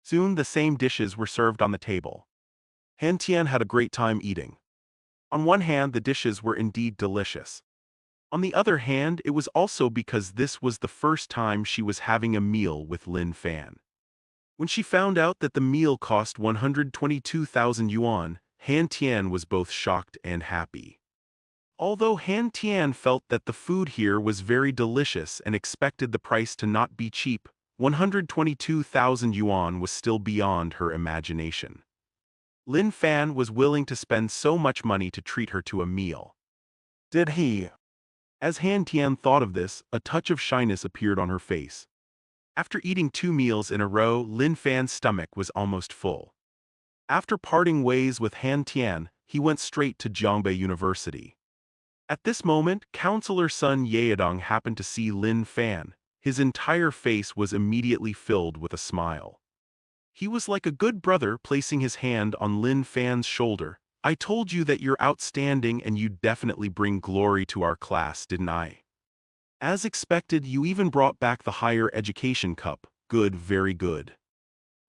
Soon the same dishes were served on the table. Han Tian had a great time eating. On one hand, the dishes were indeed delicious. On the other hand, it was also because this was the first time she was having a meal with Lin Fan. When she found out that the meal cost 122,000 yuan, Han Tian was both shocked and happy. Although Han Tian felt that the food here was very delicious and expected the price to not be cheap, 122,000 yuan was still beyond her imagination. Lin Fan was willing to spend so much money to treat her to a meal. Did he? As Han Tian thought of this, a touch of shyness appeared on her face. After eating 2 meals in a row, Lin Fan's stomach was almost full. After parting ways with Han Tian, he went straight to Jiangbei University. At this moment, Counselor Sun Yaodong happened to see Lin Fan. His entire face was immediately filled with a smile. He was like a good brother placing his hand on Lin Fan's shoulder. I told you that you're outstanding and you definitely bring glory to our class, didn't I? As expected, you even brought back the higher education cup. Good, very good.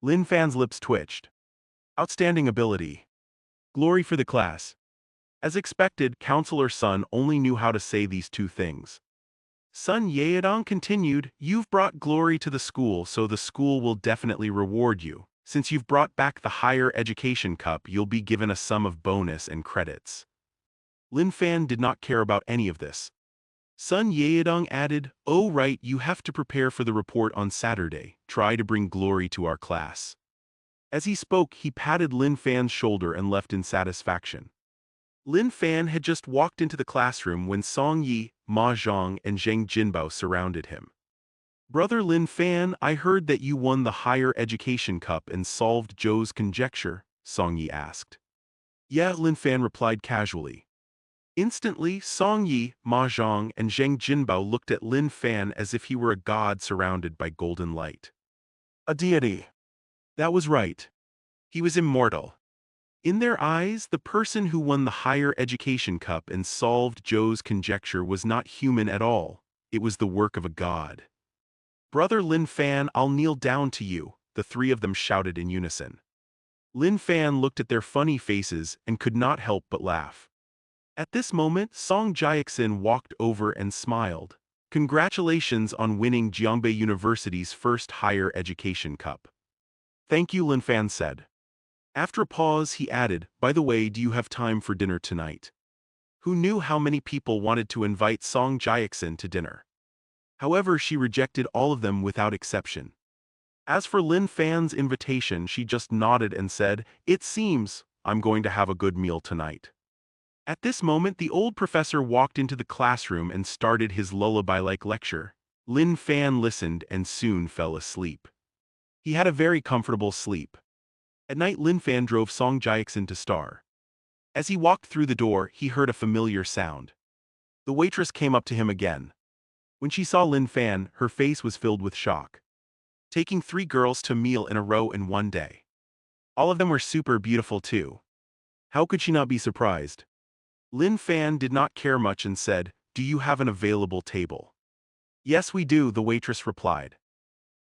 Lin Fan's lips twitched. Outstanding ability. Glory for the class. As expected, Counselor Sun only knew how to say these two things. Sun Yaodong continued, you've brought glory to the school, so the school will definitely reward you. Since you've brought back the higher education cup, you'll be given a sum of bonus and credits. Lin Fan did not care about any of this. Sun Yaodong added, oh right, you have to prepare for the report on Saturday. Try to bring glory to our class. As he spoke, he patted Lin Fan's shoulder and left in satisfaction. Lin Fan had just walked into the classroom when Song Yi, Ma Zhang, and Zheng Jinbao surrounded him. Brother Lin Fan, I heard that you won the higher education cup and solved Zhou's conjecture, Song Yi asked. Yeah, Lin Fan replied casually. Instantly, Song Yi, Ma Zhang, and Zheng Jinbao looked at Lin Fan as if he were a god surrounded by golden light. A deity. That was right. He was immortal. In their eyes, the person who won the higher education cup and solved Zhou's conjecture was not human at all. It was the work of a god. Brother Lin Fan, I'll kneel down to you, the three of them shouted in unison. Lin Fan looked at their funny faces and could not help but laugh. At this moment, Song Jiaxin walked over and smiled. Congratulations on winning Jiangbei University's first higher education cup. Thank you, Lin Fan said. After a pause, he added, by the way, do you have time for dinner tonight? Who knew how many people wanted to invite Song Jiaxin to dinner? However, she rejected all of them without exception. As for Lin Fan's invitation, she just nodded and said, it seems I'm going to have a good meal tonight. At this moment, the old professor walked into the classroom and started his lullaby-like lecture. Lin Fan listened and soon fell asleep. He had a very comfortable sleep. At night, Lin Fan drove Song Jiaxin to Star. As he walked through the door, he heard a familiar sound. The waitress came up to him again. When she saw Lin Fan, her face was filled with shock. Taking 3 girls to meal in a row in one day. All of them were super beautiful too. How could she not be surprised? Lin Fan did not care much and said, do you have an available table? Yes, we do, the waitress replied.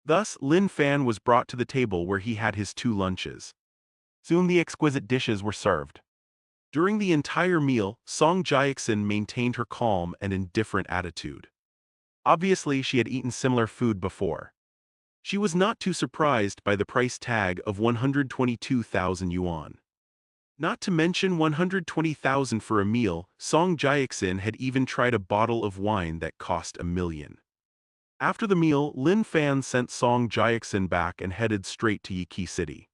Thus, Lin Fan was brought to the table where he had his 2 lunches. Soon the exquisite dishes were served. During the entire meal, Song Jiaxin maintained her calm and indifferent attitude. Obviously, she had eaten similar food before. She was not too surprised by the price tag of 122,000 yuan. Not to mention 120,000 for a meal, Song Jiaxin had even tried a bottle of wine that cost 1 million. After the meal, Lin Fan sent Song Jiaxin back and headed straight to Yiqi City.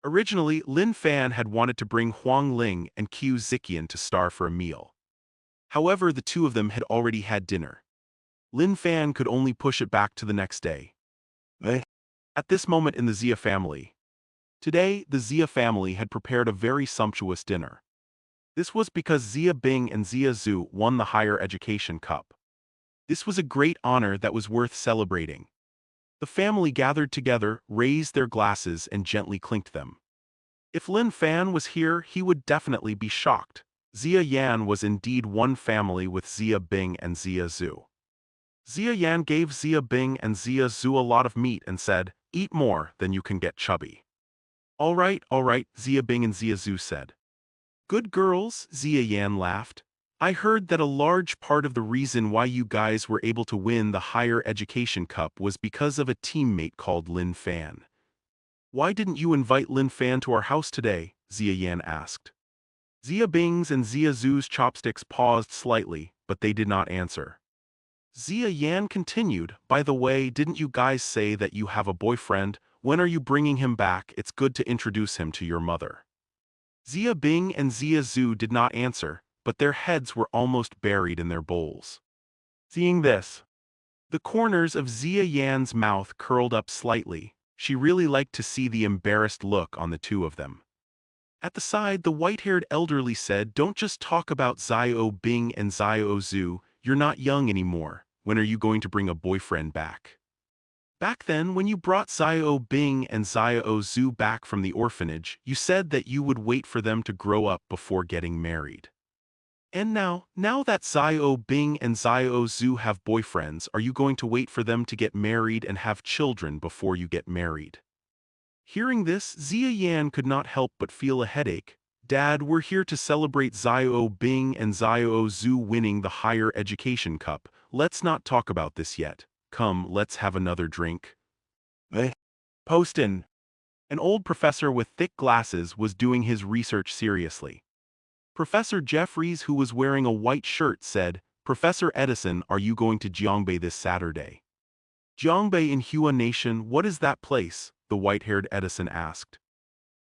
Originally, Lin Fan had wanted to bring Huang Ling and Qiu Ziqian to Star for a meal. However, the 2 of them had already had dinner. Lin Fan could only push it back to the next day. At this moment in the Xia family. Today, the Xia family had prepared a very sumptuous dinner. This was because Xia Bing and Xia Zhu won the higher education cup. This was a great honor that was worth celebrating. The family gathered together, raised their glasses, and gently clinked them. If Lin Fan was here, he would definitely be shocked. Xia Yan was indeed one family with Xia Bing and Xia Zhu. Xia Yan gave Xia Bing and Xia Zhu a lot of meat and said, Eat more, then you can get chubby. All right, Zia Bing and Zia Zhu said. Good girls, Zia Yan laughed. I heard that a large part of the reason why you guys were able to win the higher education cup was because of a teammate called Lin Fan. Why didn't you invite Lin Fan to our house today? Zia Yan asked. Zia Bing's and Zia Zhu's chopsticks paused slightly, but they did not answer. Zia Yan continued, by the way, didn't you guys say that you have a boyfriend? When are you bringing him back? It's good to introduce him to your mother. Zia Bing and Zia Zhu did not answer, but their heads were almost buried in their bowls. Seeing this, the corners of Zia Yan's mouth curled up slightly. She really liked to see the embarrassed look on the two of them. At the side, the white-haired elderly said, don't just talk about Xiao Bing and Xiao Zhu, you're not young anymore. When are you going to bring a boyfriend back? Back then, when you brought Xiao Bing and Xiao Zhu back from the orphanage, you said that you would wait for them to grow up before getting married. And now that Xiao Bing and Xiao Zhu have boyfriends, are you going to wait for them to get married and have children before you get married? Hearing this, Zia Yan could not help but feel a headache. Dad, we're here to celebrate Xiao Bing and Xiao Zhu winning the higher education cup. Let's not talk about this yet. Come, let's have another drink. Poston. An old professor with thick glasses was doing his research seriously. Professor Jeffries, who was wearing a white shirt, said, Professor Edison, are you going to Jiangbei this Saturday? Jiangbei in Hua Nation, what is that place? The white-haired Edison asked.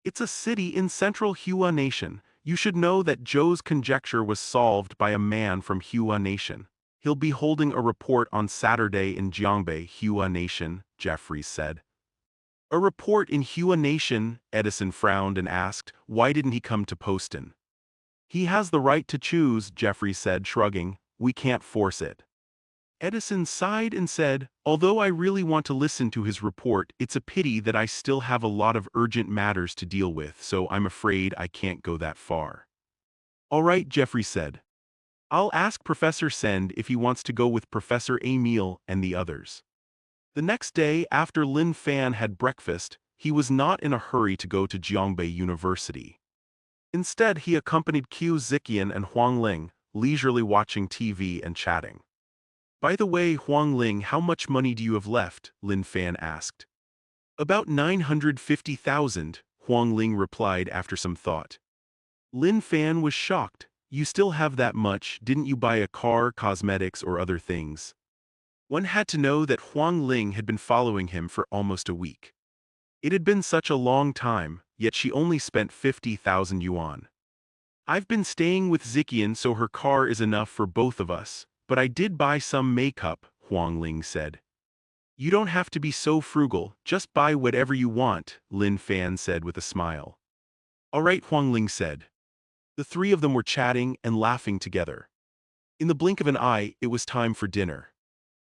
It's a city in central Hua Nation. You should know that Zhou's conjecture was solved by a man from Hua Nation. He'll be holding a report on Saturday in Jiangbei, Hua Nation, Jeffries said. A report in Hua Nation? Edison frowned and asked, why didn't he come to Poston? He has the right to choose, Jeffries said, shrugging. We can't force it. Edison sighed and said, although I really want to listen to his report, it's a pity that I still have a lot of urgent matters to deal with, so I'm afraid I can't go that far. All right, Jeffries said. I'll ask Professor Send if he wants to go with Professor Emile and the others. The next day, after Lin Fan had breakfast, he was not in a hurry to go to Jiangbei University. Instead, he accompanied Qiu Ziqian and Huang Ling, leisurely watching TV and chatting. By the way, Huang Ling, how much money do you have left? Lin Fan asked. About 950,000, Huang Ling replied after some thought. Lin Fan was shocked. You still have that much? Didn't you buy a car, cosmetics, or other things? One had to know that Huang Ling had been following him for almost a week. It had been such a long time, yet she only spent 50,000 yuan. I've been staying with Ziqian, so her car is enough for both of us, but I did buy some makeup, Huang Ling said. You don't have to be so frugal, just buy whatever you want, Lin Fan said with a smile. All right, Huang Ling said. The three of them were chatting and laughing together. In the blink of an eye, it was time for dinner.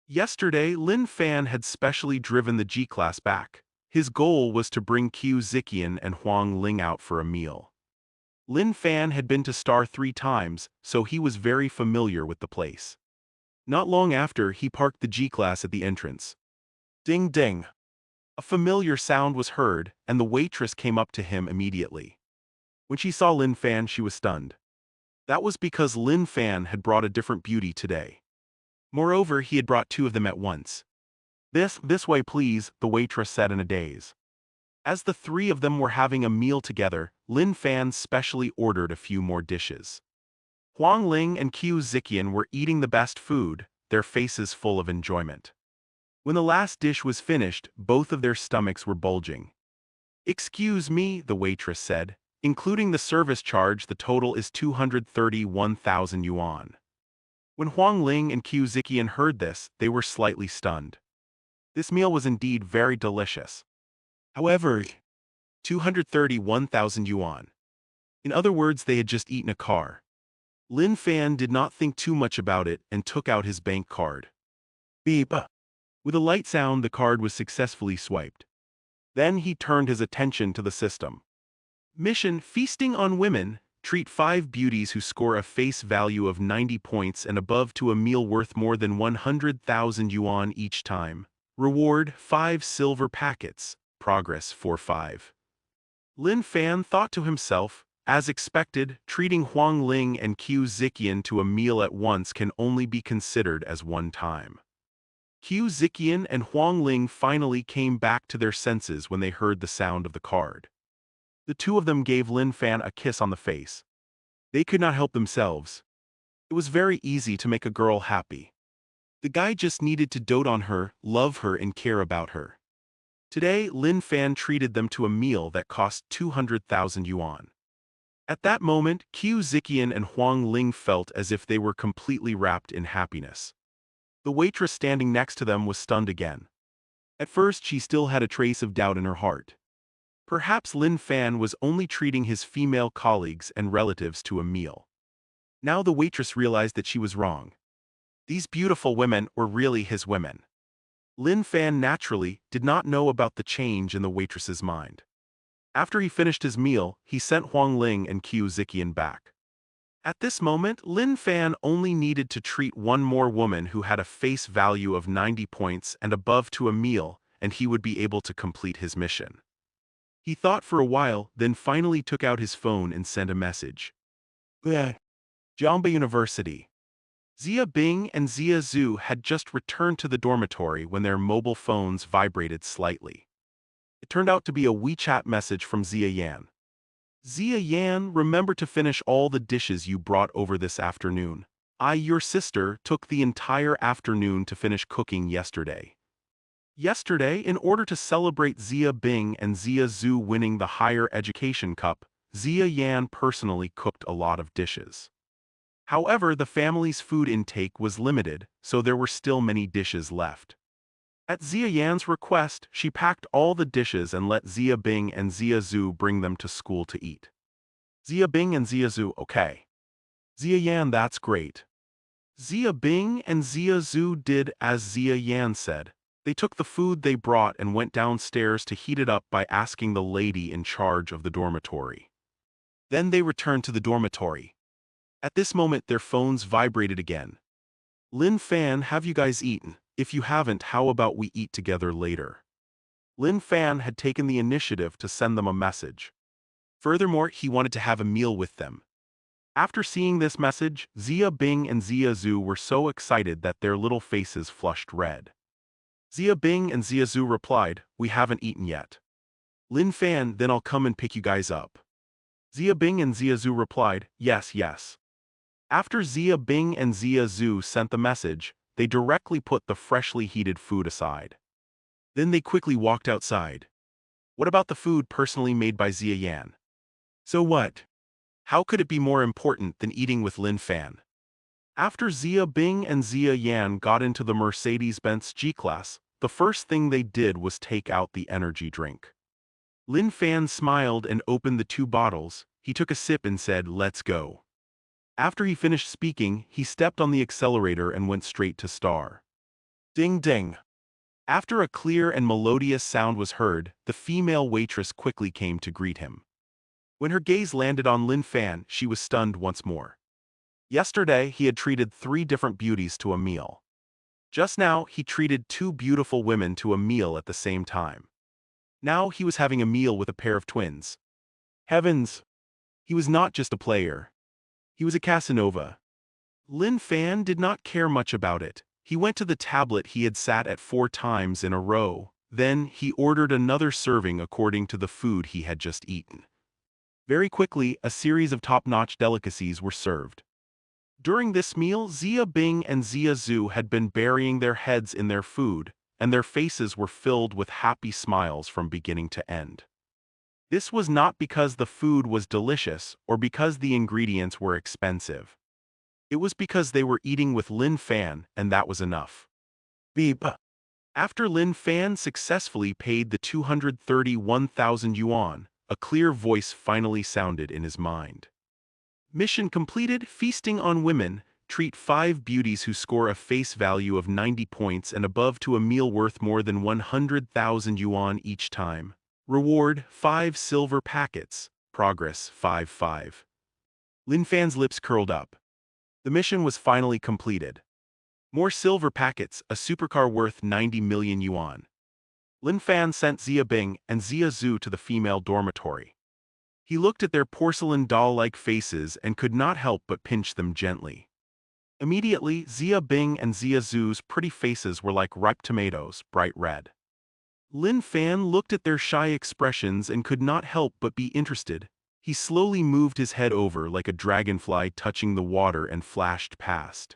Yesterday, Lin Fan had specially driven the G-Class back. His goal was to bring Qiu Ziqian and Huang Ling out for a meal. Lin Fan had been to Star 3 times, so he was very familiar with the place. Not long after, he parked the G-Class at the entrance. Ding ding! A familiar sound was heard, and the waitress came up to him immediately. When she saw Lin Fan, she was stunned. That was because Lin Fan had brought a different beauty today. Moreover, he had brought two of them at once. This way please, the waitress said in a daze. As the three of them were having a meal together, Lin Fan specially ordered a few more dishes. Huang Ling and Qiu Ziqian were eating the best food, their faces full of enjoyment. When the last dish was finished, both of their stomachs were bulging. Excuse me, the waitress said. Including the service charge, the total is 231,000 yuan. When Huang Ling and Qiu Ziqian heard this, they were slightly stunned. This meal was indeed very delicious. However, 231,000 yuan. In other words, they had just eaten a car. Lin Fan did not think too much about it and took out his bank card. Beep. With a light sound, the card was successfully swiped. Then he turned his attention to the system. Mission: Feasting on Women. Treat 5 beauties who score a face value of 90 points and above to a meal worth more than 100,000 yuan each time. Reward 5 silver packets. Progress 4-5. Lin Fan thought to himself, as expected, treating Huang Ling and Qiu Ziqian to a meal at once can only be considered as one time. Qiu Ziqian and Huang Ling finally came back to their senses when they heard the sound of the card. The two of them gave Lin Fan a kiss on the face. They could not help themselves. It was very easy to make a girl happy. The guy just needed to dote on her, love her and care about her. Today, Lin Fan treated them to a meal that cost 200,000 yuan. At that moment, Qiu Ziqian and Huang Ling felt as if they were completely wrapped in happiness. The waitress standing next to them was stunned again. At first, she still had a trace of doubt in her heart. Perhaps Lin Fan was only treating his female colleagues and relatives to a meal. Now the waitress realized that she was wrong. These beautiful women were really his women. Lin Fan naturally did not know about the change in the waitress's mind. After he finished his meal, he sent Huang Ling and Qiu Ziqian back. At this moment, Lin Fan only needed to treat one more woman who had a face value of 90 points and above to a meal, and he would be able to complete his mission. He thought for a while, then finally took out his phone and sent a message. Jiangba University. Xia Bing and Xia Zhu had just returned to the dormitory when their mobile phones vibrated slightly. It turned out to be a WeChat message from Xia Yan. Xia Yan, remember to finish all the dishes you brought over this afternoon. Your sister, took the entire afternoon to finish cooking yesterday. Yesterday, in order to celebrate Xia Bing and Xia Zhu winning the higher education cup, Xia Yan personally cooked a lot of dishes. However, the family's food intake was limited, so there were still many dishes left. At Xia Yan's request, she packed all the dishes and let Xia Bing and Xia Zhu bring them to school to eat. Xia Bing and Xia Zhu, okay. Xia Yan, that's great. Xia Bing and Xia Zhu did as Xia Yan said. They took the food they brought and went downstairs to heat it up by asking the lady in charge of the dormitory. Then they returned to the dormitory. At this moment, their phones vibrated again. Lin Fan, have you guys eaten? If you haven't, how about we eat together later? Lin Fan had taken the initiative to send them a message. Furthermore, he wanted to have a meal with them. After seeing this message, Xia Bing and Xia Zhu were so excited that their little faces flushed red. Xia Bing and Xia Zhu replied, "We haven't eaten yet." Lin Fan, then I'll come and pick you guys up. Xia Bing and Xia Zhu replied, "Yes, yes." After Xia Bing and Xia Zhu sent the message, they directly put the freshly heated food aside. Then they quickly walked outside. What about the food personally made by Xia Yan? So what? How could it be more important than eating with Lin Fan? After Xia Bing and Xia Yan got into the Mercedes-Benz G-Class, the first thing they did was take out the energy drink. Lin Fan smiled and opened the 2 bottles. He took a sip and said, "Let's go." After he finished speaking, he stepped on the accelerator and went straight to Star. Ding ding. After a clear and melodious sound was heard, the female waitress quickly came to greet him. When her gaze landed on Lin Fan, she was stunned once more. Yesterday, he had treated 3 different beauties to a meal. Just now, he treated 2 beautiful women to a meal at the same time. Now he was having a meal with a pair of twins. Heavens! He was not just a player. He was a Casanova. Lin Fan did not care much about it. He went to the tablet he had sat at 4 times in a row. Then he ordered another serving according to the food he had just eaten. Very quickly, a series of top-notch delicacies were served. During this meal, Xia Bing and Xia Zhu had been burying their heads in their food, and their faces were filled with happy smiles from beginning to end. This was not because the food was delicious or because the ingredients were expensive. It was because they were eating with Lin Fan, and that was enough. Beep. After Lin Fan successfully paid the 231,000 yuan, a clear voice finally sounded in his mind. Mission completed. Feasting on women. Treat 5 beauties who score a face value of 90 points and above to a meal worth more than 100,000 yuan each time. Reward 5 silver packets. Progress 5-5. Lin Fan's lips curled up. The mission was finally completed. More silver packets, a supercar worth 90 million yuan. Lin Fan sent Xia Bing and Xia Zhu to the female dormitory. He looked at their porcelain doll-like faces and could not help but pinch them gently. Immediately, Xia Bing and Xia Zhu's pretty faces were like ripe tomatoes, bright red. Lin Fan looked at their shy expressions and could not help but be interested. He slowly moved his head over like a dragonfly touching the water and flashed past.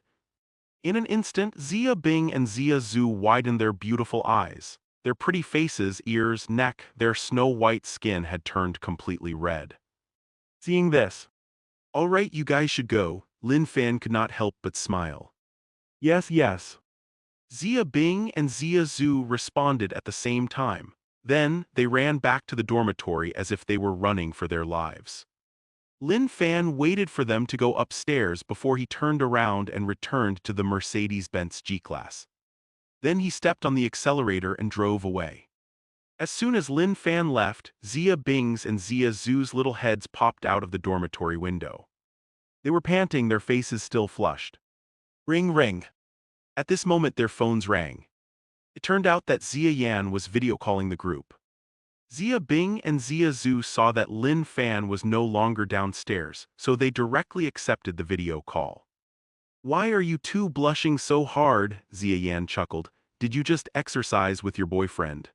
In an instant, Xia Bing and Xia Zhu widened their beautiful eyes. Their pretty faces, ears, neck, their snow-white skin had turned completely red. Seeing this, "All right, you guys should go," Lin Fan could not help but smile. "Yes, yes." Xia Bing and Xia Zhu responded at the same time. Then, they ran back to the dormitory as if they were running for their lives. Lin Fan waited for them to go upstairs before he turned around and returned to the Mercedes-Benz G-Class. Then he stepped on the accelerator and drove away. As soon as Lin Fan left, Xia Bing's and Xia Zhu's little heads popped out of the dormitory window. They were panting, their faces still flushed. Ring ring. At this moment their phones rang. It turned out that Xia Yan was video calling the group. Xia Bing and Xia Zhu saw that Lin Fan was no longer downstairs, so they directly accepted the video call. "Why are you two blushing so hard?" Xia Yan chuckled. "Did you just exercise with your boyfriend?"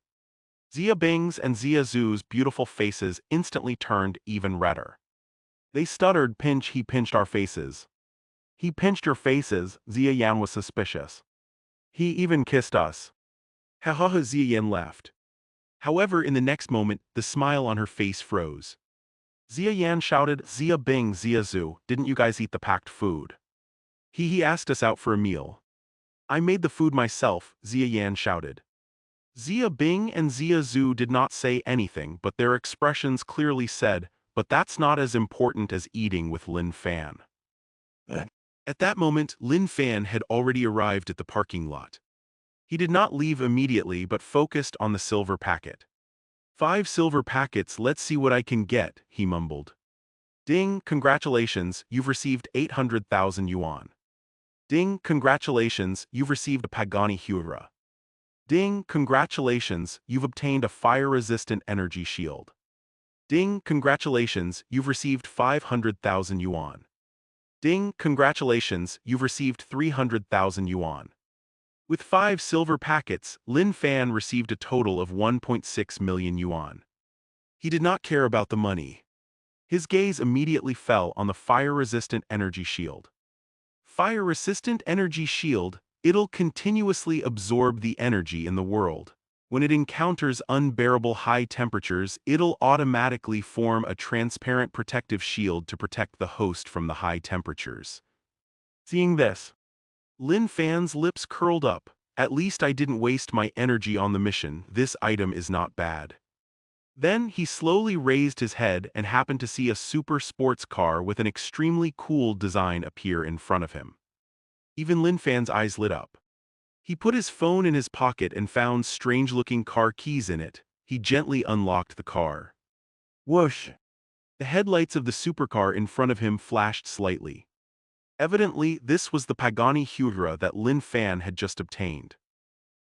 Xia Bing's and Xia Zhu's beautiful faces instantly turned even redder. They stuttered, he pinched our faces." "He pinched your faces," Xia Yan was suspicious. "He even kissed us." Ha ha ha, Xia Yan laughed. However, in the next moment, the smile on her face froze. Xia Yan shouted, "Xia Bing, Xia Zhu, didn't you guys eat the packed food? He asked us out for a meal." "I made the food myself," Xia Yan shouted. Xia Bing and Xia Zhu did not say anything, but their expressions clearly said, "But that's not as important as eating with Lin Fan." At that moment, Lin Fan had already arrived at the parking lot. He did not leave immediately but focused on the silver packet. "5 silver packets, let's see what I can get," he mumbled. "Ding, congratulations, you've received 800,000 yuan. Ding, congratulations, you've received a Pagani Huayra. Ding, congratulations, you've obtained a fire-resistant energy shield. Ding, congratulations, you've received 500,000 yuan. Ding, congratulations, you've received 300,000 yuan." With 5 silver packets, Lin Fan received a total of 1.6 million yuan. He did not care about the money. His gaze immediately fell on the fire-resistant energy shield. Fire-resistant energy shield, it'll continuously absorb the energy in the world. When it encounters unbearable high temperatures, it'll automatically form a transparent protective shield to protect the host from the high temperatures. Seeing this, Lin Fan's lips curled up. "At least I didn't waste my energy on the mission. This item is not bad." Then he slowly raised his head and happened to see a super sports car with an extremely cool design appear in front of him. Even Lin Fan's eyes lit up. He put his phone in his pocket and found strange-looking car keys in it. He gently unlocked the car. Whoosh! The headlights of the supercar in front of him flashed slightly. Evidently, this was the Pagani Huayra that Lin Fan had just obtained.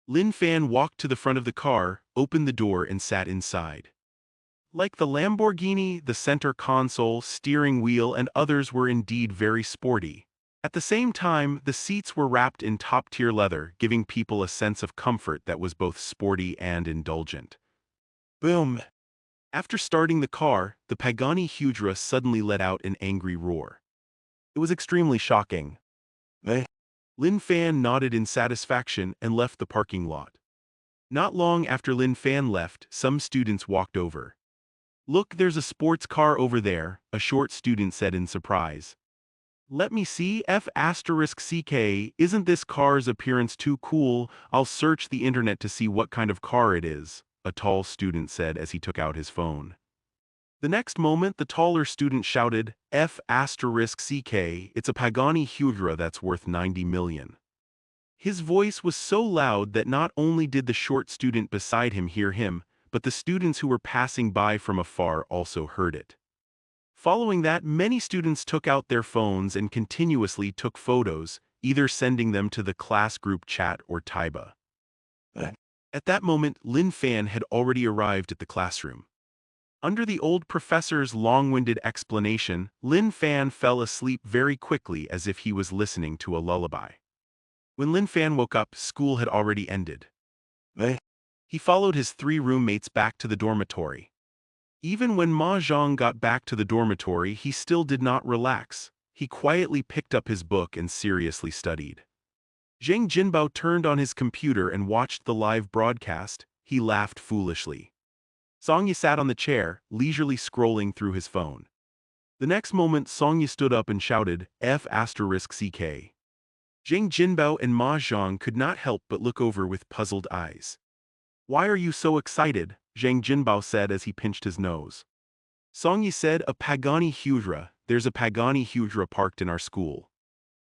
Lin Fan walked to the front of the car, opened the door and sat inside. Like the Lamborghini, the center console, steering wheel and others were indeed very sporty. At the same time, the seats were wrapped in top-tier leather, giving people a sense of comfort that was both sporty and indulgent. Boom! After starting the car, the Pagani Huayra suddenly let out an angry roar. It was extremely shocking. Lin Fan nodded in satisfaction and left the parking lot. Not long after Lin Fan left, some students walked over. "Look, there's a sports car over there," a short student said in surprise. "Let me see, F***CK, isn't this car's appearance too cool? I'll search the internet to see what kind of car it is," a tall student said as he took out his phone. The next moment, the taller student shouted, "F***CK, it's a Pagani Huayra that's worth 90 million. His voice was so loud that not only did the short student beside him hear him, but the students who were passing by from afar also heard it. Following that, many students took out their phones and continuously took photos. either sending them to the class group chat or Taiba. At that moment, Lin Fan had already arrived at the classroom. Under the old professor's long-winded explanation, Lin Fan fell asleep very quickly as if he was listening to a lullaby. When Lin Fan woke up, school had already ended. He followed his 3 roommates back to the dormitory. Even when Ma Zhang got back to the dormitory, he still did not relax. He quietly picked up his book and seriously studied. Zhang Jinbao turned on his computer and watched the live broadcast. He laughed foolishly. Song Yi sat on the chair, leisurely scrolling through his phone. The next moment, Song Yi stood up and shouted, F***CK. Zhang Jinbao and Ma Zhang could not help but look over with puzzled eyes. Why are you so excited? Zhang Jinbao said as he pinched his nose. Song Yi said, a Pagani Hudra. There's a Pagani Hudra parked in our school.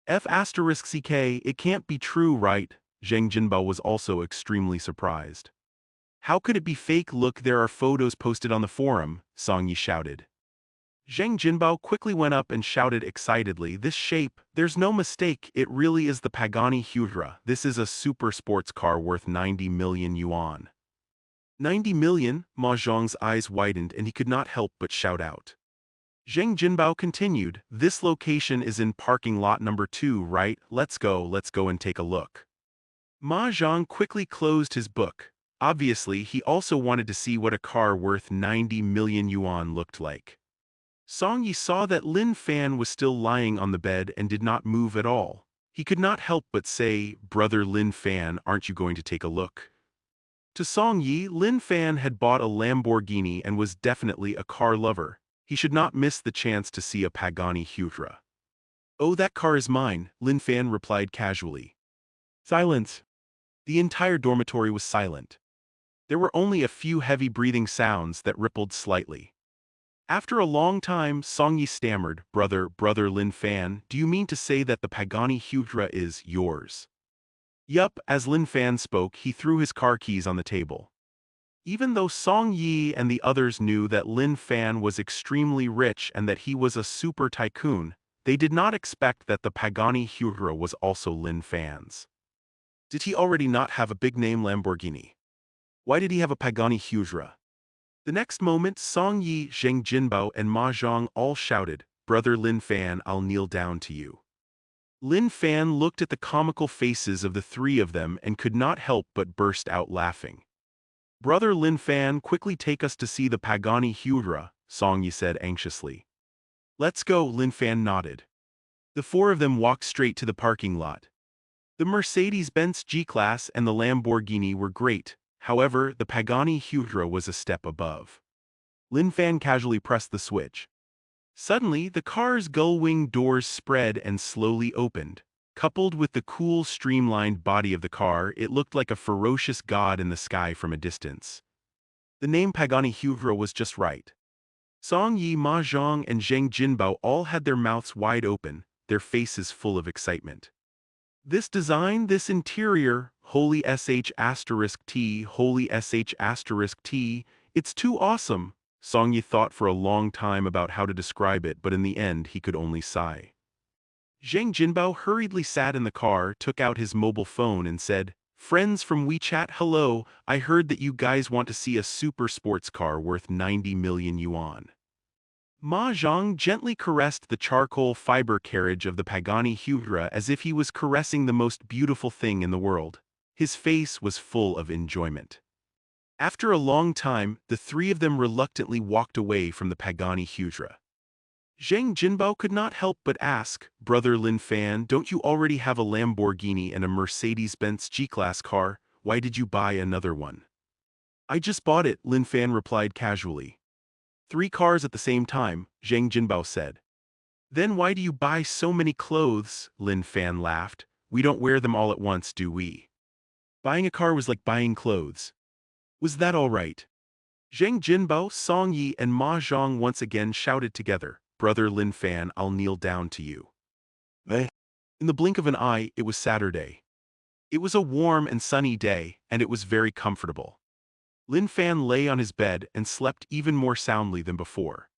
F***CK, it can't be true, right? Zhang Jinbao was also extremely surprised. How could it be fake? Look, there are photos posted on the forum, Song Yi shouted. Zhang Jinbao quickly went up and shouted excitedly, this shape, there's no mistake, it really is the Pagani Hudra. This is a super sports car worth 90 million yuan. 90 million? Ma Zhang's eyes widened and he could not help but shout out. Zhang Jinbao continued, this location is in parking lot number 2, right? Let's go and take a look. Ma Zhang quickly closed his book. Obviously, he also wanted to see what a car worth 90 million yuan looked like. Song Yi saw that Lin Fan was still lying on the bed and did not move at all. He could not help but say, Brother Lin Fan, aren't you going to take a look? To Song Yi, Lin Fan had bought a Lamborghini and was definitely a car lover. He should not miss the chance to see a Pagani Hudra. Oh, that car is mine, Lin Fan replied casually. Silence. The entire dormitory was silent. There were only a few heavy breathing sounds that rippled slightly. After a long time, Song Yi stammered, Brother Lin Fan, do you mean to say that the Pagani Hudra is yours? Yup, as Lin Fan spoke, he threw his car keys on the table. Even though Song Yi and the others knew that Lin Fan was extremely rich and that he was a super tycoon, they did not expect that the Pagani Hudra was also Lin Fan's. Did he already not have a big-name Lamborghini? Why did he have a Pagani Hudra? The next moment, Song Yi, Zhang Jinbao, and Ma Zhang all shouted, Brother Lin Fan, I'll kneel down to you. Lin Fan looked at the comical faces of the 3 of them and could not help but burst out laughing. Brother Lin Fan, quickly take us to see the Pagani Hudra, Song Yi said anxiously. Let's go, Lin Fan nodded. The 4 of them walked straight to the parking lot. The Mercedes-Benz G-Class and the Lamborghini were great. However, the Pagani Hudra was a step above. Lin Fan casually pressed the switch. Suddenly, the car's gull-wing doors spread and slowly opened. Coupled with the cool, streamlined body of the car, it looked like a ferocious god in the sky from a distance. The name Pagani Hudra was just right. Song Yi, Ma Zhang, and Zhang Jinbao all had their mouths wide open, their faces full of excitement. This design, this interior, holy sh*t, holy sh*t, it's too awesome. Song Yi thought for a long time about how to describe it, but in the end he could only sigh. Zhang Jinbao hurriedly sat in the car, took out his mobile phone and said, Friends from WeChat, hello, I heard that you guys want to see a super sports car worth 90 million yuan. Ma Zhang gently caressed the charcoal fiber carriage of the Pagani Hudra as if he was caressing the most beautiful thing in the world. His face was full of enjoyment. After a long time, the 3 of them reluctantly walked away from the Pagani Hudra. Zhang Jinbao could not help but ask, Brother Lin Fan, don't you already have a Lamborghini and a Mercedes-Benz G-Class car? Why did you buy another one? I just bought it, Lin Fan replied casually. 3 cars at the same time, Zhang Jinbao said. Then why do you buy so many clothes? Lin Fan laughed. We don't wear them all at once, do we? Buying a car was like buying clothes. Was that all right? Zhang Jinbao, Song Yi, and Ma Zhang once again shouted together, Brother Lin Fan, I'll kneel down to you. In the blink of an eye, it was Saturday. It was a warm and sunny day, and it was very comfortable. Lin Fan lay on his bed and slept even more soundly than before.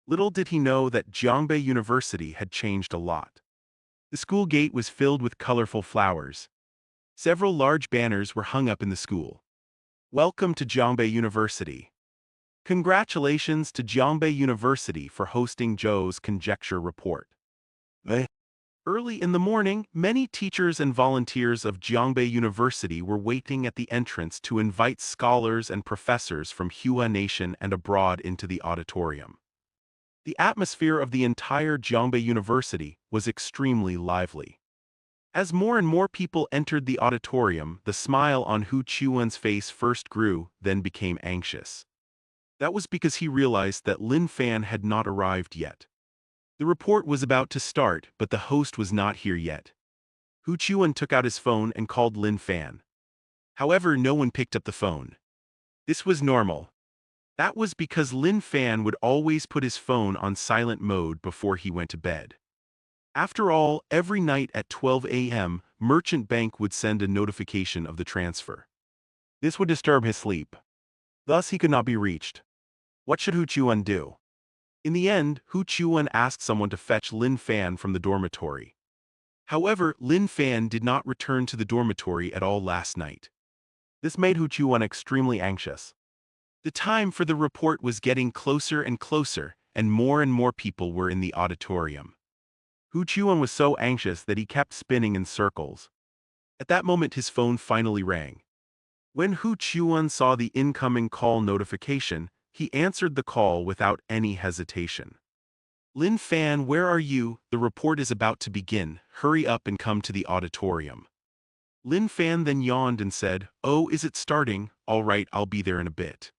Little did he know that Jiangbei University had changed a lot. The school gate was filled with colorful flowers. Several large banners were hung up in the school. Welcome to Jiangbei University. Congratulations to Jiangbei University for hosting Zhou's conjecture report. Early in the morning, many teachers and volunteers of Jiangbei University were waiting at the entrance to invite scholars and professors from Hua Nation and abroad into the auditorium. The atmosphere of the entire Jiangbei University was extremely lively. As more and more people entered the auditorium, the smile on Hu Chuan's face first grew, then became anxious. That was because he realized that Lin Fan had not arrived yet. The report was about to start, but the host was not here yet. Hu Chuan took out his phone and called Lin Fan. However, no one picked up the phone. This was normal. That was because Lin Fan would always put his phone on silent mode before he went to bed. After all, every night at 12 a.m., Merchant Bank would send a notification of the transfer. This would disturb his sleep. Thus, he could not be reached. What should Hu Chuan do? In the end, Hu Chuan asked someone to fetch Lin Fan from the dormitory. However, Lin Fan did not return to the dormitory at all last night. This made Hu Chuan extremely anxious. The time for the report was getting closer and closer, and more people were in the auditorium. Hu Chuan was so anxious that he kept spinning in circles. At that moment, his phone finally rang. When Hu Chuan saw the incoming call notification, he answered the call without any hesitation. Lin Fan, where are you? The report is about to begin. Hurry up and come to the auditorium. Lin Fan then yawned and said, "Oh, is it starting? All right, I'll be there in a bit."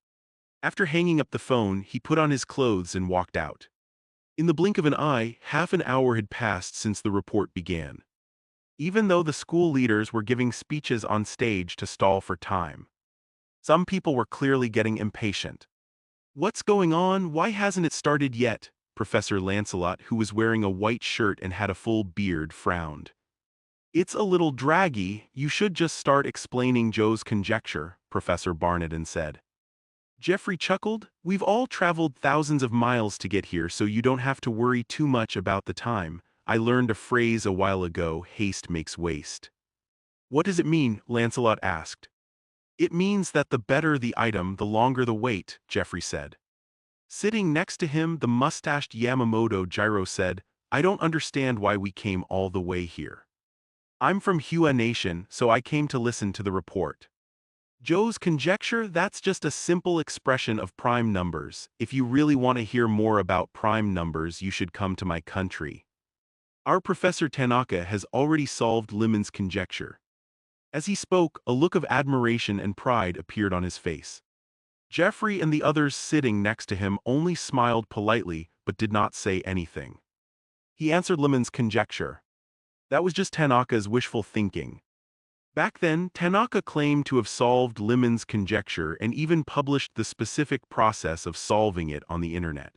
After hanging up the phone, he put on his clothes and walked out. In the blink of an eye, half an hour had passed since the report began. Even though the school leaders were giving speeches on stage to stall for time, some people were clearly getting impatient. What's going on? Why hasn't it started yet? Professor Lancelot, who was wearing a white shirt and had a full beard, frowned. It's a little draggy. You should just start explaining Zhou's conjecture, Professor Barnardin said. Jeffrey chuckled. We've all traveled thousands of miles to get here, so you don't have to worry too much about the time. I learned a phrase a while ago, haste makes waste. What does it mean? Lancelot asked. It means that the better the item, the longer the wait, Jeffrey said. Sitting next to him, the mustached Yamamoto Jiro said, I don't understand why we came all the way here. I'm from Hua Nation, so I came to listen to the report. Zhou's conjecture, that's just a simple expression of prime numbers. If you really want to hear more about prime numbers, you should come to my country. Our Professor Tanaka has already solved Limon's conjecture. As he spoke, a look of admiration and pride appeared on his face. Jeffrey and the others sitting next to him only smiled politely but did not say anything. He answered Limon's conjecture. That was just Tanaka's wishful thinking. Back then, Tanaka claimed to have solved Limon's conjecture and even published the specific process of solving it on the internet.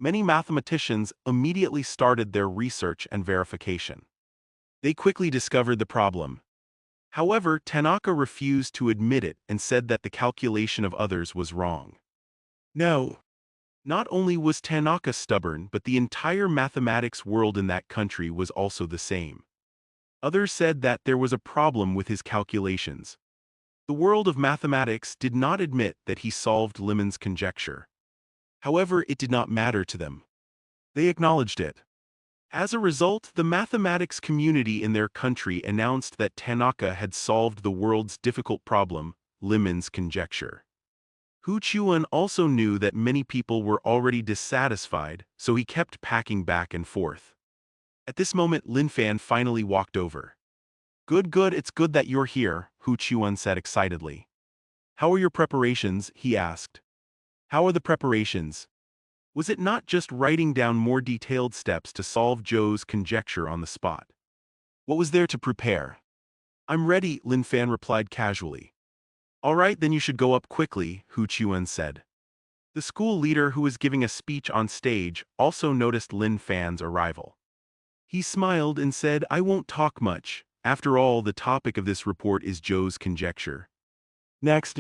Many mathematicians immediately started their research and verification. They quickly discovered the problem. However, Tanaka refused to admit it and said that the calculation of others was wrong. No. Not only was Tanaka stubborn, but the entire mathematics world in that country was also the same. Others said that there was a problem with his calculations. The world of mathematics did not admit that he solved Limon's conjecture. However, it did not matter to them. They acknowledged it. As a result, the mathematics community in their country announced that Tanaka had solved the world's difficult problem, Limon's conjecture. Hu Chuan also knew that many people were already dissatisfied, so he kept packing back and forth. At this moment, Lin Fan finally walked over. Good, it's good that you're here, Hu Chuan said excitedly. How are your preparations? He asked. How are the preparations? Was it not just writing down more detailed steps to solve Zhou's conjecture on the spot? What was there to prepare? I'm ready, Lin Fan replied casually. All right, then you should go up quickly, Hu Chuan said. The school leader who was giving a speech on stage also noticed Lin Fan's arrival. He smiled and said, I won't talk much. After all, the topic of this report is Zhou's conjecture. Next,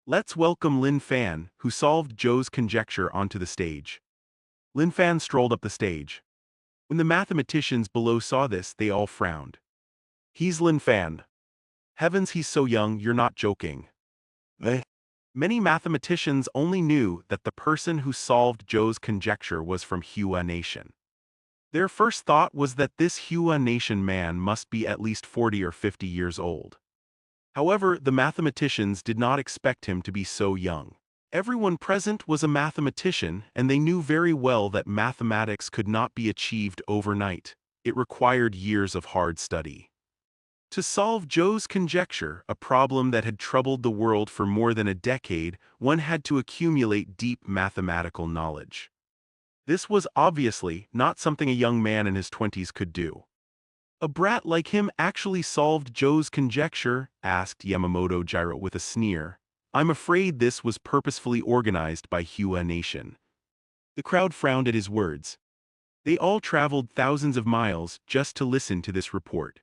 let's welcome Lin Fan, who solved Zhou's conjecture onto the stage. Lin Fan strolled up the stage. When the mathematicians below saw this, they all frowned. He's Lin Fan. Heavens, he's so young, you're not joking. Eh? Many mathematicians only knew that the person who solved Zhou's conjecture was from Hua Nation. Their first thought was that this Hua Nation man must be at least 40 or 50 years old. However, the mathematicians did not expect him to be so young. Everyone present was a mathematician, and they knew very well that mathematics could not be achieved overnight. It required years of hard study. To solve Zhou's conjecture, a problem that had troubled the world for more than a decade, one had to accumulate deep mathematical knowledge. This was obviously not something a young man in his 20s could do. "A brat like him actually solved Zhou's conjecture?" asked Yamamoto Jiro with a sneer. "I'm afraid this was purposefully organized by Hua Nation." The crowd frowned at his words. They all traveled thousands of miles just to listen to this report.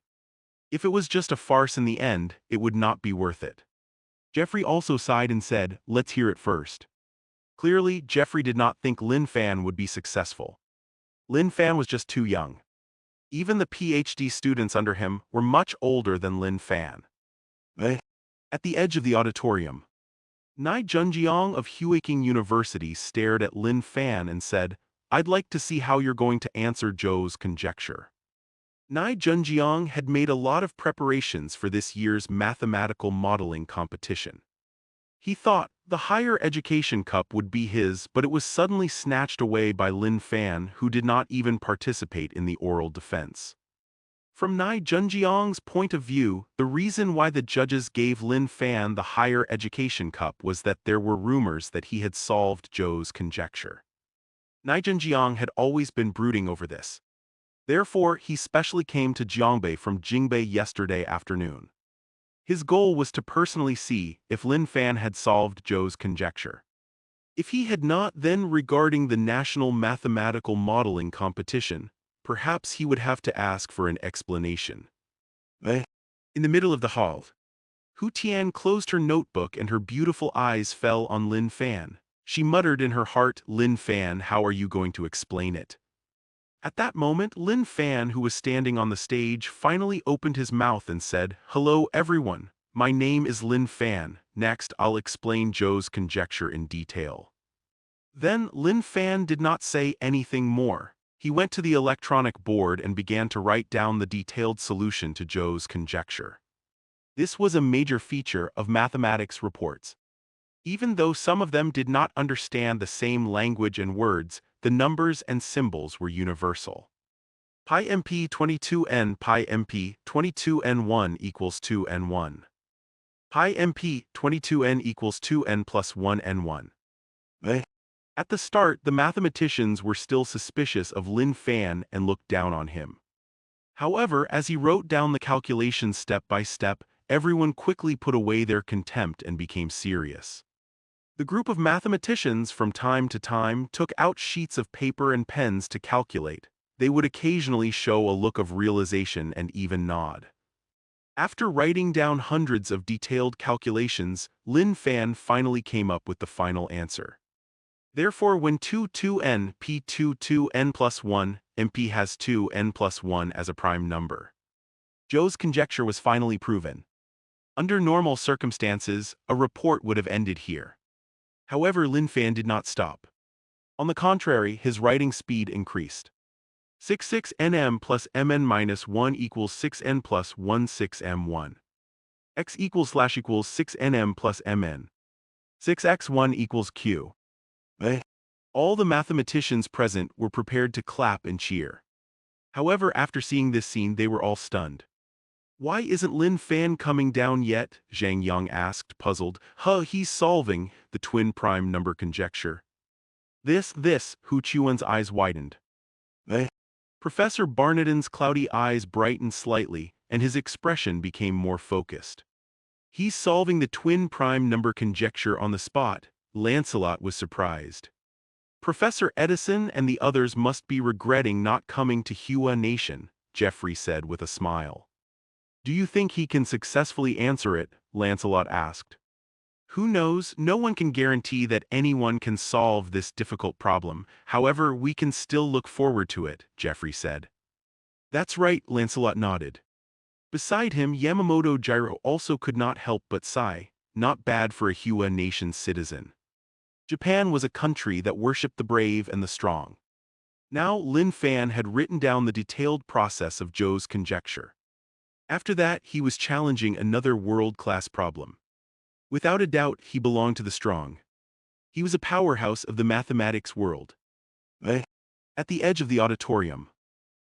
If it was just a farce in the end, it would not be worth it. Jeffrey also sighed and said, "Let's hear it first." Clearly, Jeffrey did not think Lin Fan would be successful. Lin Fan was just too young. Even the PhD students under him were much older than Lin Fan. At the edge of the auditorium, Nai Junjiang of Huiking University stared at Lin Fan and said, "I'd like to see how you're going to answer Zhou's conjecture." Nai Junjiang had made a lot of preparations for this year's mathematical modeling competition. He thought the higher education cup would be his, but it was suddenly snatched away by Lin Fan, who did not even participate in the oral defense. From Nai Junjiang's point of view, the reason why the judges gave Lin Fan the higher education cup was that there were rumors that he had solved Zhou's conjecture. Nai Junjiang had always been brooding over this. Therefore, he specially came to Jiangbei from Jingbei yesterday afternoon. His goal was to personally see if Lin Fan had solved Zhou's conjecture. If he had not, then regarding the national mathematical modeling competition, perhaps he would have to ask for an explanation. In the middle of the hall, Hu Tian closed her notebook and her beautiful eyes fell on Lin Fan. She muttered in her heart, "Lin Fan, how are you going to explain it?" At that moment, Lin Fan, who was standing on the stage, finally opened his mouth and said, "Hello everyone, my name is Lin Fan. Next, I'll explain Zhou's conjecture in detail." Then Lin Fan did not say anything more. He went to the electronic board and began to write down the detailed solution to Zhou's conjecture. This was a major feature of mathematics reports. Even though some of them did not understand the same language and words, the numbers and symbols were universal. Pi MP 22n Pi MP 22n1 equals 2n1. Pi MP 22n equals 2n plus 1n1. At the start, the mathematicians were still suspicious of Lin Fan and looked down on him. However, as he wrote down the calculations step by step, everyone quickly put away their contempt and became serious. The group of mathematicians from time to time took out sheets of paper and pens to calculate. They would occasionally show a look of realization and even nod. After writing down hundreds of detailed calculations, Lin Fan finally came up with the final answer. Therefore, when 22n p22n plus 1, MP has 2n plus 1 as a prime number. Zhou's conjecture was finally proven. Under normal circumstances, a report would have ended here. However, Lin Fan did not stop. On the contrary, his writing speed increased. 66nm plus mn minus 1 equals 6n plus 1 6m1. X equals / equals 6nm plus mn. 6x1 equals q. All the mathematicians present were prepared to clap and cheer. However, after seeing this scene, they were all stunned. "Why isn't Lin Fan coming down yet?" Zhang Yang asked, puzzled. He's solving the twin prime number conjecture." This, Hu Chuan's eyes widened. Professor Barnardin's cloudy eyes brightened slightly, and his expression became more focused. "He's solving the twin prime number conjecture on the spot." Lancelot was surprised. "Professor Edison and the others must be regretting not coming to Hua Nation," Jeffrey said with a smile. "Do you think he can successfully answer it?" Lancelot asked. Who knows? No one can guarantee that anyone can solve this difficult problem. However, we can still look forward to it, Geoffrey said. That's right, Lancelot nodded. Beside him, Yamamoto Jiro also could not help but sigh. Not bad for a Hua nation citizen. Japan was a country that worshipped the brave and the strong. Now, Lin Fan had written down the detailed process of Zhou's conjecture. After that, he was challenging another world-class problem. Without a doubt, he belonged to the strong. He was a powerhouse of the mathematics world. At the edge of the auditorium,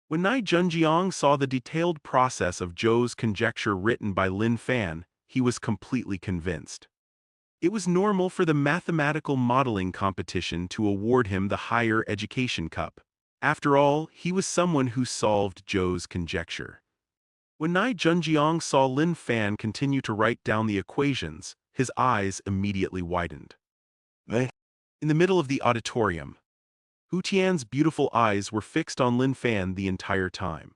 when Nai Junjiang saw the detailed process of Zhou's conjecture written by Lin Fan, he was completely convinced. It was normal for the mathematical modeling competition to award him the Higher Education Cup. After all, he was someone who solved Zhou's conjecture. When Nai Junjiang saw Lin Fan continue to write down the equations, his eyes immediately widened. In the middle of the auditorium, Hu Tian's beautiful eyes were fixed on Lin Fan the entire time.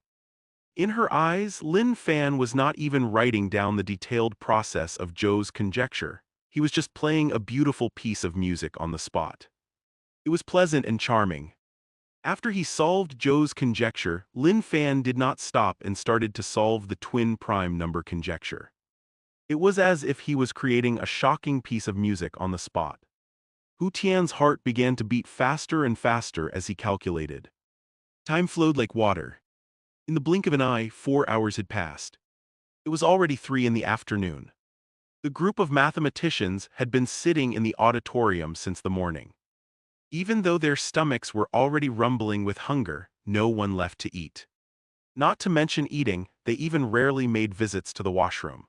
In her eyes, Lin Fan was not even writing down the detailed process of Zhou's conjecture. He was just playing a beautiful piece of music on the spot. It was pleasant and charming. After he solved Zhou's conjecture, Lin Fan did not stop and started to solve the twin prime number conjecture. It was as if he was creating a shocking piece of music on the spot. Hu Tian's heart began to beat faster and faster as he calculated. Time flowed like water. In the blink of an eye, 4 hours had passed. It was already 3 in the afternoon. The group of mathematicians had been sitting in the auditorium since the morning. Even though their stomachs were already rumbling with hunger, no one left to eat. Not to mention eating, they even rarely made visits to the washroom.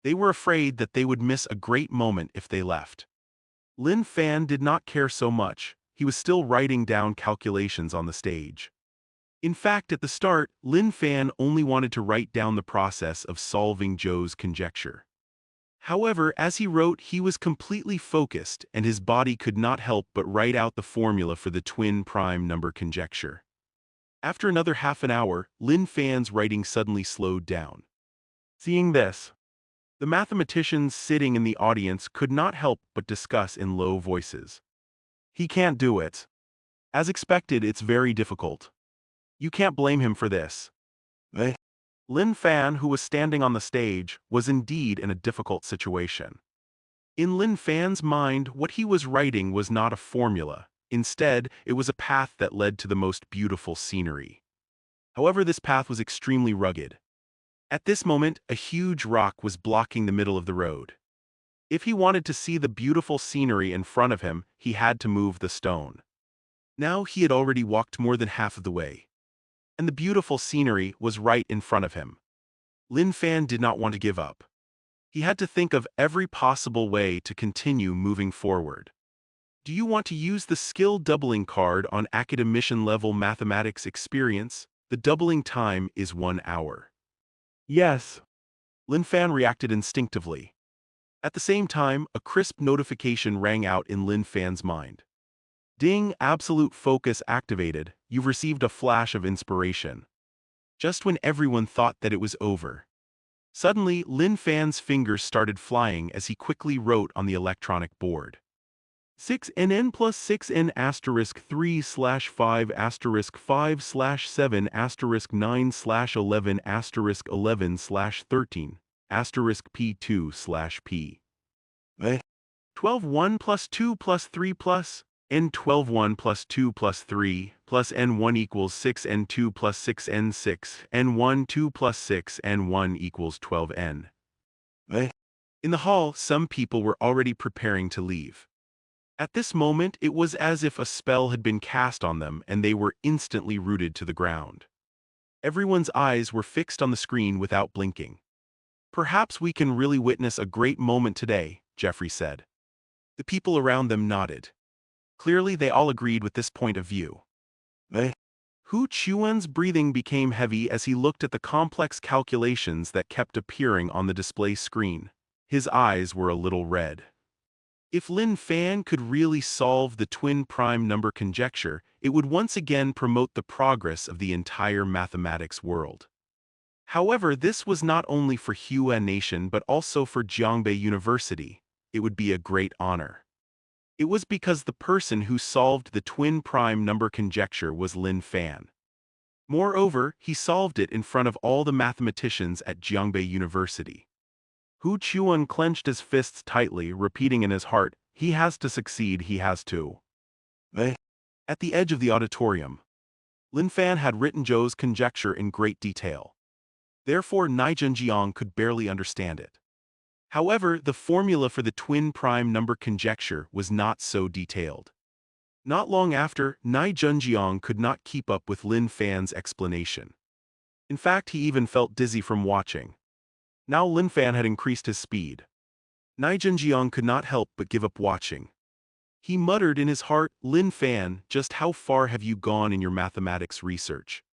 They were afraid that they would miss a great moment if they left. Lin Fan did not care so much. He was still writing down calculations on the stage. In fact, at the start, Lin Fan only wanted to write down the process of solving Zhou's conjecture. However, as he wrote, he was completely focused, and his body could not help but write out the formula for the twin prime number conjecture. After another half an hour, Lin Fan's writing suddenly slowed down. Seeing this, the mathematicians sitting in the audience could not help but discuss in low voices. He can't do it. As expected, it's very difficult. You can't blame him for this. Lin Fan, who was standing on the stage, was indeed in a difficult situation. In Lin Fan's mind, what he was writing was not a formula. Instead, it was a path that led to the most beautiful scenery. However, this path was extremely rugged. At this moment, a huge rock was blocking the middle of the road. If he wanted to see the beautiful scenery in front of him, he had to move the stone. Now he had already walked more than half of the way. And the beautiful scenery was right in front of him. Lin Fan did not want to give up. He had to think of every possible way to continue moving forward. Do you want to use the skill doubling card on academician level mathematics experience? The doubling time is 1 hour. Yes. Lin Fan reacted instinctively. At the same time, a crisp notification rang out in Lin Fan's mind. Ding, absolute focus activated. You've received a flash of inspiration. Just when everyone thought that it was over. Suddenly, Lin Fan's fingers started flying as he quickly wrote on the electronic board. 6nn plus 6n asterisk 3 slash 5 asterisk 5 slash 7 asterisk 9 slash 11 asterisk 11 slash 13 asterisk p2 slash p. 12 1 plus 2 plus 3 plus n 12 1 plus 2 plus 3 plus n1 equals 6 n2 plus 6 n6 n1 2 plus 6 n1 equals 12n. In the hall, some people were already preparing to leave. At this moment, it was as if a spell had been cast on them and they were instantly rooted to the ground. Everyone's eyes were fixed on the screen without blinking. Perhaps we can really witness a great moment today, Geoffrey said. The people around them nodded. Clearly, they all agreed with this point of view. Hu Chuan's breathing became heavy as he looked at the complex calculations that kept appearing on the display screen. His eyes were a little red. If Lin Fan could really solve the twin prime number conjecture, it would once again promote the progress of the entire mathematics world. However, this was not only for Hua Nation but also for Jiangbei University. it would be a great honor. It was because the person who solved the twin prime number conjecture was Lin Fan. Moreover, he solved it in front of all the mathematicians at Jiangbei University. Hu Chuan clenched his fists tightly, repeating in his heart, "He has to succeed, he has to." Eh. At the edge of the auditorium, Lin Fan had written Zhou's conjecture in great detail. Therefore, Nai Zhenjiang could barely understand it. However, the formula for the twin prime number conjecture was not so detailed. Not long after, Nai Zhenjiang could not keep up with Lin Fan's explanation. In fact, he even felt dizzy from watching. Now Lin Fan had increased his speed. Nai Zhenjiang could not help but give up watching. He muttered in his heart, "Lin Fan, just how far have you gone in your mathematics research?"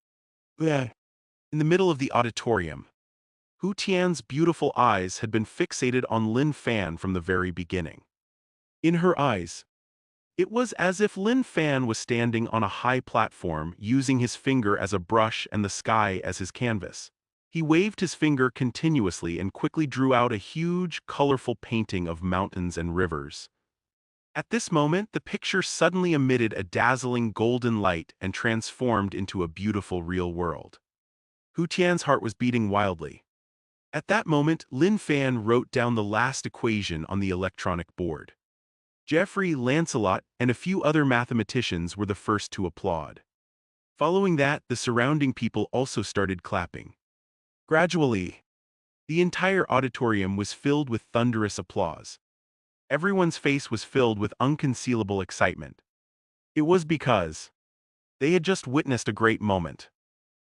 In the middle of the auditorium, Hu Tian's beautiful eyes had been fixated on Lin Fan from the very beginning. In her eyes, it was as if Lin Fan was standing on a high platform using his finger as a brush and the sky as his canvas. He waved his finger continuously and quickly drew out a huge, colorful painting of mountains and rivers. At this moment, the picture suddenly emitted a dazzling golden light and transformed into a beautiful real world. Hu Tian's heart was beating wildly. At that moment, Lin Fan wrote down the last equation on the electronic board. Geoffrey, Lancelot, and a few other mathematicians were the first to applaud. Following that, the surrounding people also started clapping. Gradually, the entire auditorium was filled with thunderous applause. Everyone's face was filled with unconcealable excitement. It was because they had just witnessed a great moment.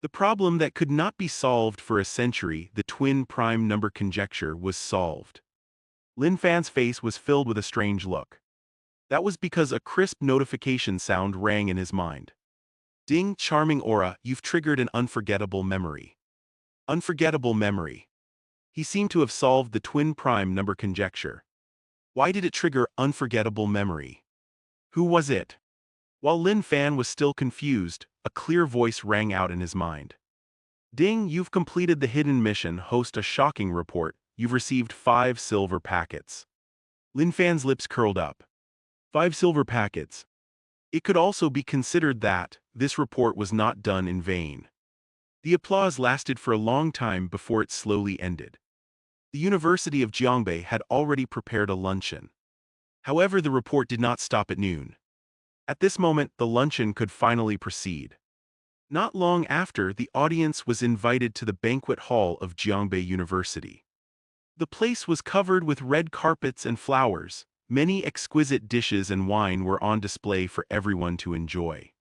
The problem that could not be solved for a century, the twin prime number conjecture, was solved. Lin Fan's face was filled with a strange look. That was because a crisp notification sound rang in his mind. Ding, charming aura, you've triggered an unforgettable memory. Unforgettable memory. He seemed to have solved the twin prime number conjecture. Why did it trigger unforgettable memory? Who was it? While Lin Fan was still confused, a clear voice rang out in his mind. Ding, you've completed the hidden mission, host a shocking report, you've received 5 silver packets. Lin Fan's lips curled up. 5 silver packets. It could also be considered that this report was not done in vain. The applause lasted for a long time before it slowly ended. The University of Jiangbei had already prepared a luncheon. However, the report did not stop at noon. At this moment, the luncheon could finally proceed. Not long after, the audience was invited to the banquet hall of Jiangbei University. The place was covered with red carpets and flowers. Many exquisite dishes and wine were on display for everyone to enjoy.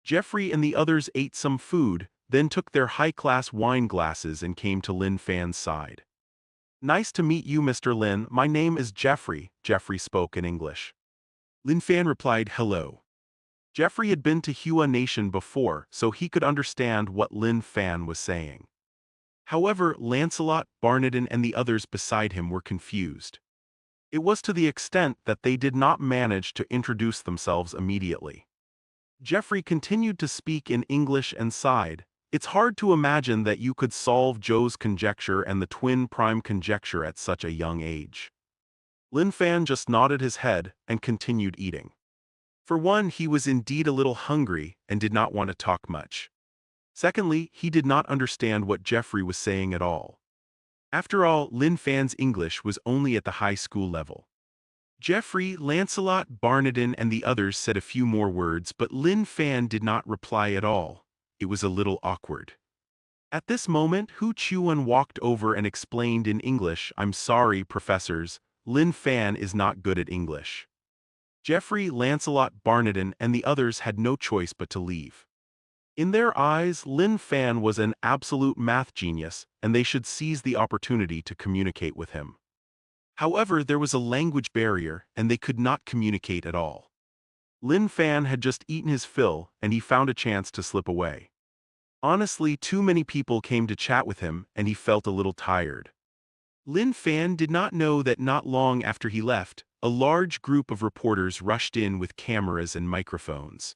Geoffrey and the others ate some food, then took their high-class wine glasses and came to Lin Fan's side. "Nice to meet you, Mr. Lin. My name is Geoffrey," Geoffrey spoke in English. Lin Fan replied, "Hello." Geoffrey had been to Hua Nation before, so he could understand what Lin Fan was saying. However, Lancelot, Barnardin, and the others beside him were confused. It was to the extent that they did not manage to introduce themselves immediately. Geoffrey continued to speak in English and sighed. "It's hard to imagine that you could solve Zhou's conjecture and the twin prime conjecture at such a young age." Lin Fan just nodded his head and continued eating. For one, he was indeed a little hungry and did not want to talk much. Secondly, he did not understand what Geoffrey was saying at all. After all, Lin Fan's English was only at the high school level. Geoffrey, Lancelot, Barnardin, and the others said a few more words, but Lin Fan did not reply at all. It was a little awkward. At this moment, Hu Chuan walked over and explained in English, "I'm sorry, professors, Lin Fan is not good at English." Geoffrey, Lancelot, Barnardin, and the others had no choice but to leave. In their eyes, Lin Fan was an absolute math genius, and they should seize the opportunity to communicate with him. However, there was a language barrier, and they could not communicate at all. Lin Fan had just eaten his fill, and he found a chance to slip away. Honestly, too many people came to chat with him, and he felt a little tired. Lin Fan did not know that not long after he left, a large group of reporters rushed in with cameras and microphones.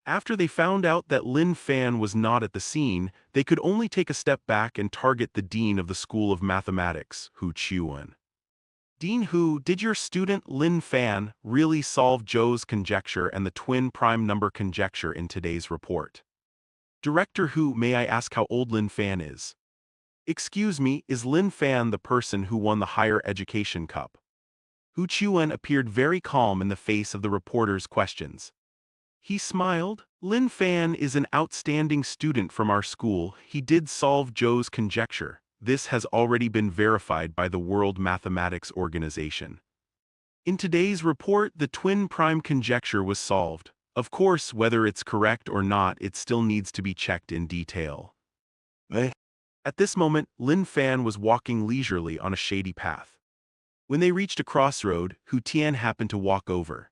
After they found out that Lin Fan was not at the scene, they could only take a step back and target the dean of the School of Mathematics, Hu Chuan. Dean Hu, did your student Lin Fan really solve Zhou's conjecture and the twin prime number conjecture in today's report? Director Hu, may I ask how old Lin Fan is? Excuse me, is Lin Fan the person who won the higher education cup? Hu Chuan appeared very calm in the face of the reporter's questions. He smiled. Lin Fan is an outstanding student from our school. He did solve Zhou's conjecture. This has already been verified by the World Mathematics Organization. In today's report, the twin prime conjecture was solved. Of course, whether it's correct or not, it still needs to be checked in detail. At this moment, Lin Fan was walking leisurely on a shady path. When they reached a crossroad, Hu Tian happened to walk over.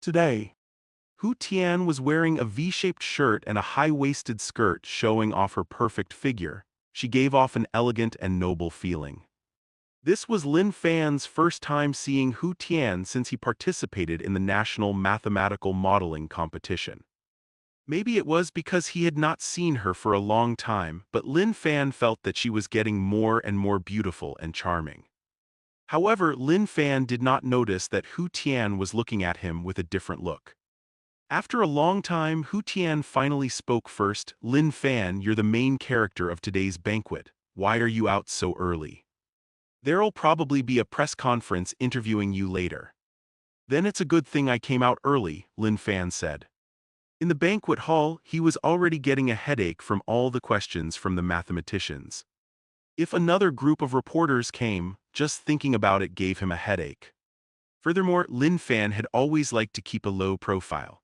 Today, Hu Tian was wearing a V-shaped shirt and a high-waisted skirt showing off her perfect figure. She gave off an elegant and noble feeling. This was Lin Fan's first time seeing Hu Tian since he participated in the National Mathematical Modeling Competition. Maybe it was because he had not seen her for a long time, but Lin Fan felt that she was getting more and more beautiful and charming. However, Lin Fan did not notice that Hu Tian was looking at him with a different look. After a long time, Hu Tian finally spoke first. Lin Fan, you're the main character of today's banquet. Why are you out so early? There'll probably be a press conference interviewing you later. Then it's a good thing I came out early, Lin Fan said. In the banquet hall, he was already getting a headache from all the questions from the mathematicians. If another group of reporters came, just thinking about it gave him a headache. Furthermore, Lin Fan had always liked to keep a low profile.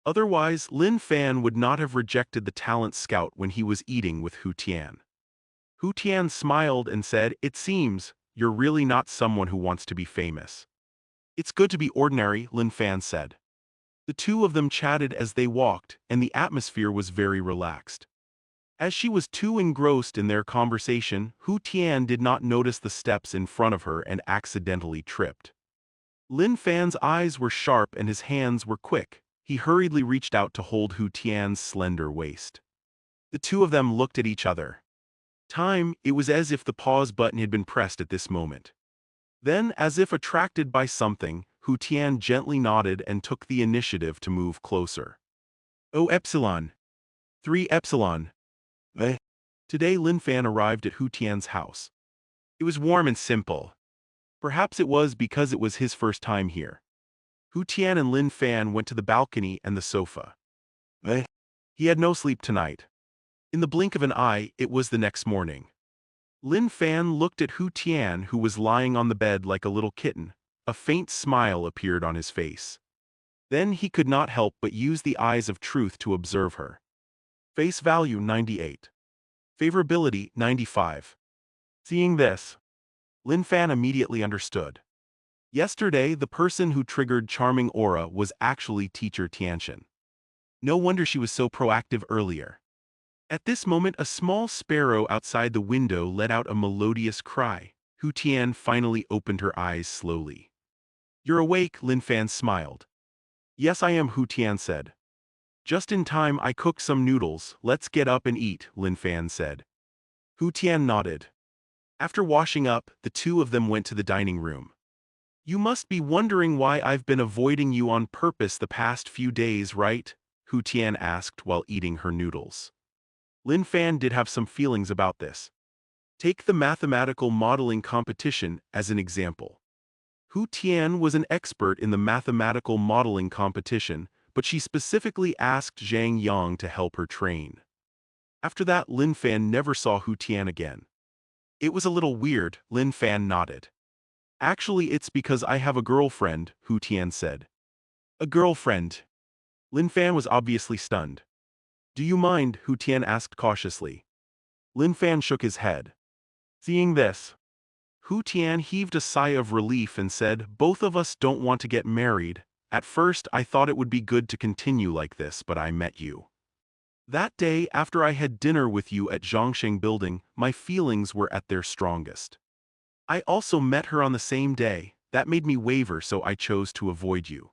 Otherwise, Lin Fan would not have rejected the talent scout when he was eating with Hu Tian. Hu Tian smiled and said, "It seems you're really not someone who wants to be famous." "It's good to be ordinary," Lin Fan said. The two of them chatted as they walked, and the atmosphere was very relaxed. As she was too engrossed in their conversation, Hu Tian did not notice the steps in front of her and accidentally tripped. Lin Fan's eyes were sharp and his hands were quick. He hurriedly reached out to hold Hu Tian's slender waist. The two of them looked at each other. It was as if the pause button had been pressed at this moment. Then, as if attracted by something, Hu Tian gently nodded and took the initiative to move closer. "Oh Epsilon. 3 Epsilon." Today Lin Fan arrived at Hu Tian's house. It was warm and simple. Perhaps it was because it was his first time here. Hu Tian and Lin Fan went to the balcony and the sofa. He had no sleep tonight. In the blink of an eye, it was the next morning. Lin Fan looked at Hu Tian, who was lying on the bed like a little kitten. A faint smile appeared on his face. Then he could not help but use the eyes of truth to observe her. Face value 98. Favorability 95. Seeing this, Lin Fan immediately understood. Yesterday, the person who triggered charming aura was actually teacher Tianxian. No wonder she was so proactive earlier. At this moment, a small sparrow outside the window let out a melodious cry. Hu Tian finally opened her eyes slowly. "You're awake," Lin Fan smiled. "Yes, I am," Hu Tian said. "Just in time, I cooked some noodles. Let's get up and eat," Lin Fan said. Hu Tian nodded. After washing up, the two of them went to the dining room. "You must be wondering why I've been avoiding you on purpose the past few days, right?" Hu Tian asked while eating her noodles. Lin Fan did have some feelings about this. Take the mathematical modeling competition as an example. Hu Tian was an expert in the mathematical modeling competition, but she specifically asked Zhang Yang to help her train. After that, Lin Fan never saw Hu Tian again. "It was a little weird," Lin Fan nodded. "Actually, it's because I have a girlfriend," Hu Tian said. "A girlfriend?" Lin Fan was obviously stunned. "Do you mind?" Hu Tian asked cautiously. Lin Fan shook his head. Seeing this, Hu Tian heaved a sigh of relief and said, "Both of us don't want to get married. At first, I thought it would be good to continue like this, but I met you. That day, after I had dinner with you at Zhongsheng Building, my feelings were at their strongest. I also met her on the same day. That made me waver, so I chose to avoid you.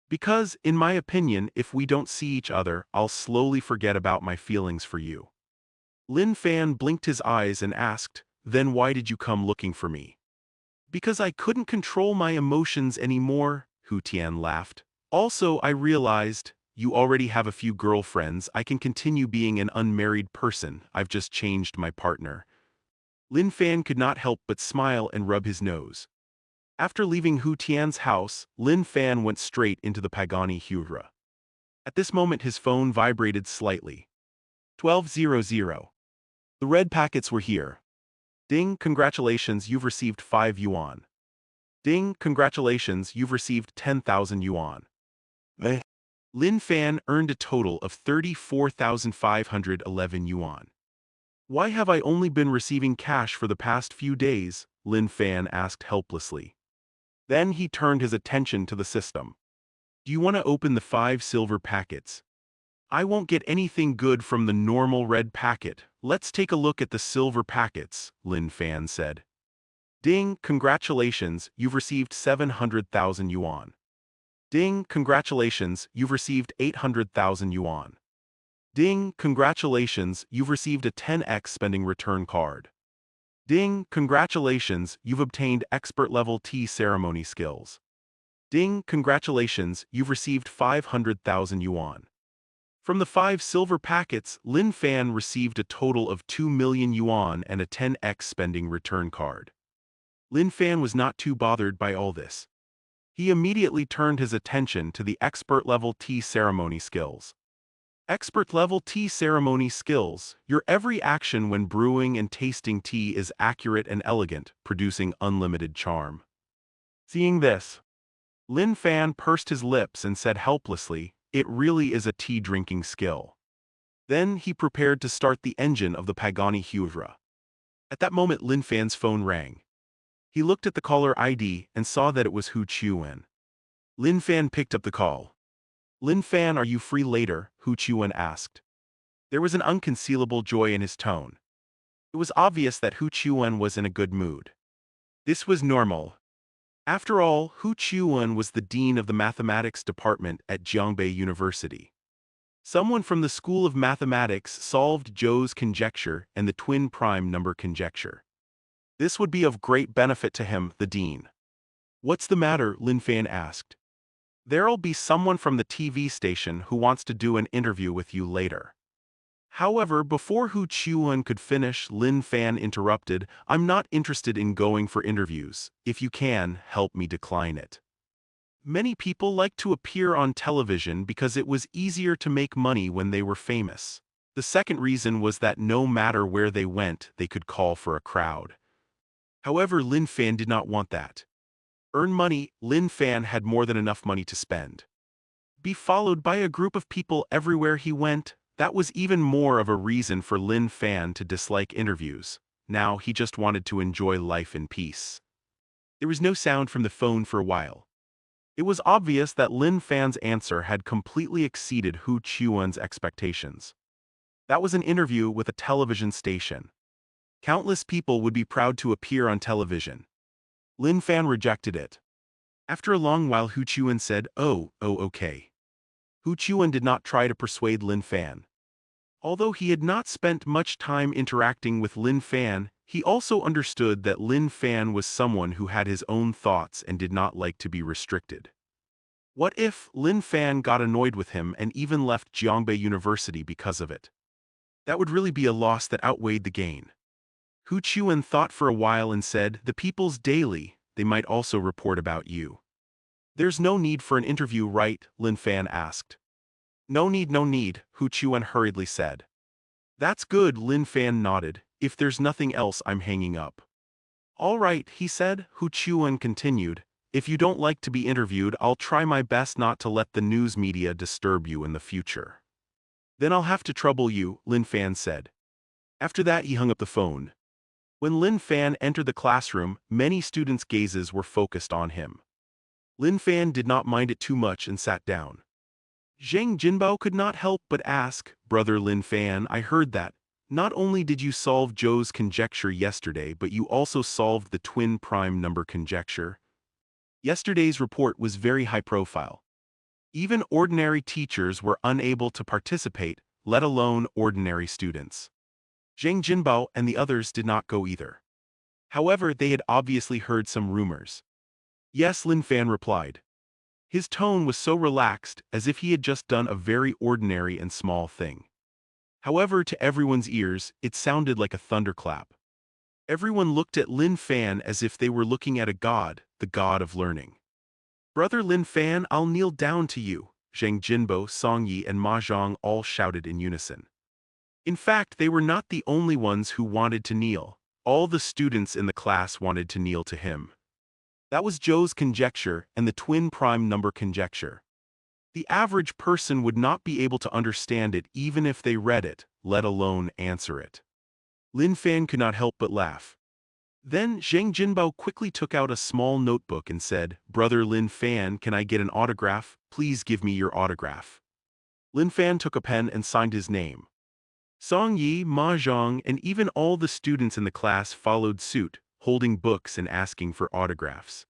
Because, in my opinion, if we don't see each other, I'll slowly forget about my feelings for you." Lin Fan blinked his eyes and asked, "Then why did you come looking for me?" Because I couldn't control my emotions anymore, Hu Tian laughed. Also, I realized, you already have a few girlfriends, I can continue being an unmarried person, I've just changed my partner. Lin Fan could not help but smile and rub his nose. After leaving Hu Tian's house, Lin Fan went straight into the Pagani Hura. At this moment his phone vibrated slightly. 1200. The red packets were here. Ding, congratulations, you've received 5 yuan. Ding, congratulations, you've received 10,000 yuan. Eh? Lin Fan earned a total of 34,511 yuan. Why have I only been receiving cash for the past few days? Lin Fan asked helplessly. Then he turned his attention to the system. Do you want to open the 5 silver packets? I won't get anything good from the normal red packet. Let's take a look at the silver packets, Lin Fan said. Ding, congratulations, you've received 700,000 yuan. Ding, congratulations, you've received 800,000 yuan. Ding, congratulations, you've received a 10x spending return card. Ding, congratulations, you've obtained expert level tea ceremony skills. Ding, congratulations, you've received 500,000 yuan. From the 5 silver packets, Lin Fan received a total of 2 million yuan and a 10x spending return card. Lin Fan was not too bothered by all this. He immediately turned his attention to the expert-level tea ceremony skills. Expert-level tea ceremony skills, your every action when brewing and tasting tea is accurate and elegant, producing unlimited charm. Seeing this, Lin Fan pursed his lips and said helplessly, it really is a tea-drinking skill. Then he prepared to start the engine of the Pagani Hura. At that moment Lin Fan's phone rang. He looked at the caller ID and saw that it was Hu Chuan. Lin Fan picked up the call. Lin Fan, are you free later? Hu Chuan asked. There was an unconcealable joy in his tone. It was obvious that Hu Chuan was in a good mood. This was normal. After all, Hu Chuan was the dean of the mathematics department at Jiangbei University. Someone from the School of Mathematics solved Zhou's conjecture and the twin prime number conjecture. This would be of great benefit to him, the dean. What's the matter? Lin Fan asked. There'll be someone from the TV station who wants to do an interview with you later. However, before Hu Chuan could finish, Lin Fan interrupted, I'm not interested in going for interviews. If you can, help me decline it. Many people like to appear on television because it was easier to make money when they were famous. The second reason was that no matter where they went, they could call for a crowd. However, Lin Fan did not want that. Earn money, Lin Fan had more than enough money to spend. Be followed by a group of people everywhere he went, that was even more of a reason for Lin Fan to dislike interviews. Now he just wanted to enjoy life in peace. There was no sound from the phone for a while. It was obvious that Lin Fan's answer had completely exceeded Hu Chuan's expectations. That was an interview with a television station. Countless people would be proud to appear on television. Lin Fan rejected it. After a long while Hu Chuan said, oh, okay. Hu Chuan did not try to persuade Lin Fan. Although he had not spent much time interacting with Lin Fan, he also understood that Lin Fan was someone who had his own thoughts and did not like to be restricted. What if Lin Fan got annoyed with him and even left Jiangbei University because of it? That would really be a loss that outweighed the gain. Hu Chuan thought for a while and said, the People's Daily, they might also report about you. There's no need for an interview, right? Lin Fan asked. No need, Hu Chuan hurriedly said. That's good, Lin Fan nodded. If there's nothing else, I'm hanging up. All right, he said. Hu Chuan continued. If you don't like to be interviewed, I'll try my best not to let the news media disturb you in the future. Then I'll have to trouble you, Lin Fan said. After that he hung up the phone. When Lin Fan entered the classroom, many students' gazes were focused on him. Lin Fan did not mind it too much and sat down. Zhang Jinbao could not help but ask, Brother Lin Fan, I heard that. Not only did you solve Zhou's conjecture yesterday, but you also solved the twin prime number conjecture. Yesterday's report was very high profile. Even ordinary teachers were unable to participate, let alone ordinary students. Zhang Jinbao and the others did not go either. However, they had obviously heard some rumors. Yes, Lin Fan replied. His tone was so relaxed, as if he had just done a very ordinary and small thing. However, to everyone's ears, it sounded like a thunderclap. Everyone looked at Lin Fan as if they were looking at a god, the god of learning. Brother Lin Fan, I'll kneel down to you, Zhang Jinbo, Song Yi and Ma Zhang all shouted in unison. In fact, they were not the only ones who wanted to kneel. All the students in the class wanted to kneel to him. That was Zhou's conjecture and the twin prime number conjecture. The average person would not be able to understand it even if they read it, let alone answer it. Lin Fan could not help but laugh. Then Zhang Jinbao quickly took out a small notebook and said, Brother Lin Fan, can I get an autograph? Please give me your autograph. Lin Fan took a pen and signed his name. Song Yi, Ma Zhang, and even all the students in the class followed suit, holding books and asking for autographs.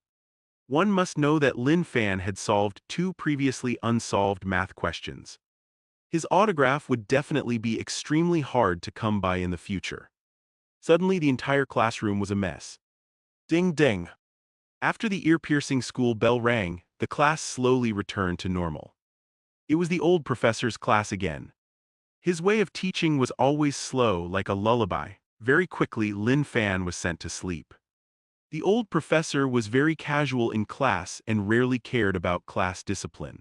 One must know that Lin Fan had solved 2 previously unsolved math questions. His autograph would definitely be extremely hard to come by in the future. Suddenly the entire classroom was a mess. Ding ding. After the ear-piercing school bell rang, the class slowly returned to normal. It was the old professor's class again. His way of teaching was always slow like a lullaby. Very quickly Lin Fan was sent to sleep. The old professor was very casual in class and rarely cared about class discipline.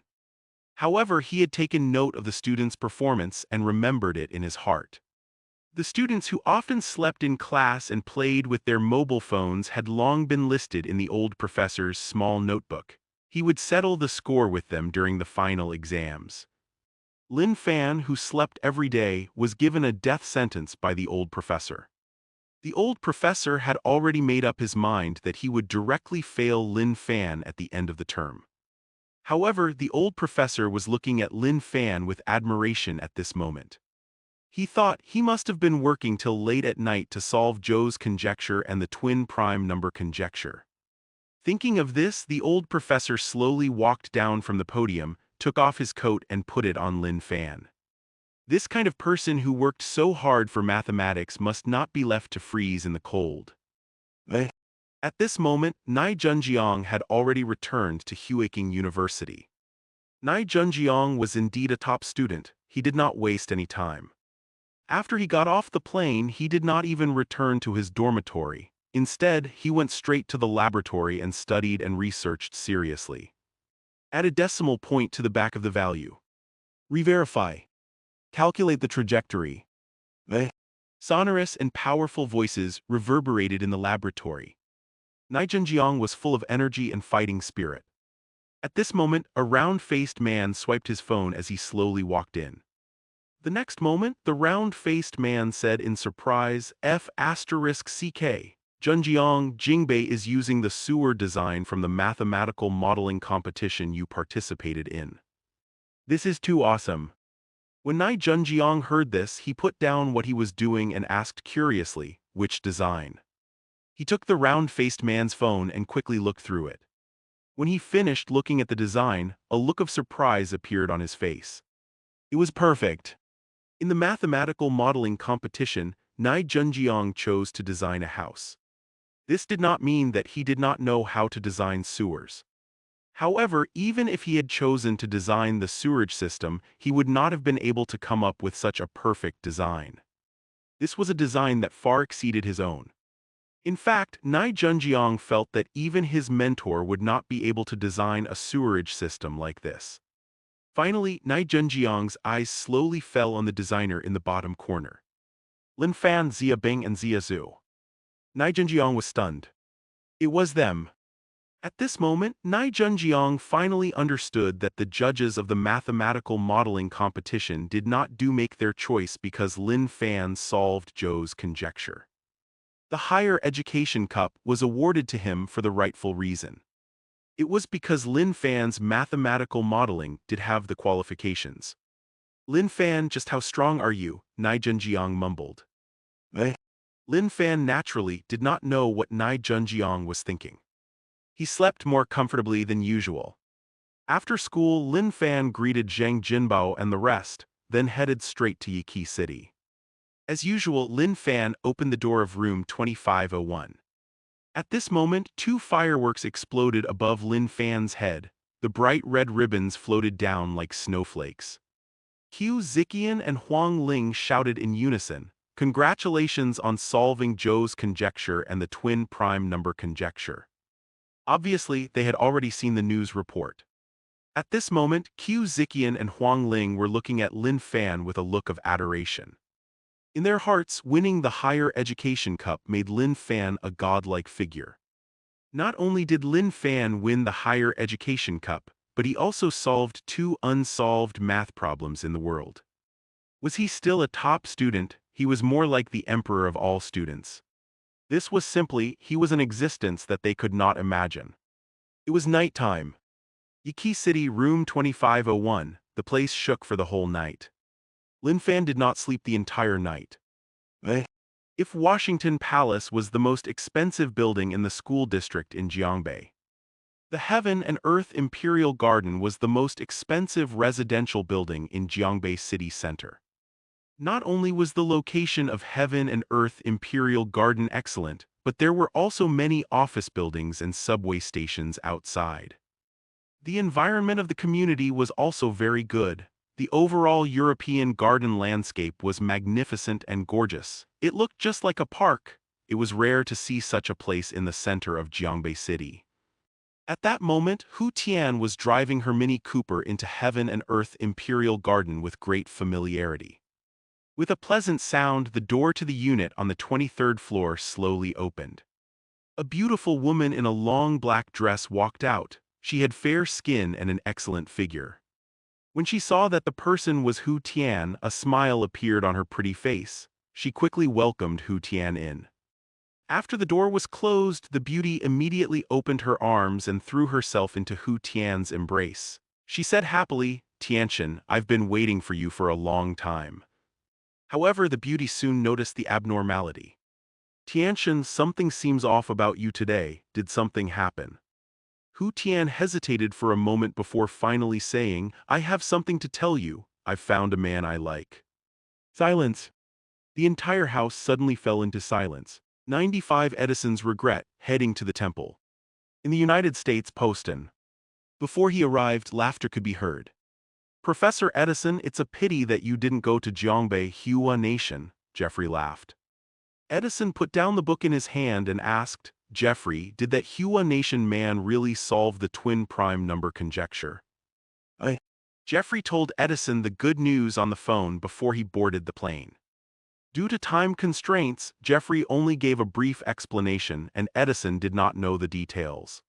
However, he had taken note of the students' performance and remembered it in his heart. The students who often slept in class and played with their mobile phones had long been listed in the old professor's small notebook. He would settle the score with them during the final exams. Lin Fan, who slept every day, was given a death sentence by the old professor. The old professor had already made up his mind that he would directly fail Lin Fan at the end of the term. However, the old professor was looking at Lin Fan with admiration at this moment. He thought he must have been working till late at night to solve Zhou's conjecture and the twin prime number conjecture. Thinking of this, the old professor slowly walked down from the podium, took off his coat and put it on Lin Fan. This kind of person who worked so hard for mathematics must not be left to freeze in the cold. At this moment, Nai Junjiang had already returned to Huaking University. Nai Junjiang was indeed a top student. He did not waste any time. After he got off the plane, he did not even return to his dormitory. Instead, he went straight to the laboratory and studied and researched seriously. Add a decimal point to the back of the value. Re-verify. Calculate the trajectory. Sonorous and powerful voices reverberated in the laboratory. Nai Junjiang was full of energy and fighting spirit. At this moment, a round-faced man swiped his phone as he slowly walked in. The next moment, the round-faced man said in surprise, F***CK. Junjiang, Jingbei is using the sewer design from the mathematical modeling competition you participated in. This is too awesome. When Nai Junjiang heard this, he put down what he was doing and asked curiously, which design? He took the round-faced man's phone and quickly looked through it. When he finished looking at the design, a look of surprise appeared on his face. It was perfect. In the mathematical modeling competition, Nai Junjiang chose to design a house. This did not mean that he did not know how to design sewers. However, even if he had chosen to design the sewerage system, he would not have been able to come up with such a perfect design. This was a design that far exceeded his own. In fact, Nai Junjiang felt that even his mentor would not be able to design a sewerage system like this. Finally, Nai Junjiang's eyes slowly fell on the designer in the bottom corner. Lin Fan, Zia Bing and Zia Zhu. Nai Junjiang was stunned. It was them. At this moment, Nai Junjiang finally understood that the judges of the mathematical modeling competition did not make their choice because Lin Fan solved Zhou's conjecture. The higher education cup was awarded to him for the rightful reason. It was because Lin Fan's mathematical modeling did have the qualifications. Lin Fan, just how strong are you? Nai Junjiang mumbled. Lin Fan naturally did not know what Nai Junjiang was thinking. He slept more comfortably than usual. After school, Lin Fan greeted Zhang Jinbao and the rest, then headed straight to Yiki City. As usual, Lin Fan opened the door of room 2501. At this moment, two fireworks exploded above Lin Fan's head. The bright red ribbons floated down like snowflakes. Qiu Ziqian and Huang Ling shouted in unison, "Congratulations on solving Zhou's conjecture and the twin prime number conjecture." Obviously, they had already seen the news report. At this moment, Qiu Ziqian and Huang Ling were looking at Lin Fan with a look of adoration. In their hearts, winning the higher education cup made Lin Fan a godlike figure. Not only did Lin Fan win the higher education cup, but he also solved two unsolved math problems in the world. Was he still a top student? He was more like the emperor of all students. This was simply, he was an existence that they could not imagine. It was nighttime. Yiki City, room 2501, the place shook for the whole night. Lin Fan did not sleep the entire night. If Washington Palace was the most expensive building in the school district in Jiangbei, the Heaven and Earth Imperial Garden was the most expensive residential building in Jiangbei City Center. Not only was the location of Heaven and Earth Imperial Garden excellent, but there were also many office buildings and subway stations outside. The environment of the community was also very good. The overall European garden landscape was magnificent and gorgeous. It looked just like a park. It was rare to see such a place in the center of Jiangbei City. At that moment, Hu Tian was driving her Mini Cooper into Heaven and Earth Imperial Garden with great familiarity. With a pleasant sound, the door to the unit on the 23rd floor slowly opened. A beautiful woman in a long black dress walked out. She had fair skin and an excellent figure. When she saw that the person was Hu Tian, a smile appeared on her pretty face. She quickly welcomed Hu Tian in. After the door was closed, the beauty immediately opened her arms and threw herself into Hu Tian's embrace. She said happily, "Tianchen, I've been waiting for you for a long time." However, the beauty soon noticed the abnormality. "Tianchen, something seems off about you today. Did something happen?" Hu Tian hesitated for a moment before finally saying, "I have something to tell you. I've found a man I like." Silence. The entire house suddenly fell into silence. 95 Edison's regret, heading to the temple. In the United States, Poston. Before he arrived, laughter could be heard. "Professor Edison, it's a pity that you didn't go to Jiangbei Hua Nation," Jeffrey laughed. Edison put down the book in his hand and asked, "Jeffrey, did that Hua Nation man really solve the twin prime number conjecture?" Jeffrey told Edison the good news on the phone before he boarded the plane. Due to time constraints, Jeffrey only gave a brief explanation and Edison did not know the details.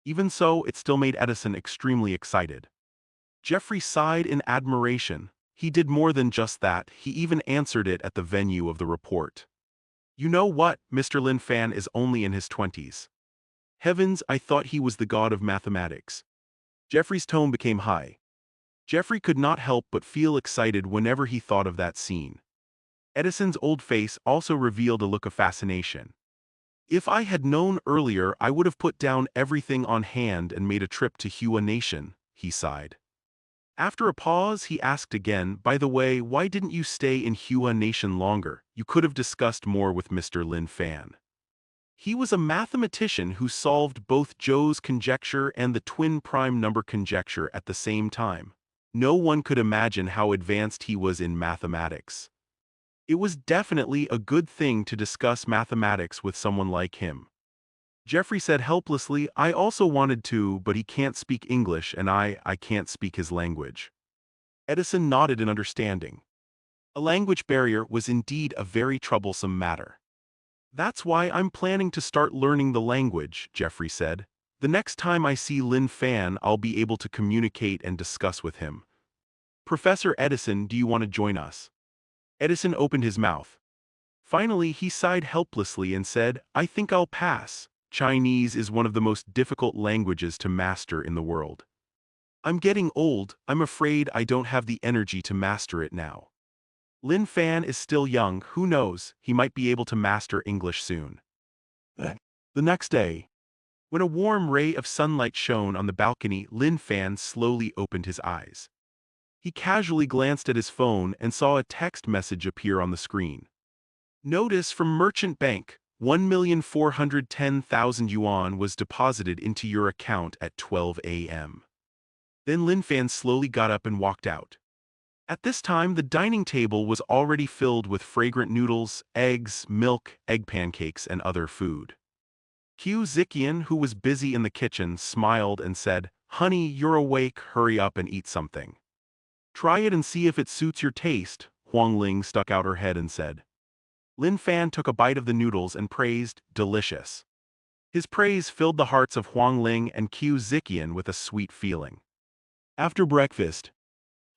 Even so, it still made Edison extremely excited. Jeffrey sighed in admiration. He did more than just that, he even answered it at the venue of the report. "You know what, Mr. Lin Fan is only in his 20s. Heavens, I thought he was the god of mathematics." Jeffrey's tone became high. Jeffrey could not help but feel excited whenever he thought of that scene. Edison's old face also revealed a look of fascination. "If I had known earlier, I would have put down everything on hand and made a trip to Hua Nation," he sighed. After a pause, he asked again, "By the way, why didn't you stay in Hua Nation longer? You could have discussed more with Mr. Lin Fan." He was a mathematician who solved both Zhou's conjecture and the twin prime number conjecture at the same time. No one could imagine how advanced he was in mathematics. It was definitely a good thing to discuss mathematics with someone like him. Jeffrey said helplessly, "I also wanted to, but he can't speak English and I can't speak his language." Edison nodded in understanding. A language barrier was indeed a very troublesome matter. "That's why I'm planning to start learning the language," Jeffrey said. "The next time I see Lin Fan, I'll be able to communicate and discuss with him." "Professor Edison, do you want to join us?" Edison opened his mouth. Finally, he sighed helplessly and said, "I think I'll pass. Chinese is one of the most difficult languages to master in the world. I'm getting old, I'm afraid I don't have the energy to master it now. Lin Fan is still young, who knows, he might be able to master English soon." The next day, when a warm ray of sunlight shone on the balcony, Lin Fan slowly opened his eyes. He casually glanced at his phone and saw a text message appear on the screen. "Notice from Merchant Bank, 1,410,000 yuan was deposited into your account at 12 a.m. Then Lin Fan slowly got up and walked out. At this time, the dining table was already filled with fragrant noodles, eggs, milk, egg pancakes, and other food. Qiu Ziqian, who was busy in the kitchen, smiled and said, "Honey, you're awake, hurry up and eat something." "Try it and see if it suits your taste," Huang Ling stuck out her head and said. Lin Fan took a bite of the noodles and praised, "Delicious." His praise filled the hearts of Huang Ling and Qiu Ziqian with a sweet feeling. After breakfast,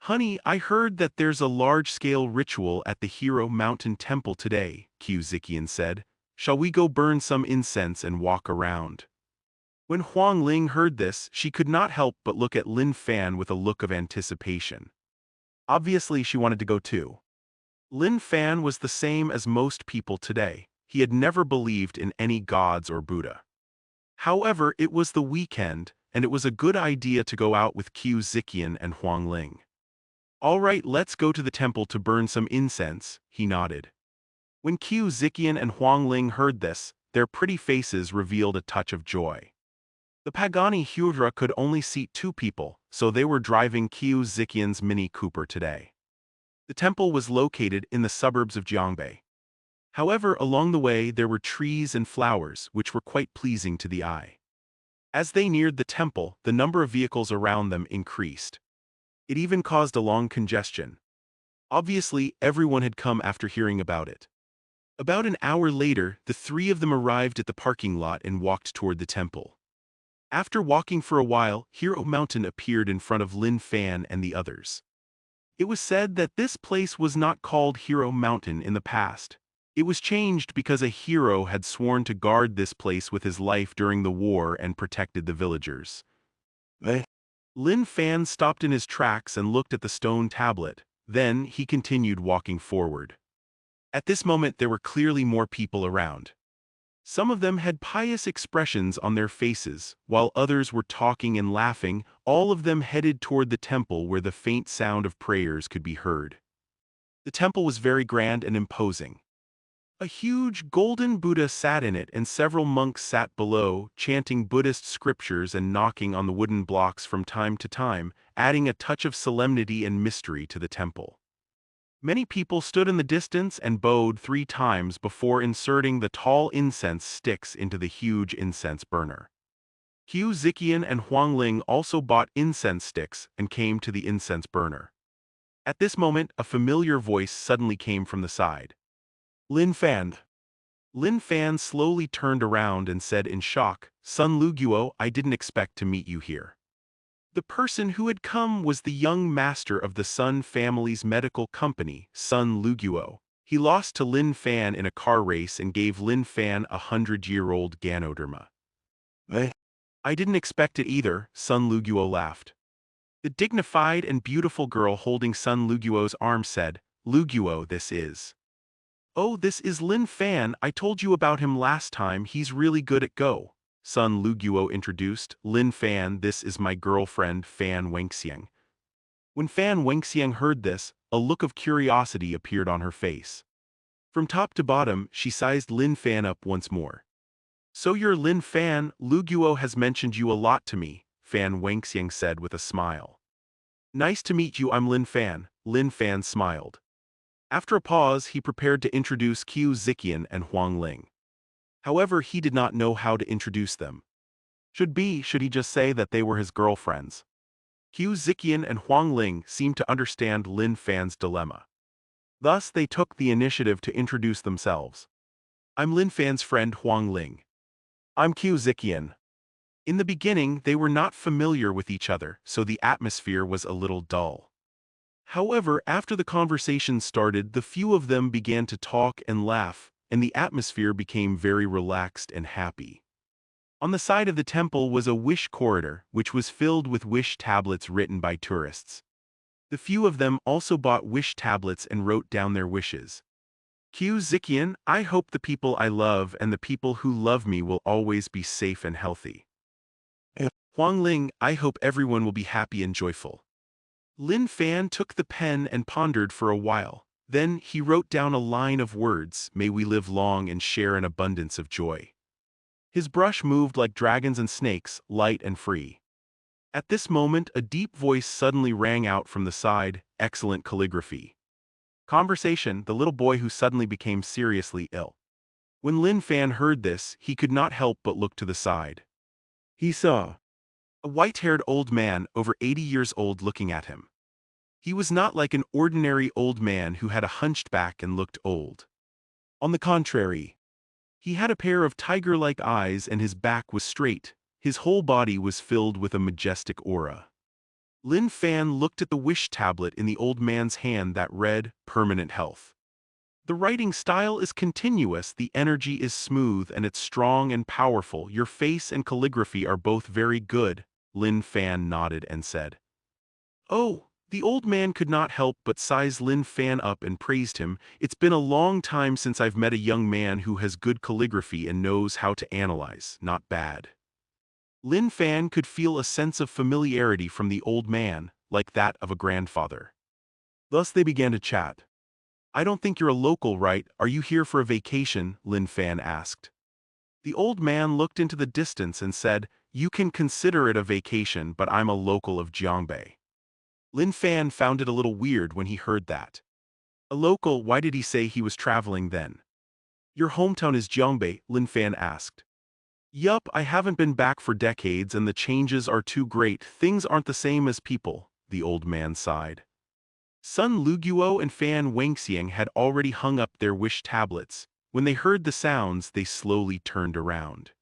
"Honey, I heard that there's a large-scale ritual at the Hero Mountain Temple today," Qiu Ziqian said. "Shall we go burn some incense and walk around?" When Huang Ling heard this, she could not help but look at Lin Fan with a look of anticipation. Obviously, she wanted to go too. Lin Fan was the same as most people today. He had never believed in any gods or Buddha. However, it was the weekend, and it was a good idea to go out with Qiu Ziqian and Huang Ling. "All right, let's go to the temple to burn some incense," he nodded. When Qiu Ziqian and Huang Ling heard this, their pretty faces revealed a touch of joy. The Pagani Huayra could only seat 2 people, so they were driving Qiu Ziqian's Mini Cooper today. The temple was located in the suburbs of Jiangbei. However, along the way there were trees and flowers which were quite pleasing to the eye. As they neared the temple, the number of vehicles around them increased. It even caused a long congestion. Obviously, everyone had come after hearing about it. About an hour later, the 3 of them arrived at the parking lot and walked toward the temple. After walking for a while, Hero Mountain appeared in front of Lin Fan and the others. It was said that this place was not called Hero Mountain in the past. It was changed because a hero had sworn to guard this place with his life during the war and protected the villagers. Lin Fan stopped in his tracks and looked at the stone tablet. Then he continued walking forward. At this moment there were clearly more people around. Some of them had pious expressions on their faces, while others were talking and laughing. All of them headed toward the temple where the faint sound of prayers could be heard. The temple was very grand and imposing. A huge golden Buddha sat in it and several monks sat below, chanting Buddhist scriptures and knocking on the wooden blocks from time to time, adding a touch of solemnity and mystery to the temple. Many people stood in the distance and bowed 3 times before inserting the tall incense sticks into the huge incense burner. Qiu Ziqian and Huang Ling also bought incense sticks and came to the incense burner. At this moment, a familiar voice suddenly came from the side. "Lin Fan." Lin Fan slowly turned around and said in shock, "Sun Luguo, I didn't expect to meet you here." The person who had come was the young master of the Sun family's medical company, Sun Luguo. He lost to Lin Fan in a car race and gave Lin Fan a 100-year-old Ganoderma. "I didn't expect it either," Sun Luguo laughed. The dignified and beautiful girl holding Sun Luguo's arm said, "Luguo, this is." "Oh, this is Lin Fan. I told you about him last time. He's really good at Go." Sun Luguo introduced. "Lin Fan, this is my girlfriend Fan Wenxiang." When Fan Wenxiang heard this, a look of curiosity appeared on her face. From top to bottom, she sized Lin Fan up once more. "So you're Lin Fan, Luguo has mentioned you a lot to me," Fan Wenxiang said with a smile. "Nice to meet you, I'm Lin Fan smiled. After a pause, he prepared to introduce Qiu Ziqian and Huang Ling. However, he did not know how to introduce them. Should he just say that they were his girlfriends? Qiu Ziqian and Huang Ling seemed to understand Lin Fan's dilemma. Thus, they took the initiative to introduce themselves. "I'm Lin Fan's friend Huang Ling." "I'm Qiu Ziqian." In the beginning, they were not familiar with each other, so the atmosphere was a little dull. However, after the conversation started, the few of them began to talk and laugh, and the atmosphere became very relaxed and happy. On the side of the temple was a wish corridor, which was filled with wish tablets written by tourists. The few of them also bought wish tablets and wrote down their wishes. "Qiu Ziqian, I hope the people I love and the people who love me will always be safe and healthy. Huang Ling, I hope everyone will be happy and joyful." Lin Fan took the pen and pondered for a while. Then he wrote down a line of words, "May we live long and share an abundance of joy." His brush moved like dragons and snakes, light and free. At this moment, a deep voice suddenly rang out from the side, "Excellent calligraphy." Conversation, the little boy who suddenly became seriously ill. When Lin Fan heard this, he could not help but look to the side. He saw a white-haired old man, over 80 years old, looking at him. He was not like an ordinary old man who had a hunched back and looked old. On the contrary, he had a pair of tiger-like eyes and his back was straight. His whole body was filled with a majestic aura. Lin Fan looked at the wish tablet in the old man's hand that read, "Permanent health." The writing style is continuous, the energy is smooth, and it's strong and powerful. Your face and calligraphy are both very good. Lin Fan nodded and said. Oh, the old man could not help but size Lin Fan up and praised him. It's been a long time since I've met a young man who has good calligraphy and knows how to analyze. Not bad. Lin Fan could feel a sense of familiarity from the old man, like that of a grandfather. Thus they began to chat. "I don't think you're a local, right? Are you here for a vacation?" Lin Fan asked. The old man looked into the distance and said, "You can consider it a vacation, but I'm a local of Jiangbei." Lin Fan found it a little weird when he heard that. A local, why did he say he was traveling then? "Your hometown is Jiangbei?" Lin Fan asked. "Yup, I haven't been back for decades and the changes are too great. Things aren't the same as people," the old man sighed. Sun Luguo and Fan Wangxiang had already hung up their wish tablets. When they heard the sounds, they slowly turned around.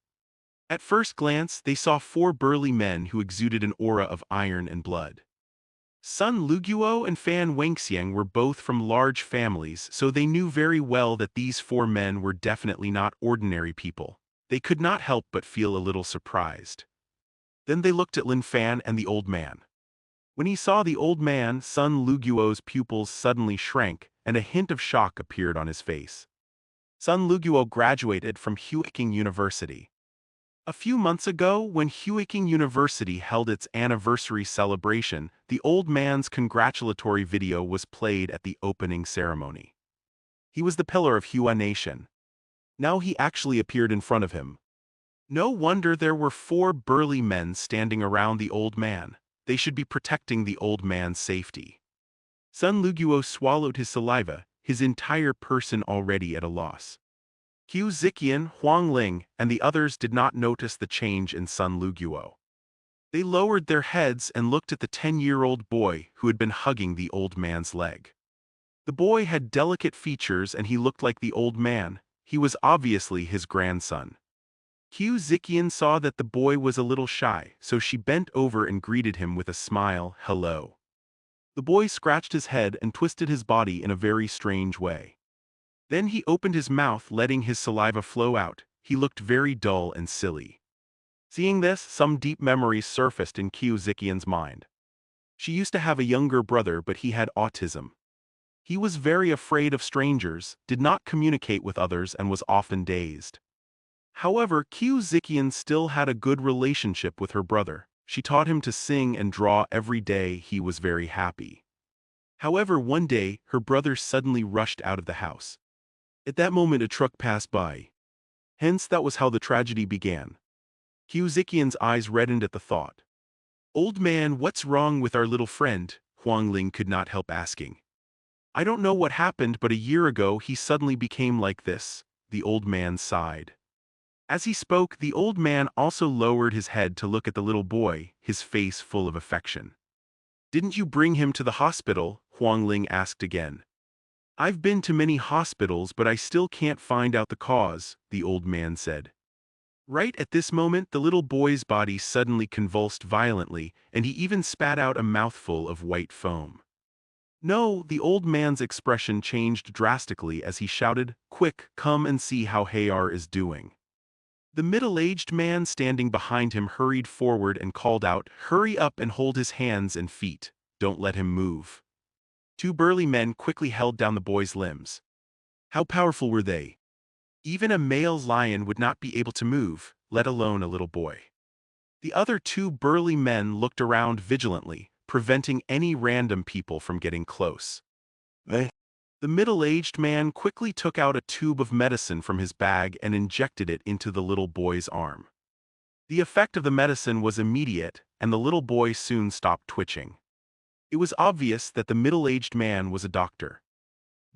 At first glance, they saw 4 burly men who exuded an aura of iron and blood. Sun Luguo and Fan Wangxiang were both from large families, so they knew very well that these 4 men were definitely not ordinary people. They could not help but feel a little surprised. Then they looked at Lin Fan and the old man. When he saw the old man, Sun Luguo's pupils suddenly shrank, and a hint of shock appeared on his face. Sun Luguo graduated from Huiking University. A few months ago, when Huiking University held its anniversary celebration, the old man's congratulatory video was played at the opening ceremony. He was the pillar of Hua Nation. Now he actually appeared in front of him. No wonder there were 4 burly men standing around the old man. They should be protecting the old man's safety. Sun Luguo swallowed his saliva, his entire person already at a loss. Qiu Ziqian, Huang Ling, and the others did not notice the change in Sun Luguo. They lowered their heads and looked at the 10-year-old boy who had been hugging the old man's leg. The boy had delicate features and he looked like the old man. He was obviously his grandson. Qiu Ziqian saw that the boy was a little shy, so she bent over and greeted him with a smile, "Hello." The boy scratched his head and twisted his body in a very strange way. Then he opened his mouth, letting his saliva flow out. He looked very dull and silly. Seeing this, some deep memories surfaced in Qiu Ziqian's mind. She used to have a younger brother, but he had autism. He was very afraid of strangers, did not communicate with others, and was often dazed. However, Qiu Ziqian still had a good relationship with her brother. She taught him to sing and draw every day. He was very happy. However, one day, her brother suddenly rushed out of the house. At that moment, a truck passed by. Hence, that was how the tragedy began. Qiu Ziqian's eyes reddened at the thought. "Old man, what's wrong with our little friend?" Huang Ling could not help asking. "I don't know what happened, but a year ago he suddenly became like this," the old man sighed. As he spoke, the old man also lowered his head to look at the little boy, his face full of affection. "Didn't you bring him to the hospital?" Huang Ling asked again. "I've been to many hospitals, but I still can't find out the cause," the old man said. Right at this moment, the little boy's body suddenly convulsed violently, and he even spat out a mouthful of white foam. No, the old man's expression changed drastically as he shouted, "Quick, come and see how Hayar is doing." The middle-aged man standing behind him hurried forward and called out, "Hurry up and hold his hands and feet. Don't let him move." 2 burly men quickly held down the boy's limbs. How powerful were they? Even a male lion would not be able to move, let alone a little boy. The other 2 burly men looked around vigilantly, preventing any random people from getting close. The middle-aged man quickly took out a tube of medicine from his bag and injected it into the little boy's arm. The effect of the medicine was immediate, and the little boy soon stopped twitching. It was obvious that the middle-aged man was a doctor.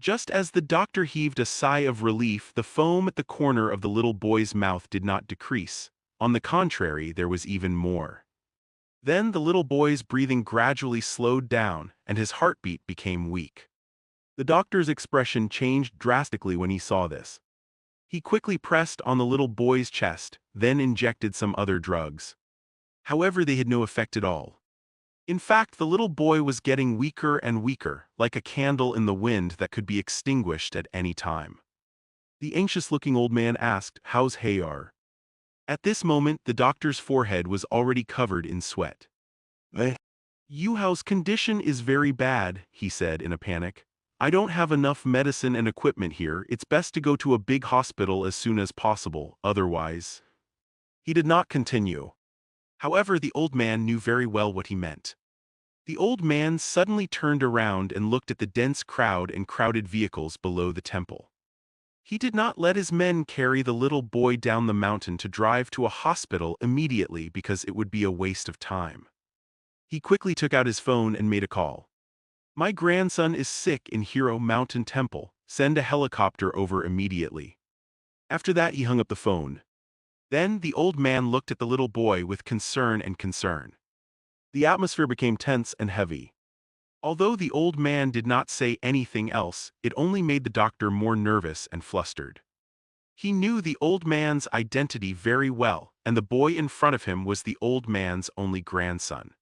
Just as the doctor heaved a sigh of relief, the foam at the corner of the little boy's mouth did not decrease. On the contrary, there was even more. Then the little boy's breathing gradually slowed down, and his heartbeat became weak. The doctor's expression changed drastically when he saw this. He quickly pressed on the little boy's chest, then injected some other drugs. However, they had no effect at all. In fact, the little boy was getting weaker and weaker, like a candle in the wind that could be extinguished at any time. The anxious-looking old man asked, "How's Hayar?" At this moment, the doctor's forehead was already covered in sweat. "Yuhao's condition is very bad," he said in a panic. "I don't have enough medicine and equipment here. It's best to go to a big hospital as soon as possible, otherwise—" He did not continue. However, the old man knew very well what he meant. The old man suddenly turned around and looked at the dense crowd and crowded vehicles below the temple. He did not let his men carry the little boy down the mountain to drive to a hospital immediately because it would be a waste of time. He quickly took out his phone and made a call. "My grandson is sick in Hero Mountain Temple. Send a helicopter over immediately." After that, he hung up the phone. Then the old man looked at the little boy with concern. The atmosphere became tense and heavy. Although the old man did not say anything else, it only made the doctor more nervous and flustered. He knew the old man's identity very well, and the boy in front of him was the old man's only grandson.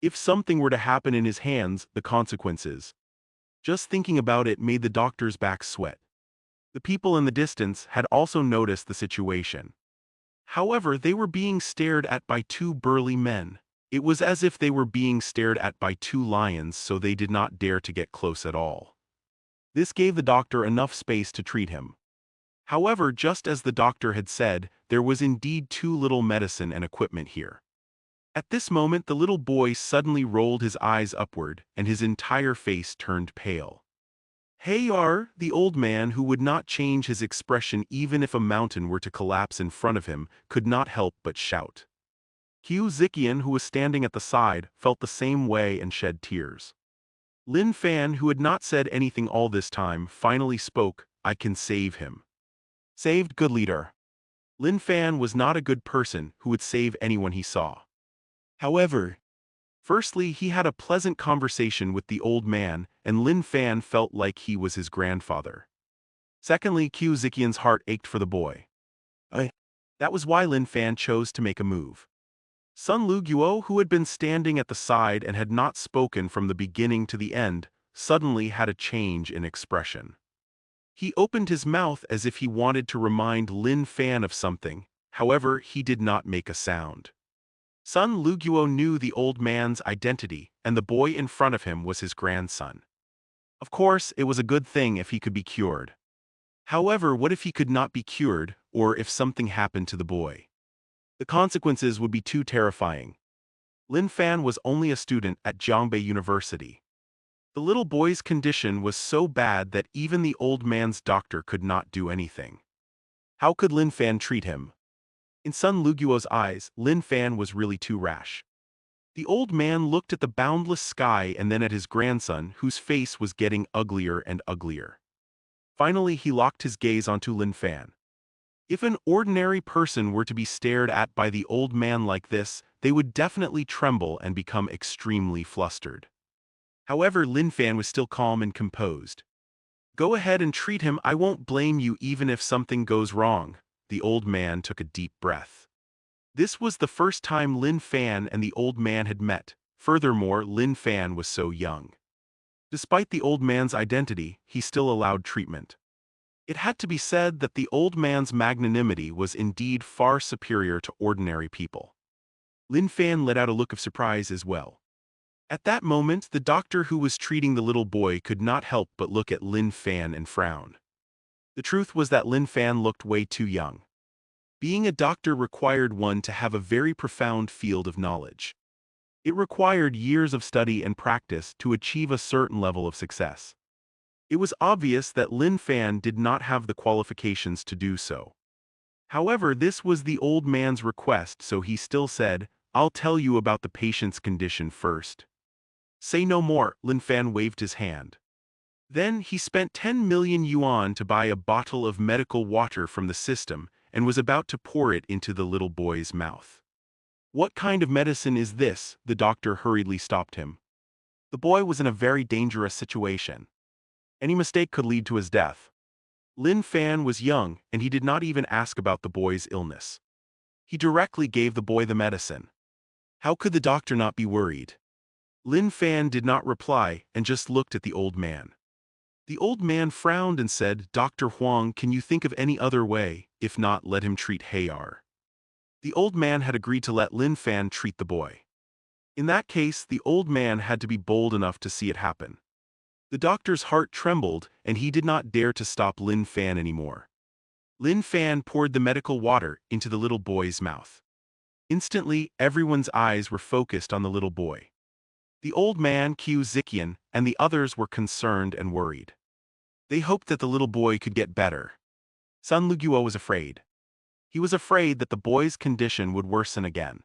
If something were to happen in his hands, the consequences. Just thinking about it made the doctor's back sweat. The people in the distance had also noticed the situation. However, they were being stared at by two burly men. It was as if they were being stared at by two lions, so they did not dare to get close at all. This gave the doctor enough space to treat him. However, just as the doctor had said, there was indeed too little medicine and equipment here. At this moment, the little boy suddenly rolled his eyes upward, and his entire face turned pale. Hayar, the old man who would not change his expression even if a mountain were to collapse in front of him, could not help but shout. Qiu Ziqian, who was standing at the side, felt the same way and shed tears. Lin Fan, who had not said anything all this time, finally spoke, "I can save him." Saved, good leader. Lin Fan was not a good person who would save anyone he saw. However, firstly, he had a pleasant conversation with the old man, and Lin Fan felt like he was his grandfather. Secondly, Qiu Ziqian's heart ached for the boy. That was why Lin Fan chose to make a move. Sun Luguo, who had been standing at the side and had not spoken from the beginning to the end, suddenly had a change in expression. He opened his mouth as if he wanted to remind Lin Fan of something, however, he did not make a sound. Sun Luguo knew the old man's identity, and the boy in front of him was his grandson. Of course, it was a good thing if he could be cured. However, what if he could not be cured, or if something happened to the boy? The consequences would be too terrifying. Lin Fan was only a student at Jiangbei University. The little boy's condition was so bad that even the old man's doctor could not do anything. How could Lin Fan treat him? In Sun Luguo's eyes, Lin Fan was really too rash. The old man looked at the boundless sky and then at his grandson, whose face was getting uglier and uglier. Finally, he locked his gaze onto Lin Fan. If an ordinary person were to be stared at by the old man like this, they would definitely tremble and become extremely flustered. However, Lin Fan was still calm and composed. "Go ahead and treat him. I won't blame you even if something goes wrong." The old man took a deep breath. This was the first time Lin Fan and the old man had met. Furthermore, Lin Fan was so young. Despite the old man's identity, he still allowed treatment. It had to be said that the old man's magnanimity was indeed far superior to ordinary people. Lin Fan let out a look of surprise as well. At that moment, the doctor who was treating the little boy could not help but look at Lin Fan and frown. The truth was that Lin Fan looked way too young. Being a doctor required one to have a very profound field of knowledge. It required years of study and practice to achieve a certain level of success. It was obvious that Lin Fan did not have the qualifications to do so. However, this was the old man's request, so he still said, "I'll tell you about the patient's condition first." "Say no more," Lin Fan waved his hand. Then he spent 10 million yuan to buy a bottle of medical water from the system and was about to pour it into the little boy's mouth. "What kind of medicine is this?" The doctor hurriedly stopped him. The boy was in a very dangerous situation. Any mistake could lead to his death. Lin Fan was young, and he did not even ask about the boy's illness. He directly gave the boy the medicine. How could the doctor not be worried? Lin Fan did not reply and just looked at the old man. The old man frowned and said, "Dr. Huang, can you think of any other way? If not, let him treat Hayar." The old man had agreed to let Lin Fan treat the boy. In that case, the old man had to be bold enough to see it happen. The doctor's heart trembled, and he did not dare to stop Lin Fan anymore. Lin Fan poured the medical water into the little boy's mouth. Instantly, everyone's eyes were focused on the little boy. The old man, Qiu Ziqian, and the others were concerned and worried. They hoped that the little boy could get better. Sun Luguo was afraid. He was afraid that the boy's condition would worsen again.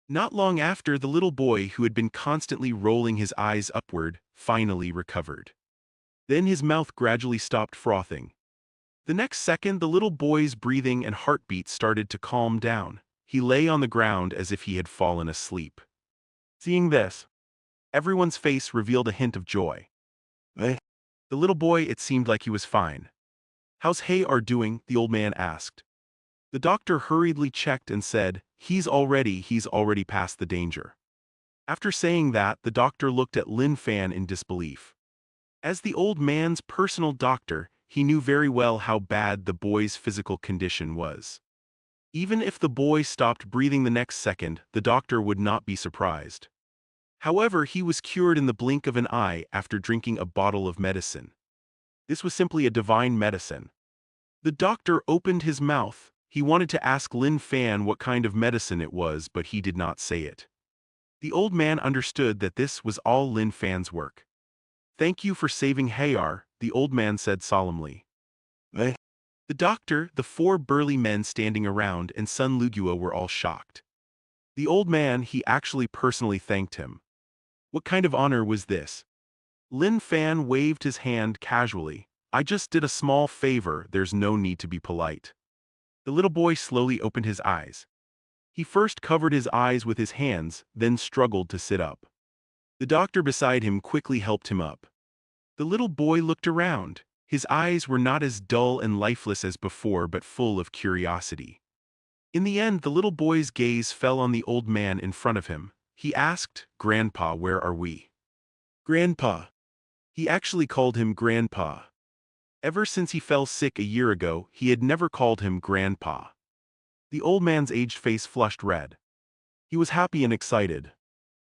Not long after, the little boy, who had been constantly rolling his eyes upward, finally recovered. Then his mouth gradually stopped frothing. The next second, the little boy's breathing and heartbeat started to calm down. He lay on the ground as if he had fallen asleep. Seeing this, everyone's face revealed a hint of joy. The little boy, it seemed like he was fine. "How's Hayar doing?" the old man asked. The doctor hurriedly checked and said, he's already past the danger." After saying that, the doctor looked at Lin Fan in disbelief. As the old man's personal doctor, he knew very well how bad the boy's physical condition was. Even if the boy stopped breathing the next second, the doctor would not be surprised. However, he was cured in the blink of an eye after drinking a bottle of medicine. This was simply a divine medicine. The doctor opened his mouth. He wanted to ask Lin Fan what kind of medicine it was, but he did not say it. The old man understood that this was all Lin Fan's work. "Thank you for saving Hayar," the old man said solemnly. The doctor, the four burly men standing around, and Sun Luguo were all shocked. The old man, he actually personally thanked him. What kind of honor was this? Lin Fan waved his hand casually. "I just did a small favor, there's no need to be polite." The little boy slowly opened his eyes. He first covered his eyes with his hands, then struggled to sit up. The doctor beside him quickly helped him up. The little boy looked around. His eyes were not as dull and lifeless as before, but full of curiosity. In the end, the little boy's gaze fell on the old man in front of him. He asked, "Grandpa, where are we?" "Grandpa." He actually called him Grandpa. Ever since he fell sick a year ago, he had never called him Grandpa. The old man's aged face flushed red. He was happy and excited.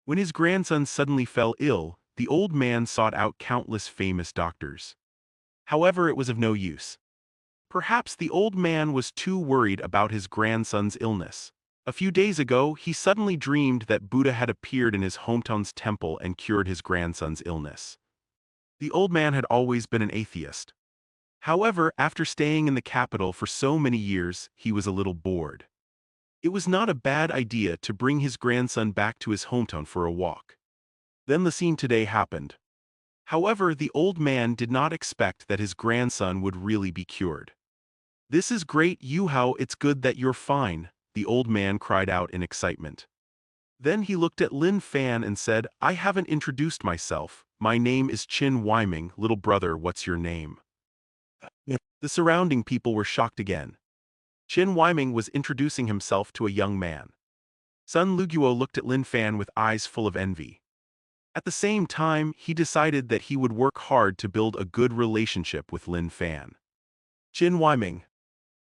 When his grandson suddenly fell ill, the old man sought out countless famous doctors. However, it was of no use. Perhaps the old man was too worried about his grandson's illness. A few days ago, he suddenly dreamed that Buddha had appeared in his hometown's temple and cured his grandson's illness. The old man had always been an atheist. However, after staying in the capital for so many years, he was a little bored. It was not a bad idea to bring his grandson back to his hometown for a walk. Then the scene today happened. However, the old man did not expect that his grandson would really be cured. "This is great, Yu Hao, it's good that you're fine," the old man cried out in excitement. Then he looked at Lin Fan and said, "I haven't introduced myself. My name is Qin Weiming. Little brother, what's your name?" The surrounding people were shocked again. Qin Weiming was introducing himself to a young man. Sun Luguo looked at Lin Fan with eyes full of envy. At the same time, he decided that he would work hard to build a good relationship with Lin Fan. "Qin Weiming."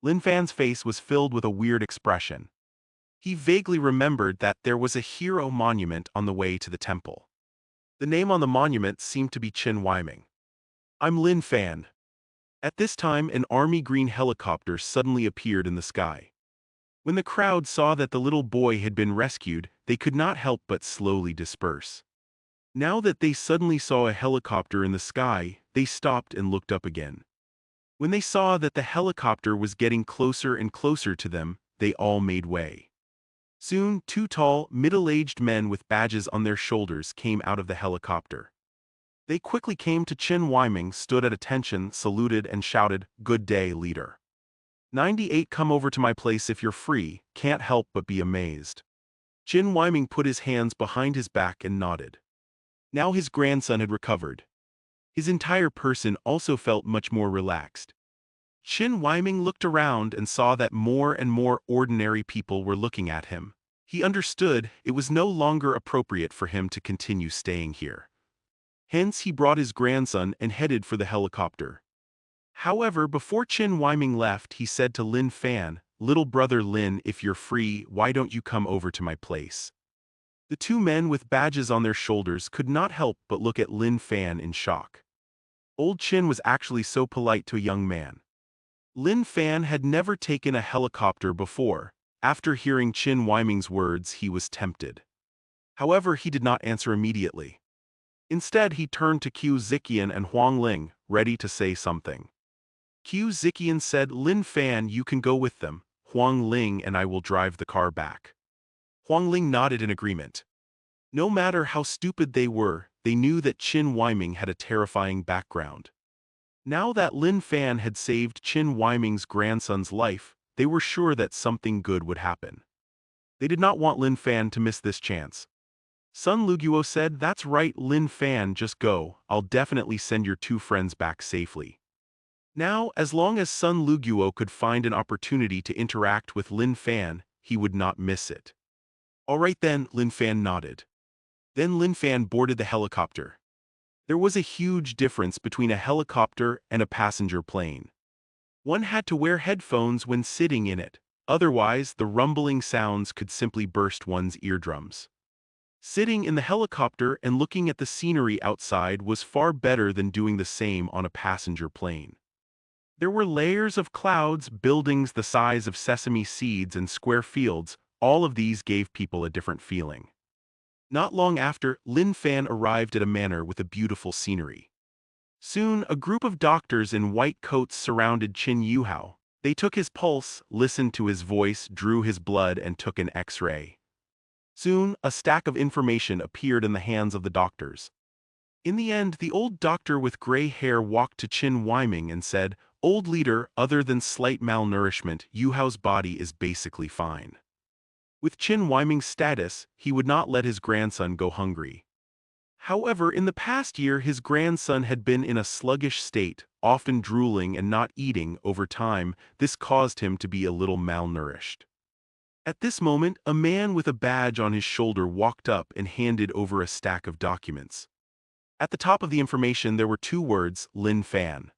Lin Fan's face was filled with a weird expression. He vaguely remembered that there was a hero monument on the way to the temple. The name on the monument seemed to be Qin Weiming. "I'm Lin Fan." At this time, an army green helicopter suddenly appeared in the sky. When the crowd saw that the little boy had been rescued, they could not help but slowly disperse. Now that they suddenly saw a helicopter in the sky, they stopped and looked up again. When they saw that the helicopter was getting closer and closer to them, they all made way. Soon, two tall, middle-aged men with badges on their shoulders came out of the helicopter. They quickly came to Qin Weiming, stood at attention, saluted, and shouted, "Good day, leader. 98, come over to my place if you're free, can't help but be amazed." Qin Weiming put his hands behind his back and nodded. Now his grandson had recovered. His entire person also felt much more relaxed. Qin Weiming looked around and saw that more and more ordinary people were looking at him. He understood it was no longer appropriate for him to continue staying here. Hence he brought his grandson and headed for the helicopter. However, before Qin Weiming left, he said to Lin Fan, "Little brother Lin, if you're free, why don't you come over to my place?" The two men with badges on their shoulders could not help but look at Lin Fan in shock. Old Qin was actually so polite to a young man. Lin Fan had never taken a helicopter before. After hearing Qin Weiming's words, he was tempted. However, he did not answer immediately. Instead, he turned to Qiu Ziqian and Huang Ling, ready to say something. Qiu Ziqian said, "Lin Fan, you can go with them. Huang Ling and I will drive the car back." Huang Ling nodded in agreement. No matter how stupid they were, they knew that Qin Weiming had a terrifying background. Now that Lin Fan had saved Qin Weiming's grandson's life, they were sure that something good would happen. They did not want Lin Fan to miss this chance. Sun Luguo said, "That's right, Lin Fan, just go. I'll definitely send your two friends back safely." Now, as long as Sun Luguo could find an opportunity to interact with Lin Fan, he would not miss it. "All right then," Lin Fan nodded. Then Lin Fan boarded the helicopter. There was a huge difference between a helicopter and a passenger plane. One had to wear headphones when sitting in it, otherwise the rumbling sounds could simply burst one's eardrums. Sitting in the helicopter and looking at the scenery outside was far better than doing the same on a passenger plane. There were layers of clouds, buildings the size of sesame seeds, and square fields. All of these gave people a different feeling. Not long after, Lin Fan arrived at a manor with a beautiful scenery. Soon, a group of doctors in white coats surrounded Qin Yuhao. They took his pulse, listened to his voice, drew his blood, and took an X-ray. Soon, a stack of information appeared in the hands of the doctors. In the end, the old doctor with gray hair walked to Qin Weiming and said, "Old leader, other than slight malnourishment, Yuhao's body is basically fine." With Qin Weiming's status, he would not let his grandson go hungry. However, in the past year his grandson had been in a sluggish state, often drooling and not eating. Over time, this caused him to be a little malnourished. At this moment, a man with a badge on his shoulder walked up and handed over a stack of documents. At the top of the information there were two words, Lin Fan.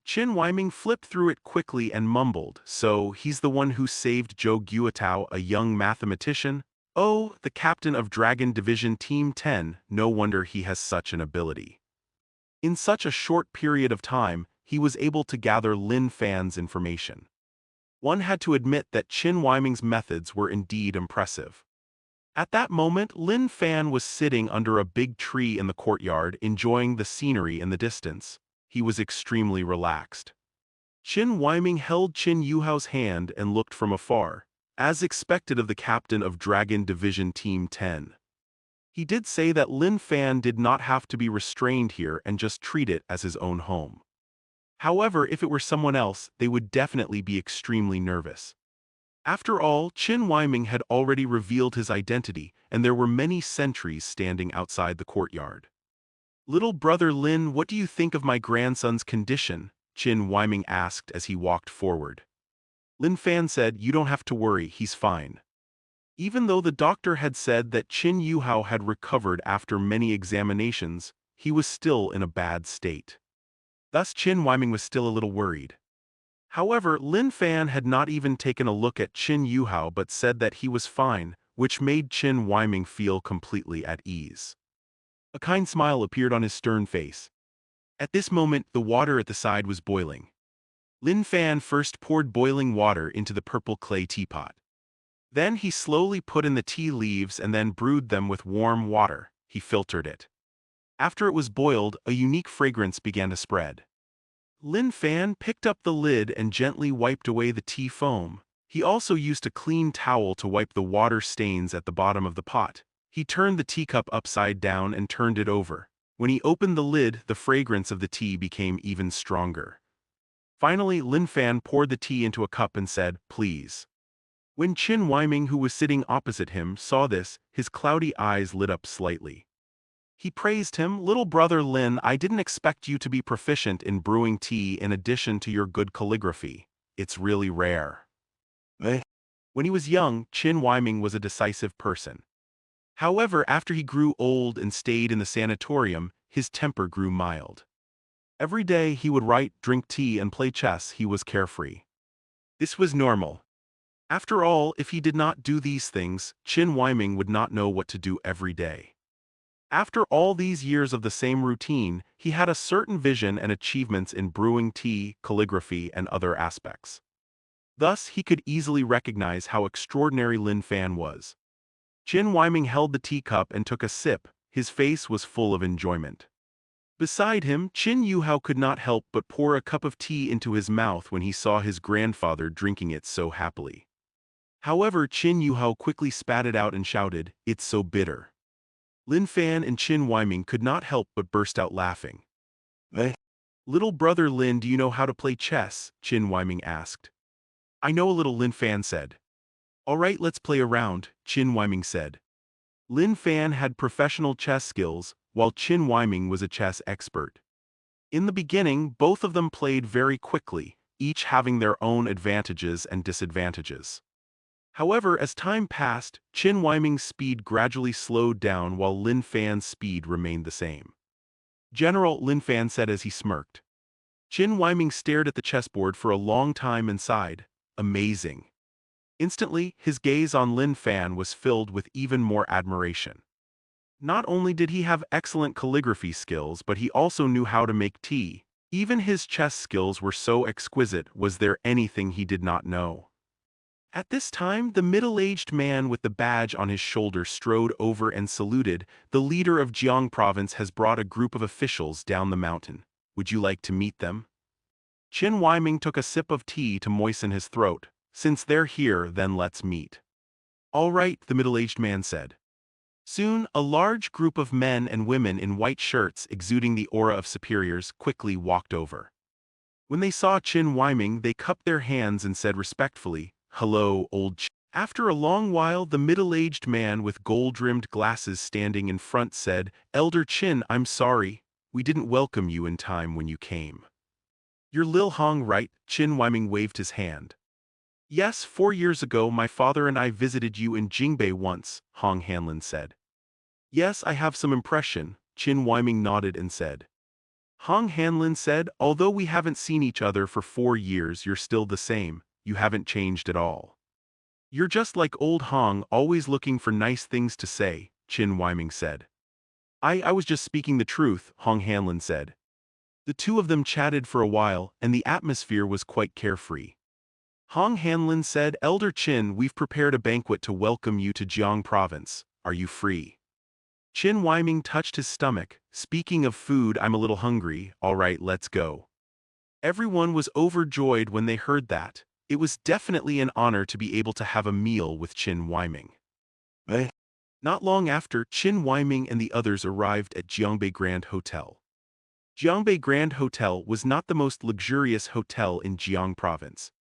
Qin Weiming flipped through it quickly and mumbled, "So, he's the one who saved Zhou Guotao, a young mathematician? Oh, the captain of Dragon Division Team 10, no wonder he has such an ability." In such a short period of time, he was able to gather Lin Fan's information. One had to admit that Qin Weiming's methods were indeed impressive. At that moment, Lin Fan was sitting under a big tree in the courtyard, enjoying the scenery in the distance. He was extremely relaxed. Qin Weiming held Qin Yuhao's hand and looked from afar, as expected of the captain of Dragon Division Team 10. He did say that Lin Fan did not have to be restrained here and just treat it as his own home. However, if it were someone else, they would definitely be extremely nervous. After all, Qin Weiming had already revealed his identity, and there were many sentries standing outside the courtyard. "Little brother Lin, what do you think of my grandson's condition?" Qin Weiming asked as he walked forward. Lin Fan said, "You don't have to worry, he's fine." Even though the doctor had said that Qin Yuhao had recovered after many examinations, he was still in a bad state. Thus Qin Weiming was still a little worried. However, Lin Fan had not even taken a look at Qin Yuhao but said that he was fine, which made Qin Weiming feel completely at ease. A kind smile appeared on his stern face. At this moment, the water at the side was boiling. Lin Fan first poured boiling water into the purple clay teapot. Then he slowly put in the tea leaves and then brewed them with warm water. He filtered it. After it was boiled, a unique fragrance began to spread. Lin Fan picked up the lid and gently wiped away the tea foam. He also used a clean towel to wipe the water stains at the bottom of the pot. He turned the teacup upside down and turned it over. When he opened the lid, the fragrance of the tea became even stronger. Finally, Lin Fan poured the tea into a cup and said, "Please." When Qin Weiming, who was sitting opposite him, saw this, his cloudy eyes lit up slightly. He praised him, "Little brother Lin, I didn't expect you to be proficient in brewing tea in addition to your good calligraphy. It's really rare." Eh? When he was young, Qin Weiming was a decisive person. However, after he grew old and stayed in the sanatorium, his temper grew mild. Every day he would write, drink tea, and play chess. He was carefree. This was normal. After all, if he did not do these things, Qin Weiming would not know what to do every day. After all these years of the same routine, he had a certain vision and achievements in brewing tea, calligraphy, and other aspects. Thus, he could easily recognize how extraordinary Lin Fan was. Qin Weiming held the teacup and took a sip. His face was full of enjoyment. Beside him, Qin Yuhao could not help but pour a cup of tea into his mouth when he saw his grandfather drinking it so happily. However, Qin Yuhao quickly spat it out and shouted, "It's so bitter." Lin Fan and Qin Weiming could not help but burst out laughing. Eh? "Little brother Lin, do you know how to play chess?" Qin Weiming asked. "I know a little," Lin Fan said. "All right, let's play a round," Qin Weiming said. Lin Fan had professional chess skills, while Qin Weiming was a chess expert. In the beginning, both of them played very quickly, each having their own advantages and disadvantages. However, as time passed, Qin Weiming's speed gradually slowed down while Lin Fan's speed remained the same. "General," Lin Fan said as he smirked. Qin Weiming stared at the chessboard for a long time and sighed, "Amazing." Instantly, his gaze on Lin Fan was filled with even more admiration. Not only did he have excellent calligraphy skills, but he also knew how to make tea. Even his chess skills were so exquisite. Was there anything he did not know? At this time, the middle-aged man with the badge on his shoulder strode over and saluted. "The leader of Jiang province has brought a group of officials down the mountain. Would you like to meet them?" Qin Weiming took a sip of tea to moisten his throat. "Since they're here, then let's meet." "All right," the middle-aged man said. Soon, a large group of men and women in white shirts exuding the aura of superiors quickly walked over. When they saw Qin Weiming, they cupped their hands and said respectfully, "Hello, old Qin." After a long while, the middle-aged man with gold-rimmed glasses standing in front said, "Elder Qin, I'm sorry. We didn't welcome you in time when you came." "You're Lil Hong, right?" Qin Weiming waved his hand. "Yes, 4 years ago my father and I visited you in Jingbei once," Hong Hanlin said. "Yes, I have some impression," Qin Weiming nodded and said. Hong Hanlin said, "Although we haven't seen each other for 4 years, you're still the same. You haven't changed at all. You're just like old Hong, always looking for nice things to say," Qin Weiming said. I was just speaking the truth," Hong Hanlin said. The two of them chatted for a while, and the atmosphere was quite carefree. Hong Hanlin said, "Elder Qin, we've prepared a banquet to welcome you to Jiang province. Are you free?" Qin Weiming touched his stomach. "Speaking of food, I'm a little hungry. All right, let's go." Everyone was overjoyed when they heard that. It was definitely an honor to be able to have a meal with Qin Weiming. Eh? Not long after, Qin Weiming and the others arrived at Jiangbei Grand Hotel. Jiangbei Grand Hotel was not the most luxurious hotel in Jiang province.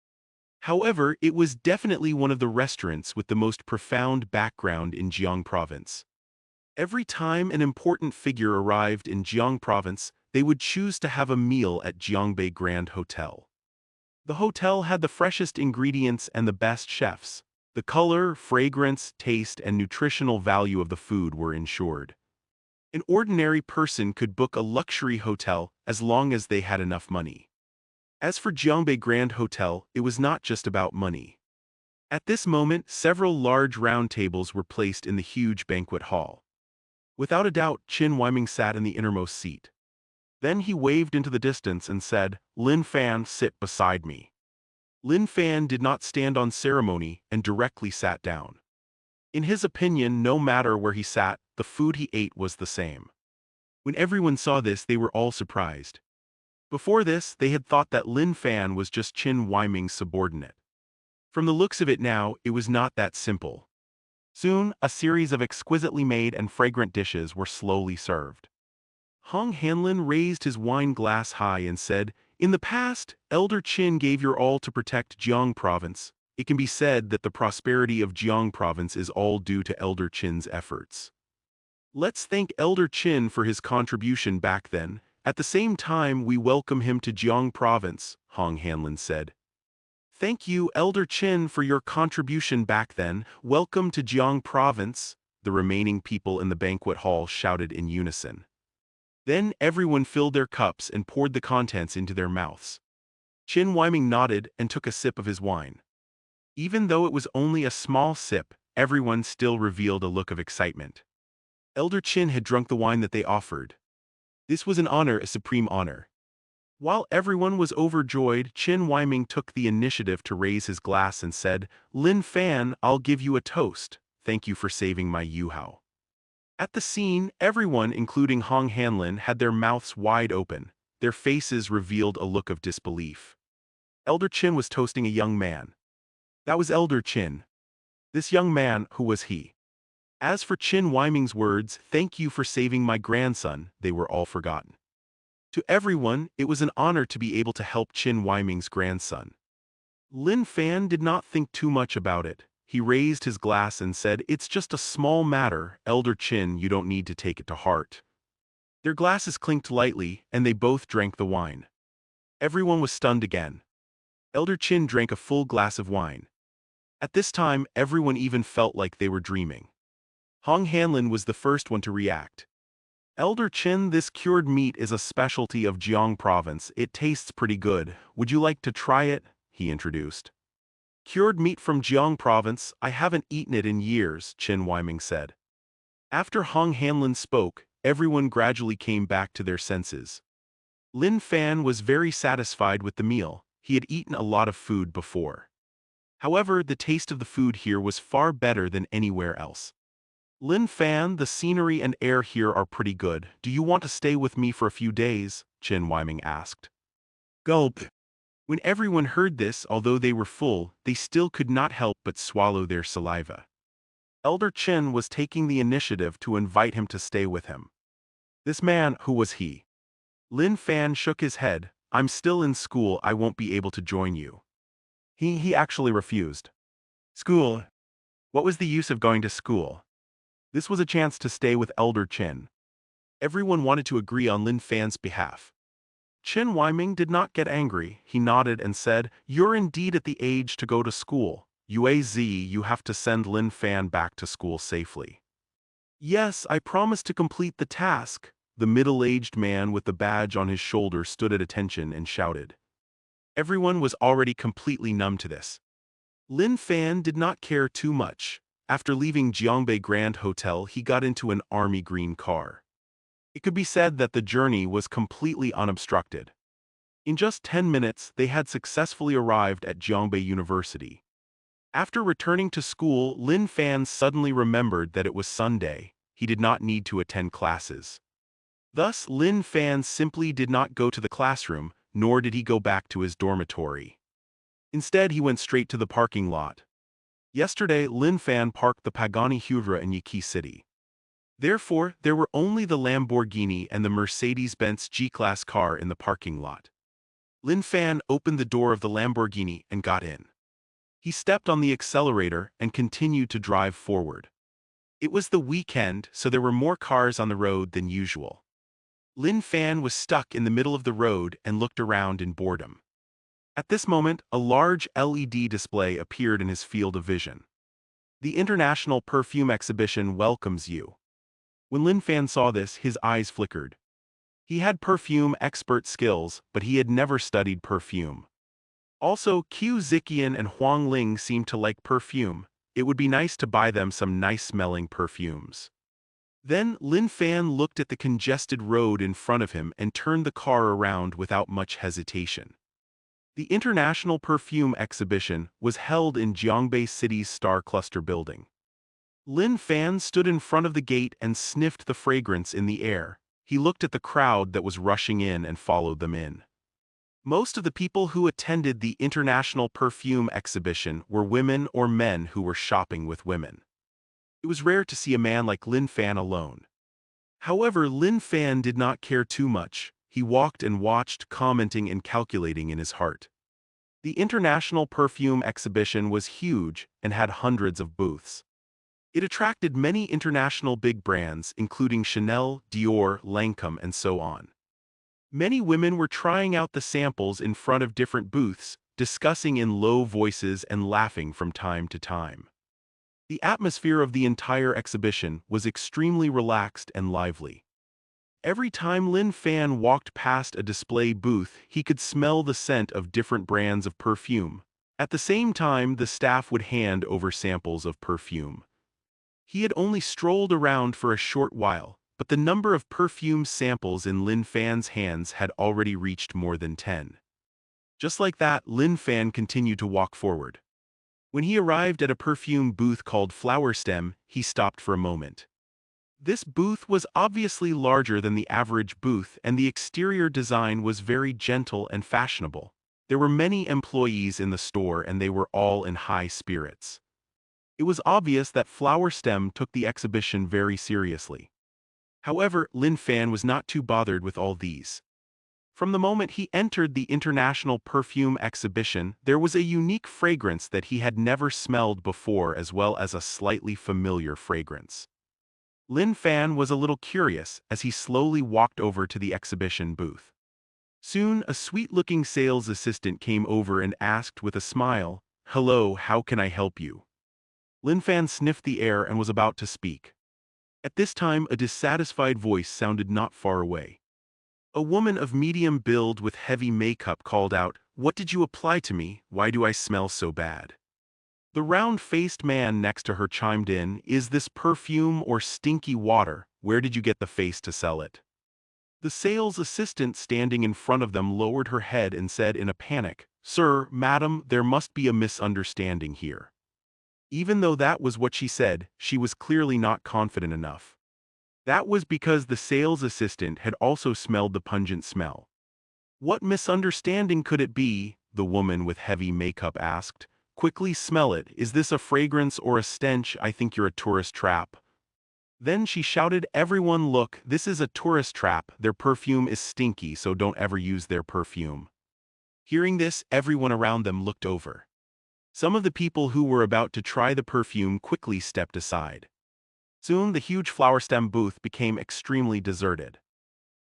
However, it was definitely one of the restaurants with the most profound background in Jiang province. Every time an important figure arrived in Jiang province, they would choose to have a meal at Jiangbei Grand Hotel. The hotel had the freshest ingredients and the best chefs. The color, fragrance, taste, and nutritional value of the food were ensured. An ordinary person could book a luxury hotel as long as they had enough money. As for Jiangbei Grand Hotel, it was not just about money. At this moment, several large round tables were placed in the huge banquet hall. Without a doubt, Qin Weiming sat in the innermost seat. Then he waved into the distance and said, "Lin Fan, sit beside me." Lin Fan did not stand on ceremony and directly sat down. In his opinion, no matter where he sat, the food he ate was the same. When everyone saw this, they were all surprised. Before this, they had thought that Lin Fan was just Qin Huaiming's subordinate. From the looks of it now, it was not that simple. Soon, a series of exquisitely made and fragrant dishes were slowly served. Hong Hanlin raised his wine glass high and said, "In the past, Elder Qin gave your all to protect Jiang Province. It can be said that the prosperity of Jiang Province is all due to Elder Qin's efforts. Let's thank Elder Qin for his contribution back then. At the same time, we welcome him to Jiang Province," Hong Hanlin said. "Thank you, Elder Qin, for your contribution back then. Welcome to Jiang Province," the remaining people in the banquet hall shouted in unison. Then everyone filled their cups and poured the contents into their mouths. Qin Huaiming nodded and took a sip of his wine. Even though it was only a small sip, everyone still revealed a look of excitement. Elder Qin had drunk the wine that they offered. This was an honor, a supreme honor. While everyone was overjoyed, Qin Huaiming took the initiative to raise his glass and said, "Lin Fan, I'll give you a toast. Thank you for saving my Yuhao." At the scene, everyone, including Hong Hanlin, had their mouths wide open. Their faces revealed a look of disbelief. Elder Qin was toasting a young man. That was Elder Qin. This young man, who was he? As for Qin Huaiming's words, "Thank you for saving my grandson," they were all forgotten. To everyone, it was an honor to be able to help Qin Huaiming's grandson. Lin Fan did not think too much about it. He raised his glass and said, "It's just a small matter, Elder Qin, you don't need to take it to heart." Their glasses clinked lightly, and they both drank the wine. Everyone was stunned again. Elder Qin drank a full glass of wine. At this time, everyone even felt like they were dreaming. Hong Hanlin was the first one to react. "Elder Qin, this cured meat is a specialty of Jiang Province. It tastes pretty good. Would you like to try it?" he introduced. "Cured meat from Jiang Province? I haven't eaten it in years," Qin Huaiming said. After Hong Hanlin spoke, everyone gradually came back to their senses. Lin Fan was very satisfied with the meal. He had eaten a lot of food before. However, the taste of the food here was far better than anywhere else. "Lin Fan, the scenery and air here are pretty good. Do you want to stay with me for a few days?" Qin Huaiming asked. Gulp. When everyone heard this, although they were full, they still could not help but swallow their saliva. Elder Qin was taking the initiative to invite him to stay with him. This man, who was he? Lin Fan shook his head. "I'm still in school, I won't be able to join you." He actually refused. School? What was the use of going to school? This was a chance to stay with Elder Qin. Everyone wanted to agree on Lin Fan's behalf. Qin Huaiming did not get angry. He nodded and said, "You're indeed at the age to go to school. You have to send Lin Fan back to school safely." "Yes, I promise to complete the task." The middle-aged man with the badge on his shoulder stood at attention and shouted. Everyone was already completely numb to this. Lin Fan did not care too much. After leaving Jiangbei Grand Hotel, he got into an army green car. It could be said that the journey was completely unobstructed. In just 10 minutes, they had successfully arrived at Jiangbei University. After returning to school, Lin Fan suddenly remembered that it was Sunday. He did not need to attend classes. Thus, Lin Fan simply did not go to the classroom, nor did he go back to his dormitory. Instead, he went straight to the parking lot. Yesterday, Lin Fan parked the Pagani Huayra in Yaqi City. Therefore, there were only the Lamborghini and the Mercedes-Benz G-Class car in the parking lot. Lin Fan opened the door of the Lamborghini and got in. He stepped on the accelerator and continued to drive forward. It was the weekend, so there were more cars on the road than usual. Lin Fan was stuck in the middle of the road and looked around in boredom. At this moment, a large LED display appeared in his field of vision. "The International Perfume Exhibition welcomes you." When Lin Fan saw this, his eyes flickered. He had perfume expert skills, but he had never studied perfume. Also, Qiu Ziqian and Huang Ling seemed to like perfume. It would be nice to buy them some nice-smelling perfumes. Then Lin Fan looked at the congested road in front of him and turned the car around without much hesitation. The International Perfume Exhibition was held in Jiangbei City's Star Cluster building. Lin Fan stood in front of the gate and sniffed the fragrance in the air. He looked at the crowd that was rushing in and followed them in. Most of the people who attended the International Perfume Exhibition were women or men who were shopping with women. It was rare to see a man like Lin Fan alone. However, Lin Fan did not care too much. He walked and watched, commenting and calculating in his heart. The International Perfume Exhibition was huge and had hundreds of booths. It attracted many international big brands, including Chanel, Dior, Lancôme, and so on. Many women were trying out the samples in front of different booths, discussing in low voices and laughing from time to time. The atmosphere of the entire exhibition was extremely relaxed and lively. Every time Lin Fan walked past a display booth, he could smell the scent of different brands of perfume. At the same time, the staff would hand over samples of perfume. He had only strolled around for a short while, but the number of perfume samples in Lin Fan's hands had already reached more than 10. Just like that, Lin Fan continued to walk forward. When he arrived at a perfume booth called Flower Stem, he stopped for a moment. This booth was obviously larger than the average booth, and the exterior design was very gentle and fashionable. There were many employees in the store, and they were all in high spirits. It was obvious that Flower Stem took the exhibition very seriously. However, Lin Fan was not too bothered with all these. From the moment he entered the International Perfume Exhibition, there was a unique fragrance that he had never smelled before, as well as a slightly familiar fragrance. Lin Fan was a little curious as he slowly walked over to the exhibition booth. Soon, a sweet-looking sales assistant came over and asked with a smile, "Hello, how can I help you?" Lin Fan sniffed the air and was about to speak. At this time, a dissatisfied voice sounded not far away. A woman of medium build with heavy makeup called out, "What did you apply to me? Why do I smell so bad?" The round-faced man next to her chimed in, "Is this perfume or stinky water? Where did you get the face to sell it?" The sales assistant standing in front of them lowered her head and said in a panic, "Sir, madam, there must be a misunderstanding here." Even though that was what she said, she was clearly not confident enough. That was because the sales assistant had also smelled the pungent smell. "What misunderstanding could it be?" the woman with heavy makeup asked. "Quickly smell it. Is this a fragrance or a stench? I think you're a tourist trap." Then she shouted, "Everyone look, this is a tourist trap. Their perfume is stinky, so don't ever use their perfume." Hearing this, everyone around them looked over. Some of the people who were about to try the perfume quickly stepped aside. Soon the huge flower stem booth became extremely deserted.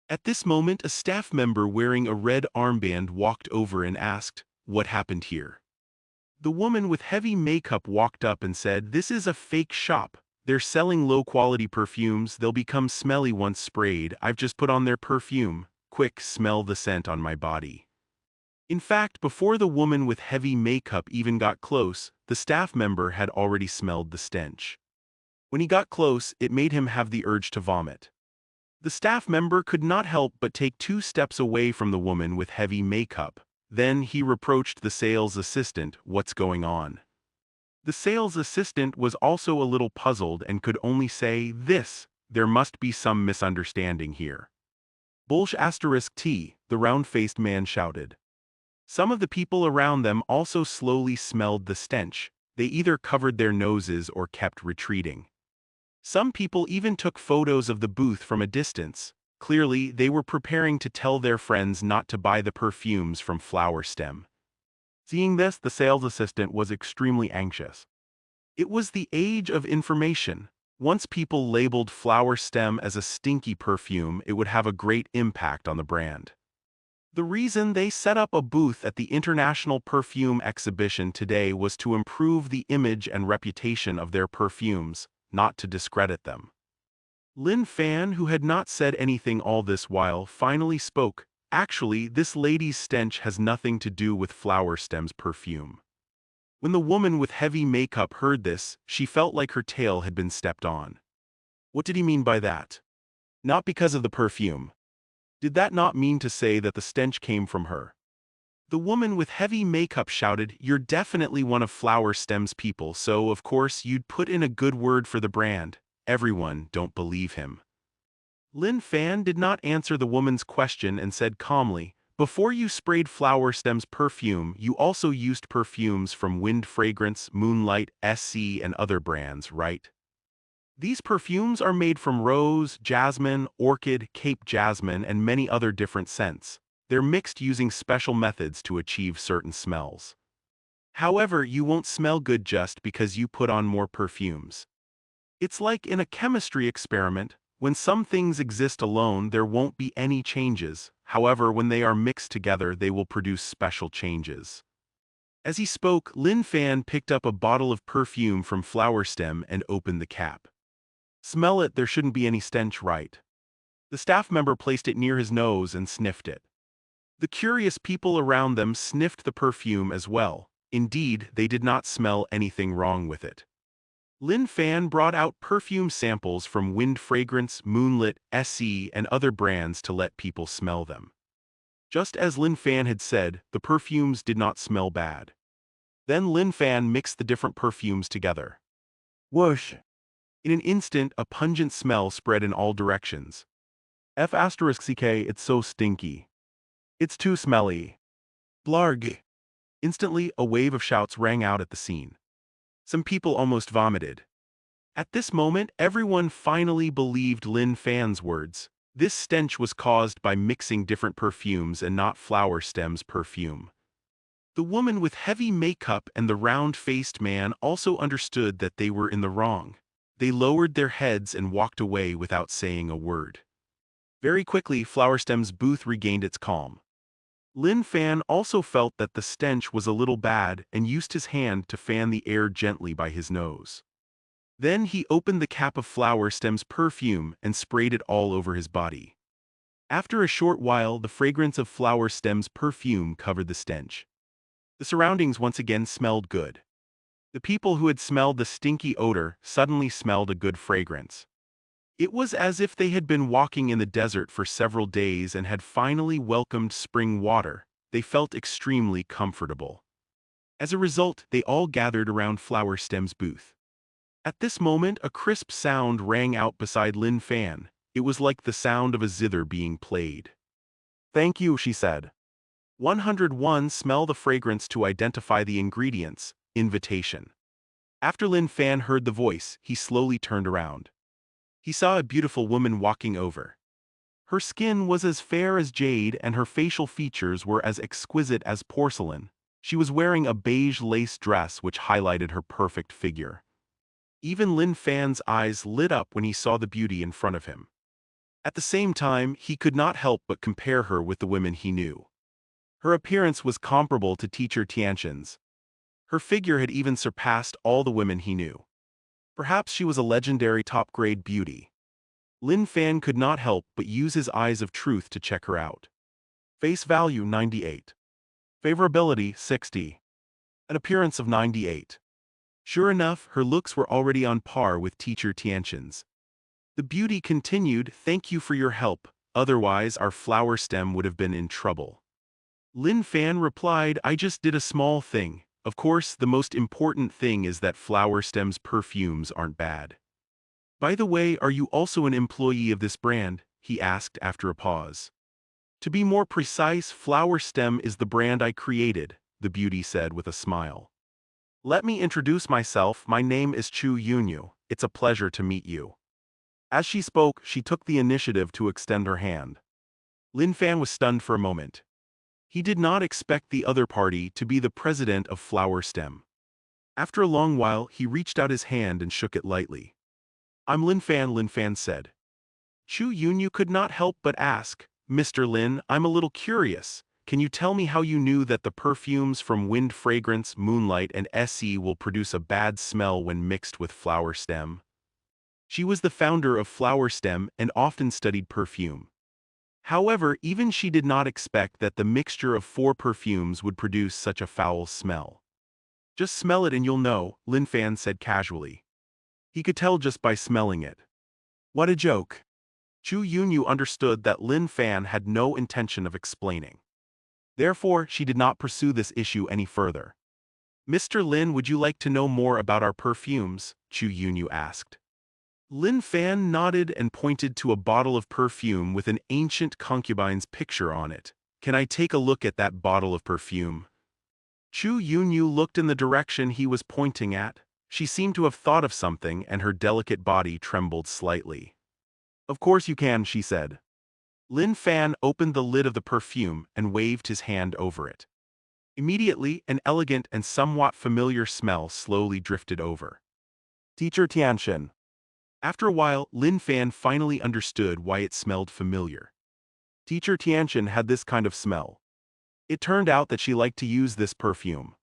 At this moment, a staff member wearing a red armband walked over and asked, "What happened here?" The woman with heavy makeup walked up and said, "This is a fake shop. They're selling low-quality perfumes. They'll become smelly once sprayed. I've just put on their perfume. Quick, smell the scent on my body." In fact, before the woman with heavy makeup even got close, the staff member had already smelled the stench. When he got close, it made him have the urge to vomit. The staff member could not help but take 2 steps away from the woman with heavy makeup. Then he reproached the sales assistant, "What's going on?" The sales assistant was also a little puzzled and could only say, "There must be some misunderstanding here." "Bullsh*T, the round-faced man shouted. Some of the people around them also slowly smelled the stench. They either covered their noses or kept retreating. Some people even took photos of the booth from a distance. Clearly, they were preparing to tell their friends not to buy the perfumes from Flower Stem. Seeing this, the sales assistant was extremely anxious. It was the age of information. Once people labeled Flower Stem as a stinky perfume, it would have a great impact on the brand. The reason they set up a booth at the International Perfume Exhibition today was to improve the image and reputation of their perfumes, not to discredit them. Lin Fan, who had not said anything all this while, finally spoke, "Actually, this lady's stench has nothing to do with Flower Stem's perfume." When the woman with heavy makeup heard this, she felt like her tail had been stepped on. What did he mean by that? Not because of the perfume. Did that not mean to say that the stench came from her? The woman with heavy makeup shouted, "You're definitely one of Flower Stem's people, so of course you'd put in a good word for the brand." Everyone don't believe him. Lin Fan did not answer the woman's question and said calmly, "Before you sprayed Flower Stem's perfume, you also used perfumes from Wind Fragrance, Moonlight, SC, and other brands, right? These perfumes are made from rose, jasmine, orchid, Cape jasmine, and many other different scents. They're mixed using special methods to achieve certain smells. However, you won't smell good just because you put on more perfumes. It's like in a chemistry experiment. When some things exist alone, there won't be any changes. However, when they are mixed together, they will produce special changes." As he spoke, Lin Fan picked up a bottle of perfume from Flower Stem and opened the cap. "Smell it, there shouldn't be any stench, right?" The staff member placed it near his nose and sniffed it. The curious people around them sniffed the perfume as well. Indeed, they did not smell anything wrong with it. Lin Fan brought out perfume samples from Wind Fragrance, Moonlit, SE, and other brands to let people smell them. Just as Lin Fan had said, the perfumes did not smell bad. Then Lin Fan mixed the different perfumes together. Whoosh! In an instant, a pungent smell spread in all directions. F*ck, it's so stinky. It's too smelly. Blarg! Instantly, a wave of shouts rang out at the scene. Some people almost vomited. At this moment, everyone finally believed Lin Fan's words. This stench was caused by mixing different perfumes and not Flower Stem's perfume. The woman with heavy makeup and the round-faced man also understood that they were in the wrong. They lowered their heads and walked away without saying a word. Very quickly, Flower Stem's booth regained its calm. Lin Fan also felt that the stench was a little bad and used his hand to fan the air gently by his nose. Then he opened the cap of Flower Stem's perfume and sprayed it all over his body. After a short while, the fragrance of Flower Stem's perfume covered the stench. The surroundings once again smelled good. The people who had smelled the stinky odor suddenly smelled a good fragrance. It was as if they had been walking in the desert for several days and had finally welcomed spring water. They felt extremely comfortable. As a result, they all gathered around Flower Stem's booth. At this moment, a crisp sound rang out beside Lin Fan. It was like the sound of a zither being played. "Thank you," she said. 101 Smell the fragrance to identify the ingredients. Invitation. After Lin Fan heard the voice, he slowly turned around. He saw a beautiful woman walking over. Her skin was as fair as jade and her facial features were as exquisite as porcelain. She was wearing a beige lace dress which highlighted her perfect figure. Even Lin Fan's eyes lit up when he saw the beauty in front of him. At the same time, he could not help but compare her with the women he knew. Her appearance was comparable to teacher Tianxin's. Her figure had even surpassed all the women he knew. Perhaps she was a legendary top-grade beauty. Lin Fan could not help but use his eyes of truth to check her out. Face value 98. Favorability 60. An appearance of 98. Sure enough, her looks were already on par with teacher Tianxin's. The beauty continued, "Thank you for your help, otherwise our Flower Stem would have been in trouble." Lin Fan replied, "I just did a small thing. Of course, the most important thing is that Flower Stem's perfumes aren't bad." "By the way, are you also an employee of this brand?" he asked after a pause. "To be more precise, Flower Stem is the brand I created," the beauty said with a smile. "Let me introduce myself. My name is Chu Yunyu. It's a pleasure to meet you." As she spoke, she took the initiative to extend her hand. Lin Fan was stunned for a moment. He did not expect the other party to be the president of Flower Stem. After a long while, he reached out his hand and shook it lightly. "I'm Lin Fan said. Chu Yunyu could not help but ask, "Mr. Lin, I'm a little curious. Can you tell me how you knew that the perfumes from Wind Fragrance, Moonlight, and SE will produce a bad smell when mixed with Flower Stem?" She was the founder of Flower Stem and often studied perfume. However, even she did not expect that the mixture of 4 perfumes would produce such a foul smell. "Just smell it and you'll know," Lin Fan said casually. He could tell just by smelling it. What a joke. Chu Yunyu understood that Lin Fan had no intention of explaining. Therefore, she did not pursue this issue any further. "Mr. Lin, would you like to know more about our perfumes?" Chu Yunyu asked. Lin Fan nodded and pointed to a bottle of perfume with an ancient concubine's picture on it. Can I take a look at that bottle of perfume? Chu Yunyu looked in the direction he was pointing at. She seemed to have thought of something, and her delicate body trembled slightly. Of course you can, she said. Lin Fan opened the lid of the perfume and waved his hand over it. Immediately, an elegant and somewhat familiar smell slowly drifted over. Teacher Tianxian. After a while, Lin Fan finally understood why it smelled familiar. Teacher Tianxian had this kind of smell. It turned out that she liked to use this perfume.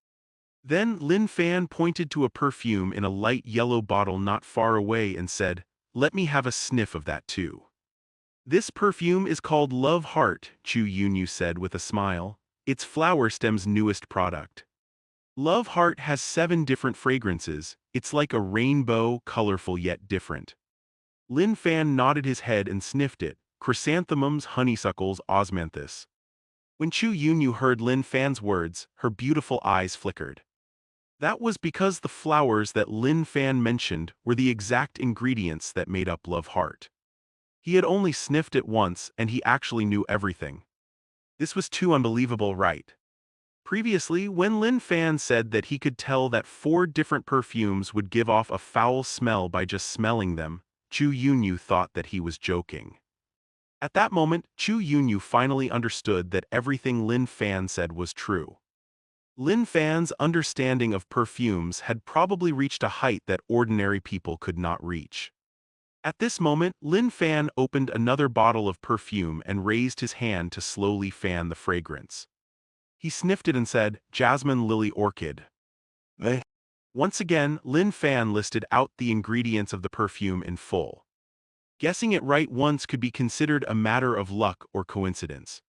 Then Lin Fan pointed to a perfume in a light yellow bottle not far away and said, "Let me have a sniff of that too." This perfume is called Love Heart, Chu Yunyu said with a smile. It's Flower Stem's newest product. Love Heart has 7 different fragrances. It's like a rainbow, colorful yet different. Lin Fan nodded his head and sniffed it. Chrysanthemums, honeysuckles, osmanthus. When Chu Yunyu heard Lin Fan's words, her beautiful eyes flickered. That was because the flowers that Lin Fan mentioned were the exact ingredients that made up Love Heart. He had only sniffed it once, and he actually knew everything. This was too unbelievable, right? Previously, when Lin Fan said that he could tell that 4 different perfumes would give off a foul smell by just smelling them, Chu Yunyu thought that he was joking. At that moment, Chu Yunyu finally understood that everything Lin Fan said was true. Lin Fan's understanding of perfumes had probably reached a height that ordinary people could not reach. At this moment, Lin Fan opened another bottle of perfume and raised his hand to slowly fan the fragrance. He sniffed it and said, "Jasmine Lily Orchid." Eh? Once again, Lin Fan listed out the ingredients of the perfume in full. Guessing it right once could be considered a matter of luck or coincidence.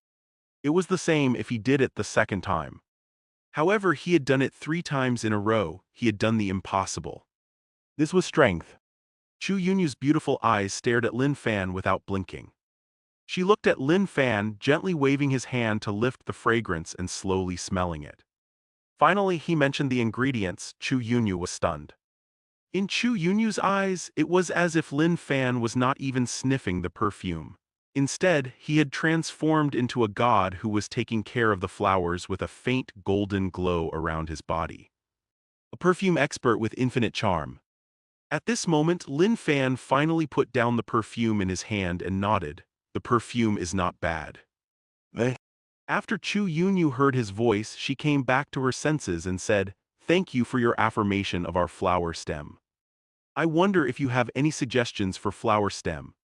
It was the same if he did it the second time. However, he had done it 3 times in a row. He had done the impossible. This was strength. Chu Yunyu's beautiful eyes stared at Lin Fan without blinking. She looked at Lin Fan, gently waving his hand to lift the fragrance and slowly smelling it. Finally, he mentioned the ingredients. Chu Yunyu was stunned. In Chu Yunyu's eyes, it was as if Lin Fan was not even sniffing the perfume. Instead, he had transformed into a god who was taking care of the flowers with a faint golden glow around his body. A perfume expert with infinite charm. At this moment, Lin Fan finally put down the perfume in his hand and nodded. The perfume is not bad. Eh? After Chu Yunyu heard his voice, she came back to her senses and said, "Thank you for your affirmation of our flower stem. I wonder if you have any suggestions for flower stem."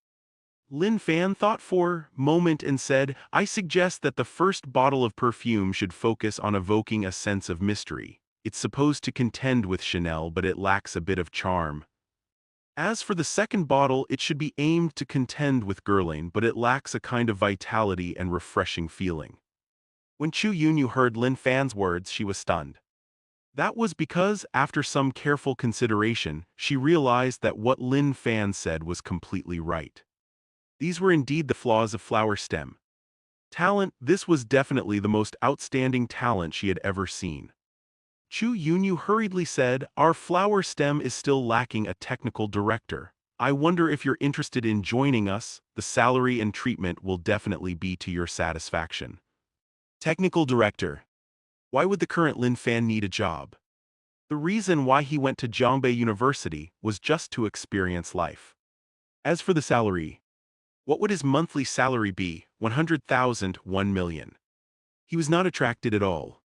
Lin Fan thought for a moment and said, "I suggest that the first bottle of perfume should focus on evoking a sense of mystery. It's supposed to contend with Chanel, but it lacks a bit of charm. As for the second bottle, it should be aimed to contend with Guerlain, but it lacks a kind of vitality and refreshing feeling." When Chu Yunyu heard Lin Fan's words, she was stunned. That was because, after some careful consideration, she realized that what Lin Fan said was completely right. These were indeed the flaws of Flower Stem. Talent, this was definitely the most outstanding talent she had ever seen. Chu Yunyu hurriedly said, "Our Flower Stem is still lacking a technical director. I wonder if you're interested in joining us. The salary and treatment will definitely be to your satisfaction." Technical director. Why would the current Lin Fan need a job? The reason why he went to Jiangbei University was just to experience life. As for the salary, what would his monthly salary be? 100,000, 1 million. He was not attracted at all.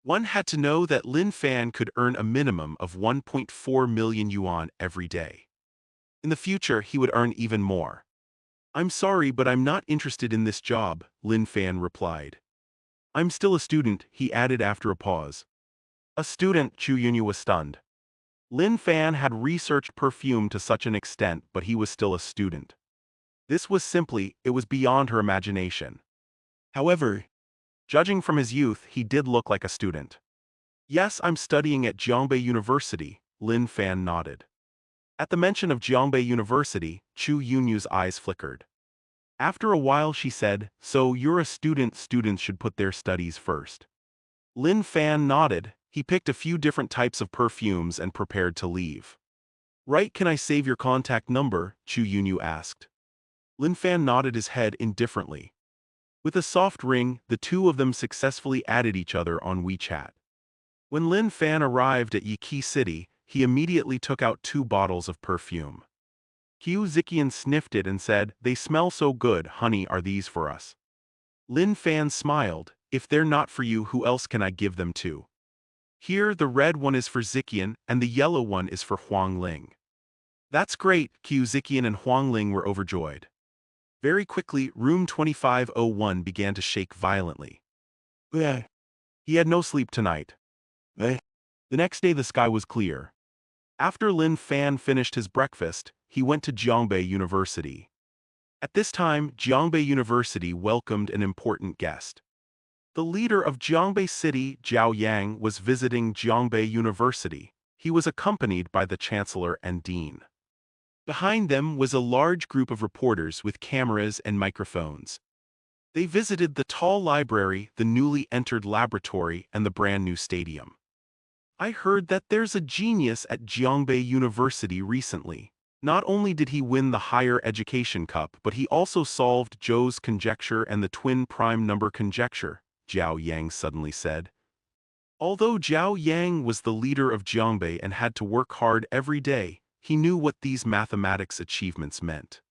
One had to know that Lin Fan could earn a minimum of 1.4 million yuan every day. In the future, he would earn even more. "I'm sorry, but I'm not interested in this job," Lin Fan replied. "I'm still a student," he added after a pause. A student? Chu Yunyu was stunned. Lin Fan had researched perfume to such an extent, but he was still a student. This was simply, it was beyond her imagination. However, judging from his youth, he did look like a student. "Yes, I'm studying at Jiangbei University," Lin Fan nodded. At the mention of Jiangbei University, Chu Yunyu's eyes flickered. After a while she said, "So you're a student. Students should put their studies first." Lin Fan nodded. He picked a few different types of perfumes and prepared to leave. Right, can I save your contact number? Chu Yunyu asked. Lin Fan nodded his head indifferently. With a soft ring, the two of them successfully added each other on WeChat. When Lin Fan arrived at Yiki City, he immediately took out 2 bottles of perfume. Qiu Ziqian sniffed it and said, "They smell so good, honey, are these for us?" Lin Fan smiled, "If they're not for you, who else can I give them to? Here, the red one is for Ziqian, and the yellow one is for Huang Ling." That's great, Qiu Ziqian and Huang Ling were overjoyed. Very quickly, room 2501 began to shake violently. Eh. He had no sleep tonight. Eh. The next day the sky was clear. After Lin Fan finished his breakfast, he went to Jiangbei University. At this time, Jiangbei University welcomed an important guest. The leader of Jiangbei City, Zhao Yang, was visiting Jiangbei University. He was accompanied by the chancellor and dean. Behind them was a large group of reporters with cameras and microphones. They visited the tall library, the newly entered laboratory, and the brand new stadium. I heard that there's a genius at Jiangbei University recently. Not only did he win the Higher Education Cup, but he also solved Zhou's conjecture and the twin prime number conjecture, Zhao Yang suddenly said. Although Zhao Yang was the leader of Jiangbei and had to work hard every day, he knew what these mathematics achievements meant.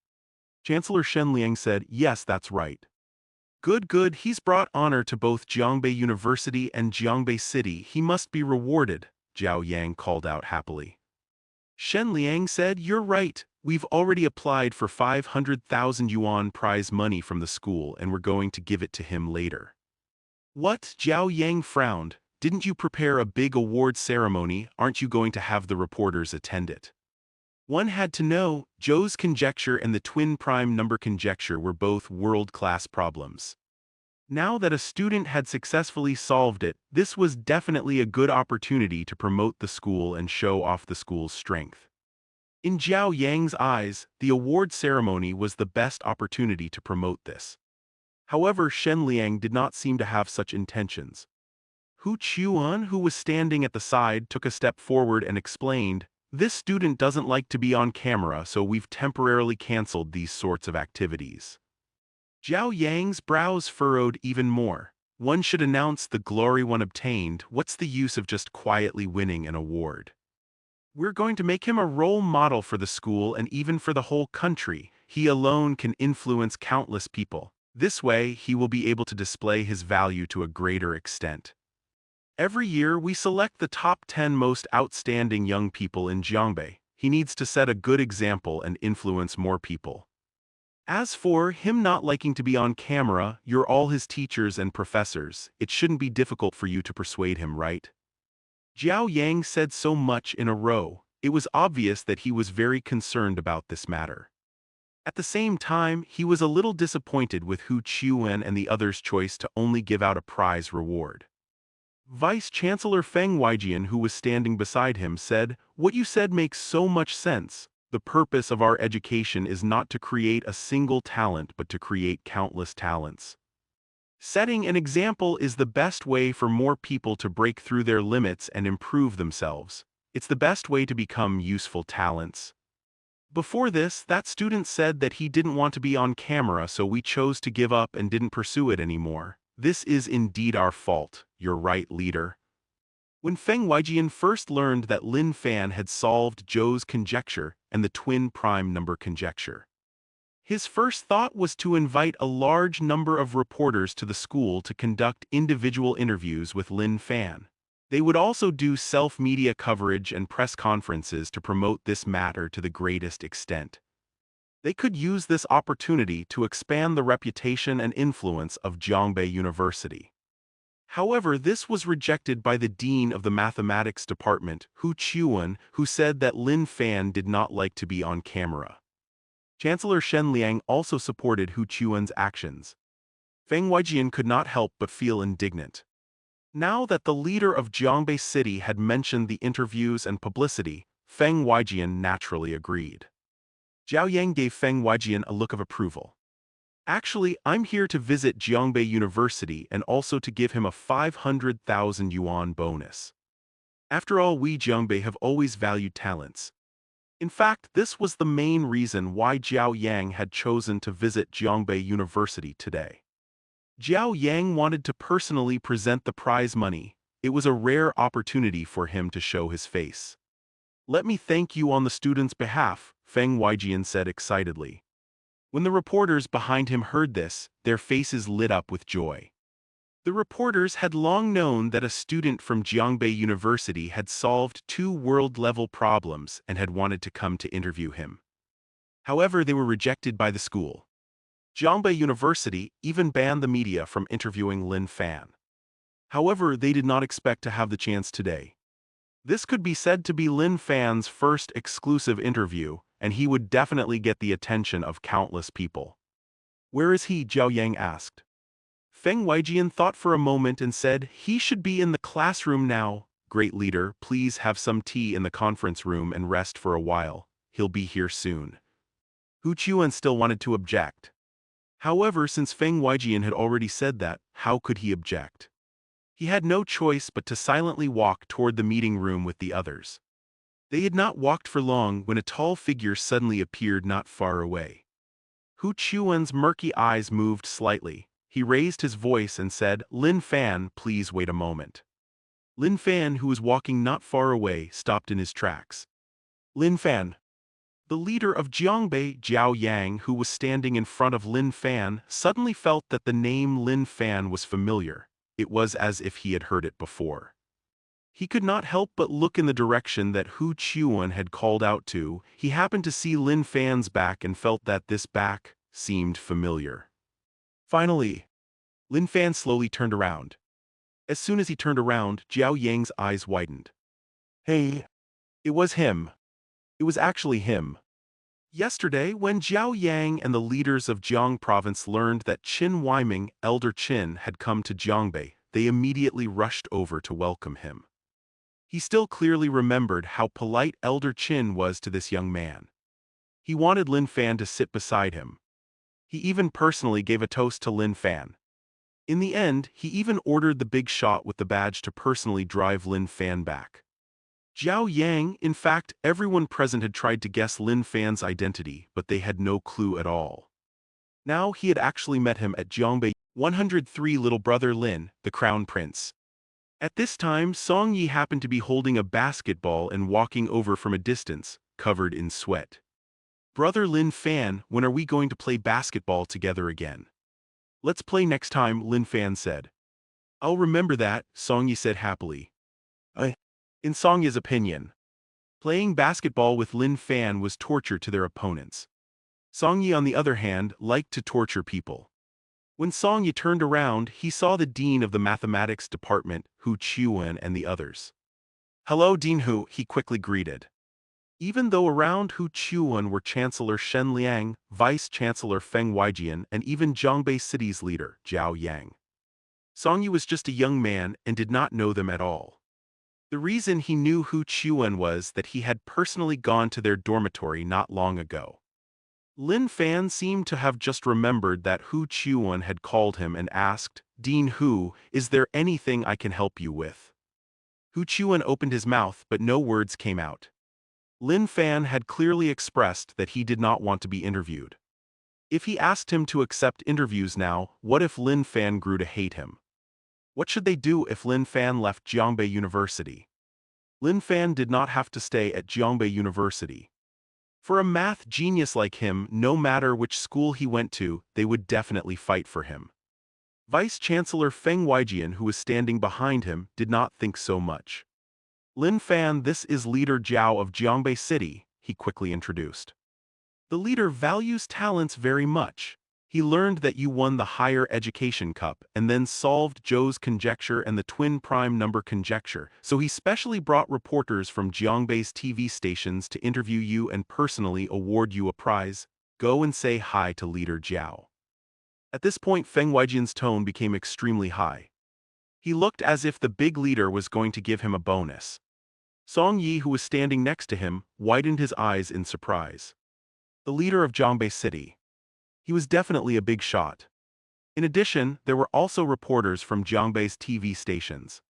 Chancellor Shen Liang said, "Yes, that's right. Good, good, he's brought honor to both Jiangbei University and Jiangbei City. He must be rewarded," Zhao Yang called out happily. Shen Liang said, "You're right. We've already applied for 500,000 yuan prize money from the school and we're going to give it to him later." What? Zhao Yang frowned. "Didn't you prepare a big award ceremony? Aren't you going to have the reporters attend it?" One had to know, Zhou's conjecture and the twin prime number conjecture were both world-class problems. Now that a student had successfully solved it, this was definitely a good opportunity to promote the school and show off the school's strength. In Zhao Yang's eyes, the award ceremony was the best opportunity to promote this. However, Shen Liang did not seem to have such intentions. Hu Chuan, who was standing at the side, took a step forward and explained, "This student doesn't like to be on camera, so we've temporarily cancelled these sorts of activities." Zhao Yang's brows furrowed even more. One should announce the glory one obtained. What's the use of just quietly winning an award? We're going to make him a role model for the school and even for the whole country. He alone can influence countless people. This way, he will be able to display his value to a greater extent. Every year, we select the top 10 most outstanding young people in Jiangbei. He needs to set a good example and influence more people. As for him not liking to be on camera, you're all his teachers and professors. It shouldn't be difficult for you to persuade him, right? Zhao Yang said so much in a row. It was obvious that he was very concerned about this matter. At the same time, he was a little disappointed with Hu Chuan and the others' choice to only give out a prize reward. Vice-Chancellor Feng Weijian, who was standing beside him, said, "What you said makes so much sense. The purpose of our education is not to create a single talent but to create countless talents. Setting an example is the best way for more people to break through their limits and improve themselves. It's the best way to become useful talents." Before this, that student said that he didn't want to be on camera, so we chose to give up and didn't pursue it anymore. This is indeed our fault. You're right, leader. When Feng Weijian first learned that Lin Fan had solved Zhou's conjecture and the twin prime number conjecture, his first thought was to invite a large number of reporters to the school to conduct individual interviews with Lin Fan. They would also do self-media coverage and press conferences to promote this matter to the greatest extent. They could use this opportunity to expand the reputation and influence of Jiangbei University. However, this was rejected by the dean of the mathematics department, Hu Chuan, who said that Lin Fan did not like to be on camera. Chancellor Shen Liang also supported Hu Chuan's actions. Feng Weijian could not help but feel indignant. Now that the leader of Jiangbei City had mentioned the interviews and publicity, Feng Weijian naturally agreed. Zhao Yang gave Feng Weijian a look of approval. "Actually, I'm here to visit Jiangbei University and also to give him a 500,000 yuan bonus. After all, we Jiangbei have always valued talents. In fact, this was the main reason why Jiao Yang had chosen to visit Jiangbei University today. Jiao Yang wanted to personally present the prize money. It was a rare opportunity for him to show his face. "Let me thank you on the students' behalf," Feng Weijian said excitedly. When the reporters behind him heard this, their faces lit up with joy. The reporters had long known that a student from Jiangbei University had solved two world-level problems and had wanted to come to interview him. However, they were rejected by the school. Jiangbei University even banned the media from interviewing Lin Fan. However, they did not expect to have the chance today. This could be said to be Lin Fan's first exclusive interview, and he would definitely get the attention of countless people. "Where is he?" Jiao Yang asked. Feng Weijian thought for a moment and said, "He should be in the classroom now. Great leader, please have some tea in the conference room and rest for a while. He'll be here soon." Hu Chuan still wanted to object. However, since Feng Weijian had already said that, how could he object? He had no choice but to silently walk toward the meeting room with the others. They had not walked for long when a tall figure suddenly appeared not far away. Hu Chuan's murky eyes moved slightly. He raised his voice and said, "Lin Fan, please wait a moment." Lin Fan, who was walking not far away, stopped in his tracks. "Lin Fan." The leader of Jiangbei, Jiao Yang, who was standing in front of Lin Fan, suddenly felt that the name Lin Fan was familiar. It was as if he had heard it before. He could not help but look in the direction that Hu Chuan had called out to. He happened to see Lin Fan's back and felt that this back seemed familiar. Finally, Lin Fan slowly turned around. As soon as he turned around, Jiao Yang's eyes widened. "Hey!" It was him. It was actually him. Yesterday, when Jiao Yang and the leaders of Jiang province learned that Qin Weiming, Elder Qin, had come to Jiangbei, they immediately rushed over to welcome him. He still clearly remembered how polite Elder Qin was to this young man. He wanted Lin Fan to sit beside him. He even personally gave a toast to Lin Fan. In the end, he even ordered the big shot with the badge to personally drive Lin Fan back. Jiao Yang, in fact, everyone present had tried to guess Lin Fan's identity, but they had no clue at all. Now he had actually met him at Jiangbei 103 little brother Lin, the crown prince. At this time, Song Yi happened to be holding a basketball and walking over from a distance, covered in sweat. "Brother Lin Fan, when are we going to play basketball together again?" "Let's play next time," Lin Fan said. "I'll remember that," Song Yi said happily. In Song Yi's opinion, playing basketball with Lin Fan was torture to their opponents. Song Yi, on the other hand, liked to torture people. When Song Yi turned around, he saw the dean of the mathematics department, Hu Chuan, and the others. "Hello, Dean Hu," he quickly greeted. Even though around Hu Chuan were Chancellor Shen Liang, Vice-Chancellor Feng Weijian, and even Jiangbei City's leader, Jiao Yang, Song Yi was just a young man and did not know them at all. The reason he knew Hu Chuan was that he had personally gone to their dormitory not long ago. Lin Fan seemed to have just remembered that Hu Chuan had called him and asked, "Dean Hu, is there anything I can help you with?" Hu Chuan opened his mouth, but no words came out. Lin Fan had clearly expressed that he did not want to be interviewed. If he asked him to accept interviews now, what if Lin Fan grew to hate him? What should they do if Lin Fan left Jiangbei University? Lin Fan did not have to stay at Jiangbei University. For a math genius like him, no matter which school he went to, they would definitely fight for him. Vice-Chancellor Feng Weijian, who was standing behind him, did not think so much. "Lin Fan, this is Leader Jiao of Jiangbei City," he quickly introduced. "The leader values talents very much. He learned that you won the Higher Education Cup and then solved Zhou's conjecture and the twin prime number conjecture, so he specially brought reporters from Jiangbei's TV stations to interview you and personally award you a prize. Go and say hi to Leader Jiao." At this point, Feng Weijian's tone became extremely high. He looked as if the big leader was going to give him a bonus. Song Yi, who was standing next to him, widened his eyes in surprise. The leader of Jiangbei City. He was definitely a big shot. In addition, there were also reporters from Jiangbei's TV stations.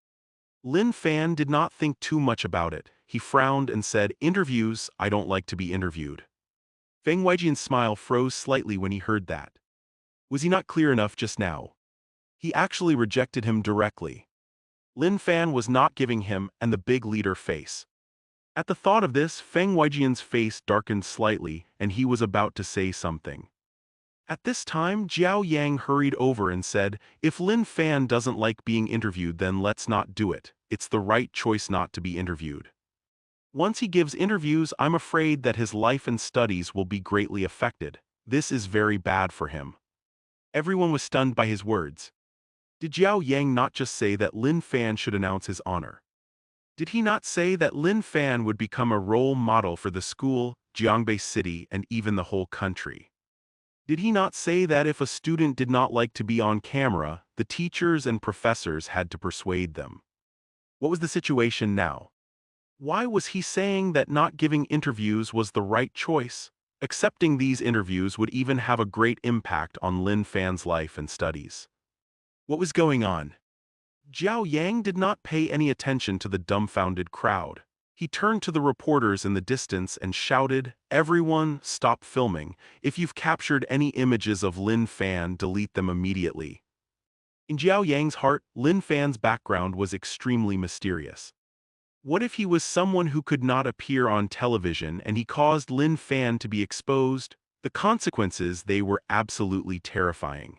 Lin Fan did not think too much about it. he frowned and said, "Interviews, I don't like to be interviewed." Feng Weijian's smile froze slightly when he heard that. Was he not clear enough just now? He actually rejected him directly. Lin Fan was not giving him and the big leader face. At the thought of this, Feng Weijian's face darkened slightly, and he was about to say something. At this time, Jiao Yang hurried over and said, "If Lin Fan doesn't like being interviewed, then let's not do it. It's the right choice not to be interviewed. Once he gives interviews, I'm afraid that his life and studies will be greatly affected. This is very bad for him." Everyone was stunned by his words. Did Jiao Yang not just say that Lin Fan should announce his honor? Did he not say that Lin Fan would become a role model for the school, Jiangbei City, and even the whole country? Did he not say that if a student did not like to be on camera, the teachers and professors had to persuade them? What was the situation now? Why was he saying that not giving interviews was the right choice? Accepting these interviews would even have a great impact on Lin Fan's life and studies. What was going on? Jiao Yang did not pay any attention to the dumbfounded crowd. He turned to the reporters in the distance and shouted, "Everyone, stop filming. If you've captured any images of Lin Fan, delete them immediately." In Jiao Yang's heart, Lin Fan's background was extremely mysterious. What if he was someone who could not appear on television and he caused Lin Fan to be exposed? The consequences, they were absolutely terrifying.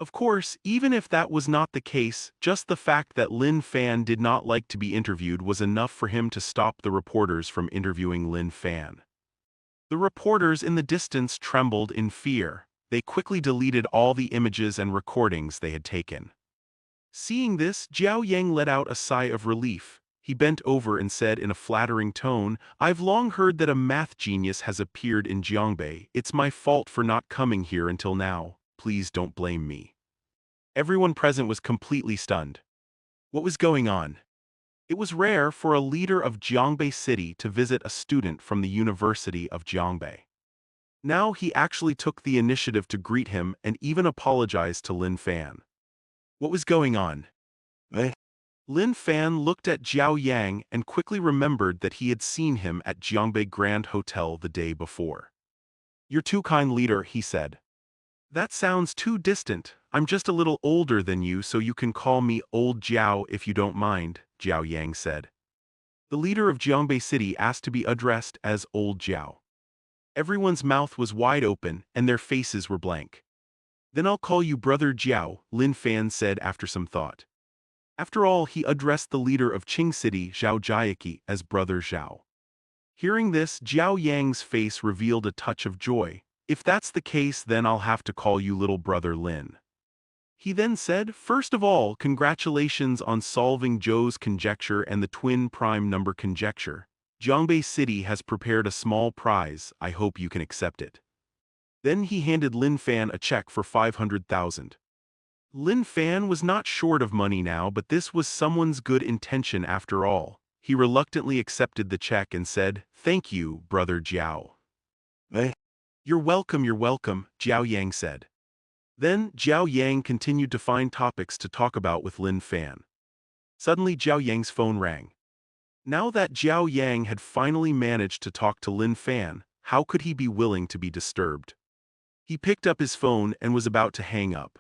Of course, even if that was not the case, just the fact that Lin Fan did not like to be interviewed was enough for him to stop the reporters from interviewing Lin Fan. The reporters in the distance trembled in fear. They quickly deleted all the images and recordings they had taken. Seeing this, Jiao Yang let out a sigh of relief. He bent over and said in a flattering tone, "I've long heard that a math genius has appeared in Jiangbei. It's my fault for not coming here until now. Please don't blame me." Everyone present was completely stunned. What was going on? It was rare for a leader of Jiangbei City to visit a student from the University of Jiangbei. Now he actually took the initiative to greet him and even apologize to Lin Fan. What was going on? Lin Fan looked at Jiao Yang and quickly remembered that he had seen him at Jiangbei Grand Hotel the day before. "You're too kind, leader," he said. "That sounds too distant. I'm just a little older than you, so you can call me Old Jiao if you don't mind," Jiao Yang said. The leader of Jiangbei City asked to be addressed as Old Jiao. Everyone's mouth was wide open and their faces were blank. "Then I'll call you Brother Jiao," Lin Fan said after some thought. After all, he addressed the leader of Qing City, Zhao Jiaqi, as Brother Zhao. Hearing this, Jiao Yang's face revealed a touch of joy. "If that's the case, then I'll have to call you Little Brother Lin." He then said, "First of all, congratulations on solving Zhou's conjecture and the twin prime number conjecture. Jiangbei City has prepared a small prize. I hope you can accept it." Then he handed Lin Fan a check for 500,000. Lin Fan was not short of money now, but this was someone's good intention after all. He reluctantly accepted the check and said, "Thank you, Brother Jiao." You're welcome, Jiao Yang said. Then, Jiao Yang continued to find topics to talk about with Lin Fan. Suddenly, Jiao Yang's phone rang. Now that Jiao Yang had finally managed to talk to Lin Fan, how could he be willing to be disturbed? He picked up his phone and was about to hang up.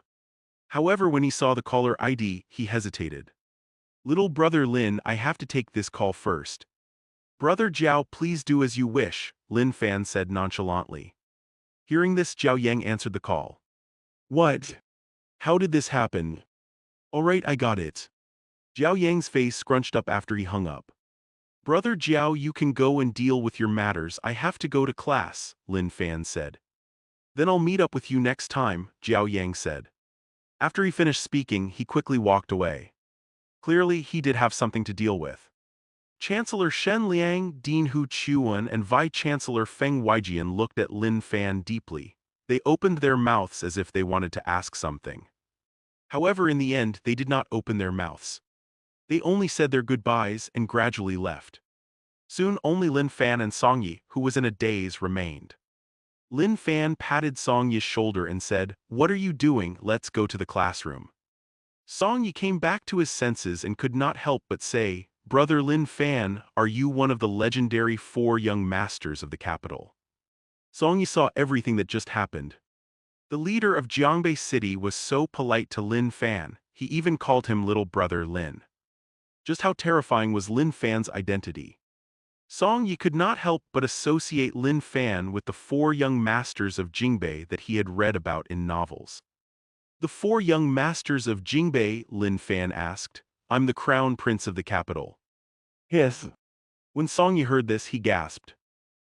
However, when he saw the caller ID, he hesitated. "Little Brother Lin, I have to take this call first." "Brother Jiao, please do as you wish," Lin Fan said nonchalantly. Hearing this, Jiao Yang answered the call. "What? How did this happen?" "Alright, I got it." Jiao Yang's face scrunched up after he hung up. "Brother Jiao, you can go and deal with your matters. I have to go to class," Lin Fan said. "Then I'll meet up with you next time," Jiao Yang said. After he finished speaking, he quickly walked away. Clearly, he did have something to deal with. Chancellor Shen Liang, Dean Hu Chuan, and Vice-Chancellor Feng Weijian looked at Lin Fan deeply. They opened their mouths as if they wanted to ask something. However, in the end, they did not open their mouths. They only said their goodbyes and gradually left. Soon only Lin Fan and Song Yi, who was in a daze, remained. Lin Fan patted Song Yi's shoulder and said, "What are you doing? Let's go to the classroom." Song Yi came back to his senses and could not help but say, Brother Lin Fan, are you one of the legendary 4 young masters of the capital? Song Yi saw everything that just happened. The leader of Jiangbei City was so polite to Lin Fan, he even called him Little Brother Lin. Just how terrifying was Lin Fan's identity? Song Yi could not help but associate Lin Fan with the 4 young masters of Jingbei that he had read about in novels. The 4 young masters of Jingbei, Lin Fan asked. I'm the crown prince of the capital. Yes. When Song Yi heard this, he gasped.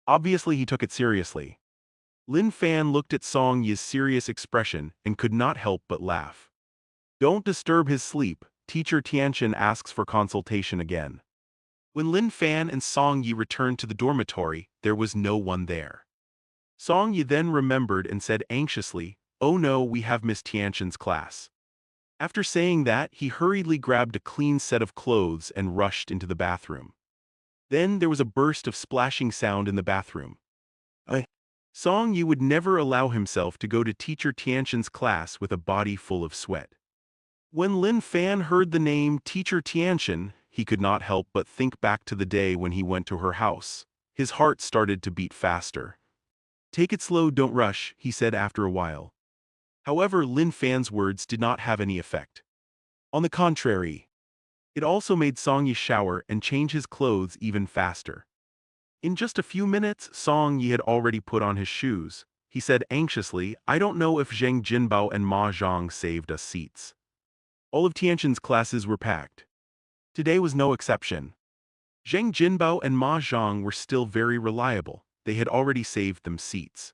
Obviously he took it seriously. Lin Fan looked at Song Yi's serious expression and could not help but laugh. Don't disturb his sleep, Teacher Tianchen asks for consultation again. When Lin Fan and Song Yi returned to the dormitory, there was no one there. Song Yi then remembered and said anxiously, oh no, we have Miss Tianchen's class. After saying that, he hurriedly grabbed a clean set of clothes and rushed into the bathroom. Then there was a burst of splashing sound in the bathroom. Song Yi would never allow himself to go to Teacher Tianchen's class with a body full of sweat. When Lin Fan heard the name Teacher Tianchen, he could not help but think back to the day when he went to her house. His heart started to beat faster. Take it slow, don't rush, he said after a while. However, Lin Fan's words did not have any effect. On the contrary, it also made Song Yi shower and change his clothes even faster. In just a few minutes, Song Yi had already put on his shoes. He said anxiously, I don't know if Zhang Jinbao and Ma Zhang saved us seats. All of Tianchen's classes were packed. Today was no exception. Zhang Jinbao and Ma Zhang were still very reliable. They had already saved them seats.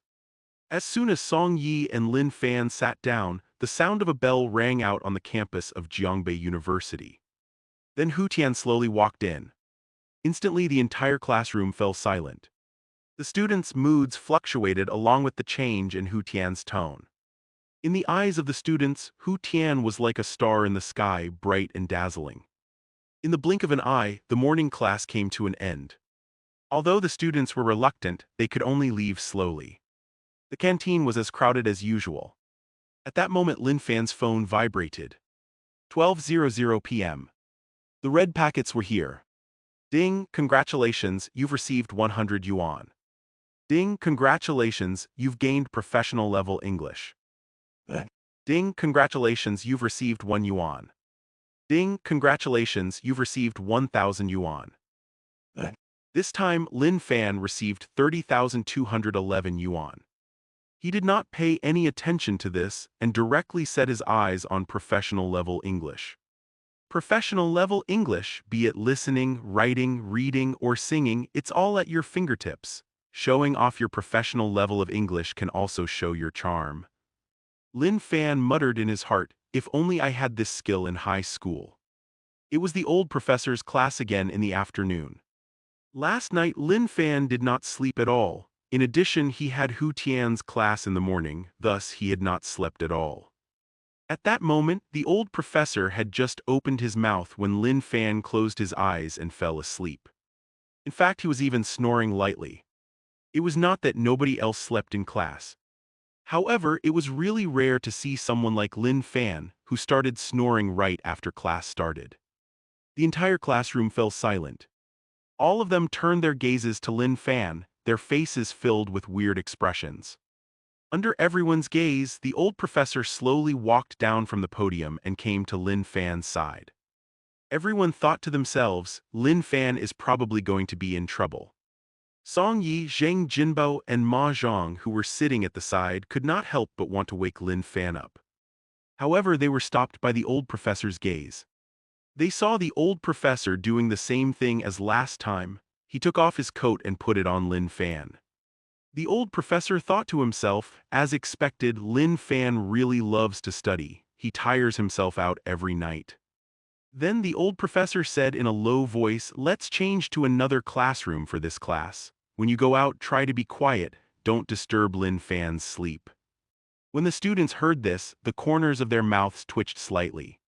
As soon as Song Yi and Lin Fan sat down, the sound of a bell rang out on the campus of Jiangbei University. Then Hu Tian slowly walked in. Instantly the entire classroom fell silent. The students' moods fluctuated along with the change in Hu Tian's tone. In the eyes of the students, Hu Tian was like a star in the sky, bright and dazzling. In the blink of an eye, the morning class came to an end. Although the students were reluctant, they could only leave slowly. The canteen was as crowded as usual. At that moment Lin Fan's phone vibrated. 12:00 p.m. The red packets were here. Ding, congratulations, you've received 100 yuan. Ding, congratulations, you've gained professional level English. Ding, congratulations, you've received 1 yuan. Ding, congratulations, you've received 1,000 yuan. This time, Lin Fan received 30,211 yuan. He did not pay any attention to this and directly set his eyes on professional level English. Professional level English, be it listening, writing, reading, or singing, it's all at your fingertips. Showing off your professional level of English can also show your charm. Lin Fan muttered in his heart, if only I had this skill in high school. It was the old professor's class again in the afternoon. Last night Lin Fan did not sleep at all. In addition, he had Hu Tian's class in the morning, thus he had not slept at all. At that moment, the old professor had just opened his mouth when Lin Fan closed his eyes and fell asleep. In fact, he was even snoring lightly. It was not that nobody else slept in class. However, it was really rare to see someone like Lin Fan, who started snoring right after class started. The entire classroom fell silent. All of them turned their gazes to Lin Fan, their faces filled with weird expressions. Under everyone's gaze, the old professor slowly walked down from the podium and came to Lin Fan's side. Everyone thought to themselves, Lin Fan is probably going to be in trouble. Song Yi, Zhang Jinbao, and Ma Zhang, who were sitting at the side, could not help but want to wake Lin Fan up. However, they were stopped by the old professor's gaze. They saw the old professor doing the same thing as last time. He took off his coat and put it on Lin Fan. The old professor thought to himself, as expected, Lin Fan really loves to study. He tires himself out every night. Then the old professor said in a low voice, let's change to another classroom for this class. When you go out, try to be quiet. Don't disturb Lin Fan's sleep. When the students heard this, the corners of their mouths twitched slightly.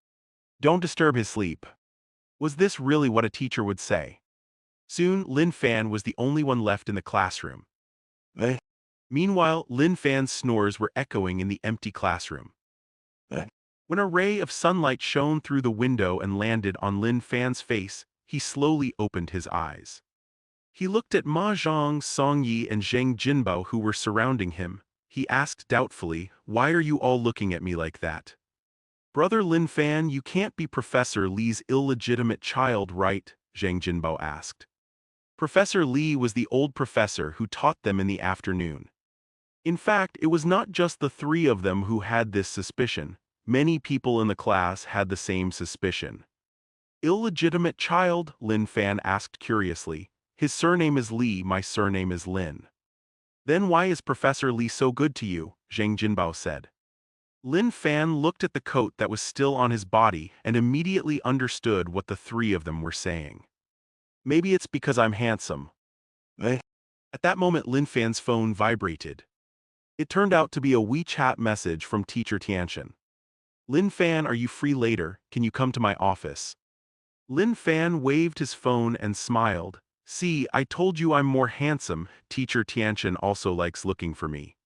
Don't disturb his sleep. Was this really what a teacher would say? Soon, Lin Fan was the only one left in the classroom. Meanwhile, Lin Fan's snores were echoing in the empty classroom. When a ray of sunlight shone through the window and landed on Lin Fan's face, he slowly opened his eyes. He looked at Ma Zhang, Song Yi, and Zhang Jinbao who were surrounding him. He asked doubtfully, "Why are you all looking at me like that?" "Brother Lin Fan, you can't be Professor Li's illegitimate child, right?" Zhang Jinbao asked. Professor Li was the old professor who taught them in the afternoon. In fact, it was not just the three of them who had this suspicion. Many people in the class had the same suspicion. "Illegitimate child?" Lin Fan asked curiously. "His surname is Li, my surname is Lin." "Then why is Professor Li so good to you?" Zhang Jinbao said. Lin Fan looked at the coat that was still on his body and immediately understood what the three of them were saying. "Maybe it's because I'm handsome." Eh? At that moment Lin Fan's phone vibrated. It turned out to be a WeChat message from Teacher Tianxian. "Lin Fan, are you free later? Can you come to my office?" Lin Fan waved his phone and smiled. "See, I told you I'm more handsome. Teacher Tianxian also likes looking for me."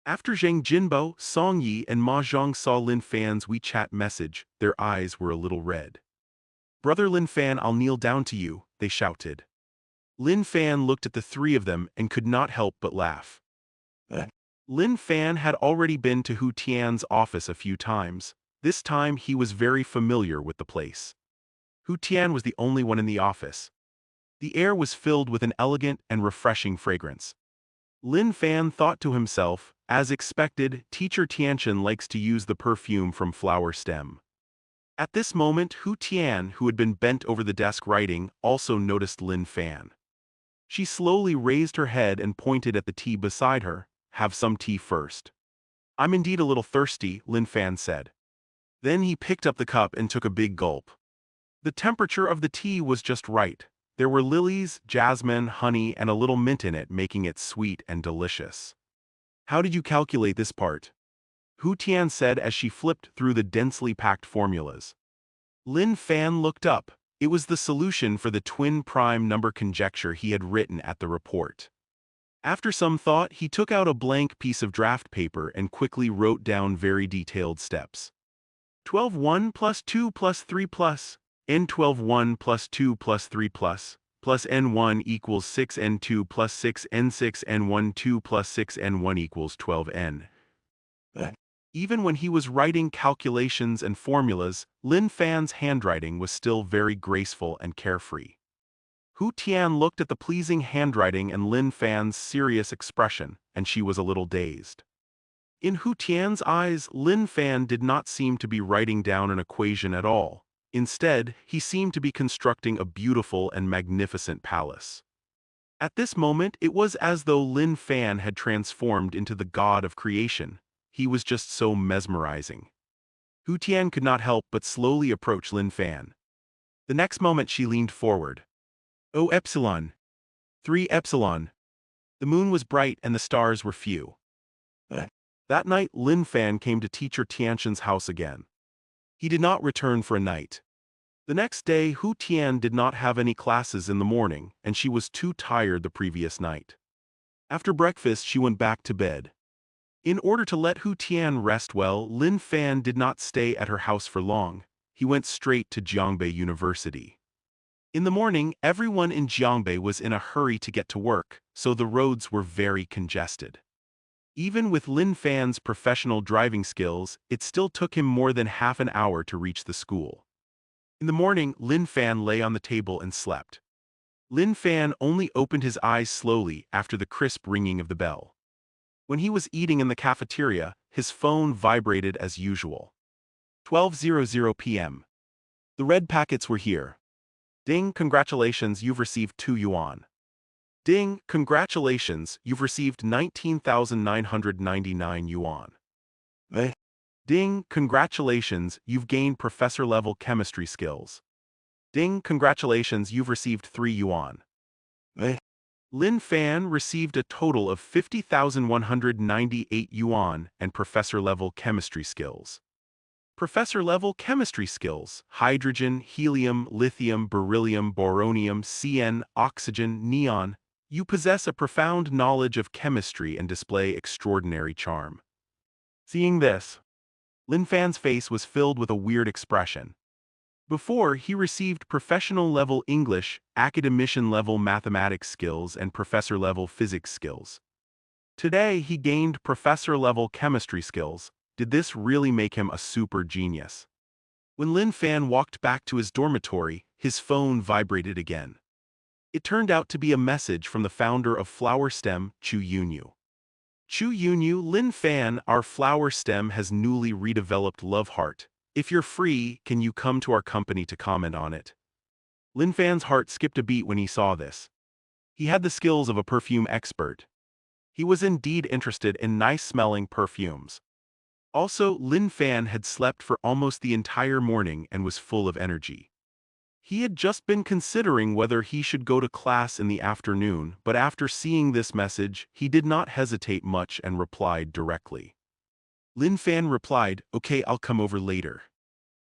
After Zhang Jinbao, Song Yi, and Ma Zhang saw Lin Fan's WeChat message, their eyes were a little red. "Brother Lin Fan, I'll kneel down to you," they shouted. Lin Fan looked at the three of them and could not help but laugh. Lin Fan had already been to Hu Tian's office a few times. This time he was very familiar with the place. Hu Tian was the only one in the office. The air was filled with an elegant and refreshing fragrance. Lin Fan thought to himself, as expected, Teacher Tianxian likes to use the perfume from flower stem. At this moment Hu Tian, who had been bent over the desk writing, also noticed Lin Fan. She slowly raised her head and pointed at the tea beside her. "Have some tea first." "I'm indeed a little thirsty," Lin Fan said. Then he picked up the cup and took a big gulp. The temperature of the tea was just right. There were lilies, jasmine, honey, and a little mint in it, making it sweet and delicious. "How did you calculate this part?" Hu Tian said as she flipped through the densely packed formulas. Lin Fan looked up. It was the solution for the twin prime number conjecture he had written at the report. After some thought, he took out a blank piece of draft paper and quickly wrote down very detailed steps. 12 1 plus 2 plus 3 plus n12 1 plus 2 plus 3 plus n1 equals 6 n2 plus 6 n6 n1 2 plus 6 n1 equals 12 n. Even when he was writing calculations and formulas, Lin Fan's handwriting was still very graceful and carefree. Hu Tian looked at the pleasing handwriting and Lin Fan's serious expression, and she was a little dazed. In Hu Tian's eyes, Lin Fan did not seem to be writing down an equation at all. Instead, he seemed to be constructing a beautiful and magnificent palace. At this moment, it was as though Lin Fan had transformed into the god of creation. He was just so mesmerizing. Hu Tian could not help but slowly approach Lin Fan. The next moment she leaned forward. "Oh epsilon. 3 epsilon." The moon was bright and the stars were few. That night Lin Fan came to Teacher Tianxian's house again. He did not return for a night. The next day Hu Tian did not have any classes in the morning, and she was too tired the previous night. After breakfast she went back to bed. In order to let Hu Tian rest well, Lin Fan did not stay at her house for long. He went straight to Jiangbei University. In the morning, everyone in Jiangbei was in a hurry to get to work, so the roads were very congested. Even with Lin Fan's professional driving skills, it still took him more than half an hour to reach the school. In the morning, Lin Fan lay on the table and slept. Lin Fan only opened his eyes slowly after the crisp ringing of the bell. When he was eating in the cafeteria, his phone vibrated as usual. 12:00 p.m. The red packets were here. "Ding, congratulations, you've received 2 yuan. Ding, congratulations, you've received 19,999 yuan. Ding, congratulations, you've gained professor-level chemistry skills. Ding, congratulations, you've received 3 yuan. Lin Fan received a total of 50,198 yuan and professor-level chemistry skills. Professor-level chemistry skills: hydrogen, helium, lithium, beryllium, boronium, CN, oxygen, neon. You possess a profound knowledge of chemistry and display extraordinary charm. Seeing this, Lin Fan's face was filled with a weird expression. Before, he received professional-level English, academician-level mathematics skills, and professor-level physics skills. Today, he gained professor-level chemistry skills. Did this really make him a super genius? When Lin Fan walked back to his dormitory, his phone vibrated again. It turned out to be a message from the founder of Flower Stem, Chu Yunyu. Chu Yunyu, Lin Fan, our flower stem has newly redeveloped Love Heart. If you're free, can you come to our company to comment on it? Lin Fan's heart skipped a beat when he saw this. He had the skills of a perfume expert. He was indeed interested in nice-smelling perfumes. Also, Lin Fan had slept for almost the entire morning and was full of energy. He had just been considering whether he should go to class in the afternoon, but after seeing this message, he did not hesitate much and replied directly. Lin Fan replied, "Okay, I'll come over later."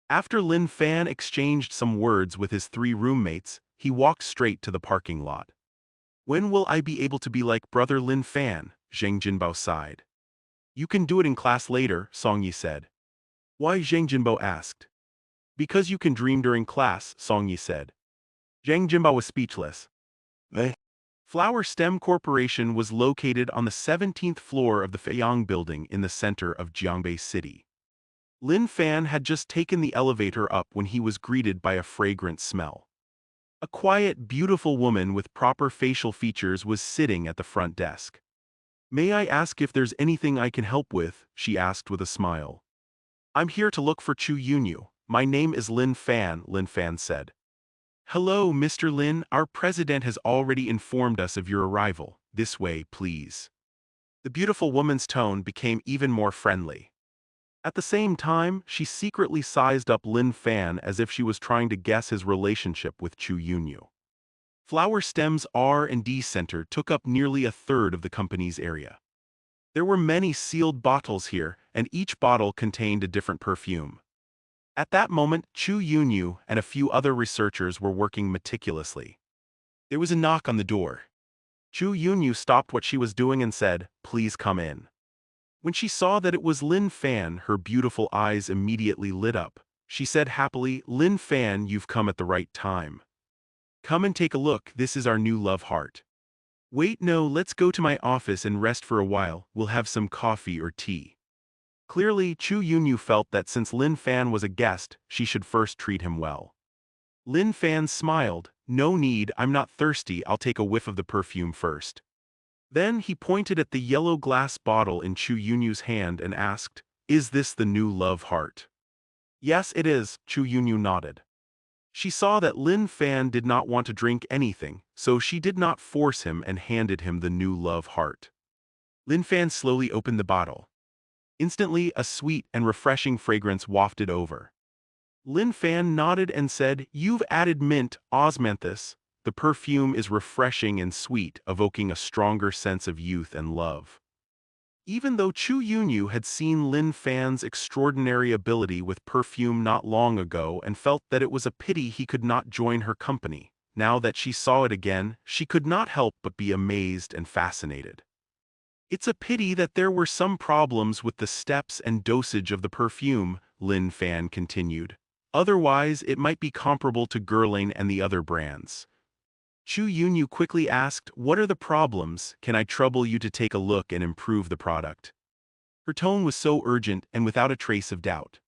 After Lin Fan exchanged some words with his 3 roommates, he walked straight to the parking lot. "When will I be able to be like brother Lin Fan?" Zhang Jinbao sighed. "You can do it in class later," Song Yi said. "Why?" Zhang Jinbao asked. "Because you can dream during class," Song Yi said. Zhang Jinbao was speechless. Eh? Flower Stem Corporation was located on the 17th floor of the Feiyang building in the center of Jiangbei City. Lin Fan had just taken the elevator up when he was greeted by a fragrant smell. A quiet, beautiful woman with proper facial features was sitting at the front desk. "May I ask if there's anything I can help with?" she asked with a smile. "I'm here to look for Chu Yunyu. My name is Lin Fan said. "Hello, Mr. Lin, our president has already informed us of your arrival. This way, please." The beautiful woman's tone became even more friendly. At the same time, she secretly sized up Lin Fan as if she was trying to guess his relationship with Chu Yunyu. Flower Stem's R&D center took up nearly a third of the company's area. There were many sealed bottles here, and each bottle contained a different perfume. At that moment, Chu Yunyu and a few other researchers were working meticulously. There was a knock on the door. Chu Yunyu stopped what she was doing and said, "Please come in." When she saw that it was Lin Fan, her beautiful eyes immediately lit up. She said happily, "Lin Fan, you've come at the right time. Come and take a look, this is our new Love Heart." "Wait, no, let's go to my office and rest for a while, we'll have some coffee or tea." Clearly, Chu Yunyu felt that since Lin Fan was a guest, she should first treat him well. Lin Fan smiled, "No need, I'm not thirsty, I'll take a whiff of the perfume first." Then he pointed at the yellow glass bottle in Chu Yunyu's hand and asked, "Is this the new Love Heart?" "Yes, it is," Chu Yunyu nodded. She saw that Lin Fan did not want to drink anything, so she did not force him and handed him the new Love Heart. Lin Fan slowly opened the bottle. Instantly, a sweet and refreshing fragrance wafted over. Lin Fan nodded and said, "You've added mint, osmanthus. The perfume is refreshing and sweet, evoking a stronger sense of youth and love." Even though Chu Yunyu had seen Lin Fan's extraordinary ability with perfume not long ago and felt that it was a pity he could not join her company, now that she saw it again, she could not help but be amazed and fascinated. "It's a pity that there were some problems with the steps and dosage of the perfume," Lin Fan continued. "Otherwise, it might be comparable to Guerlain and the other brands." Chu Yunyu quickly asked, "What are the problems? Can I trouble you to take a look and improve the product?" Her tone was so urgent and without a trace of doubt.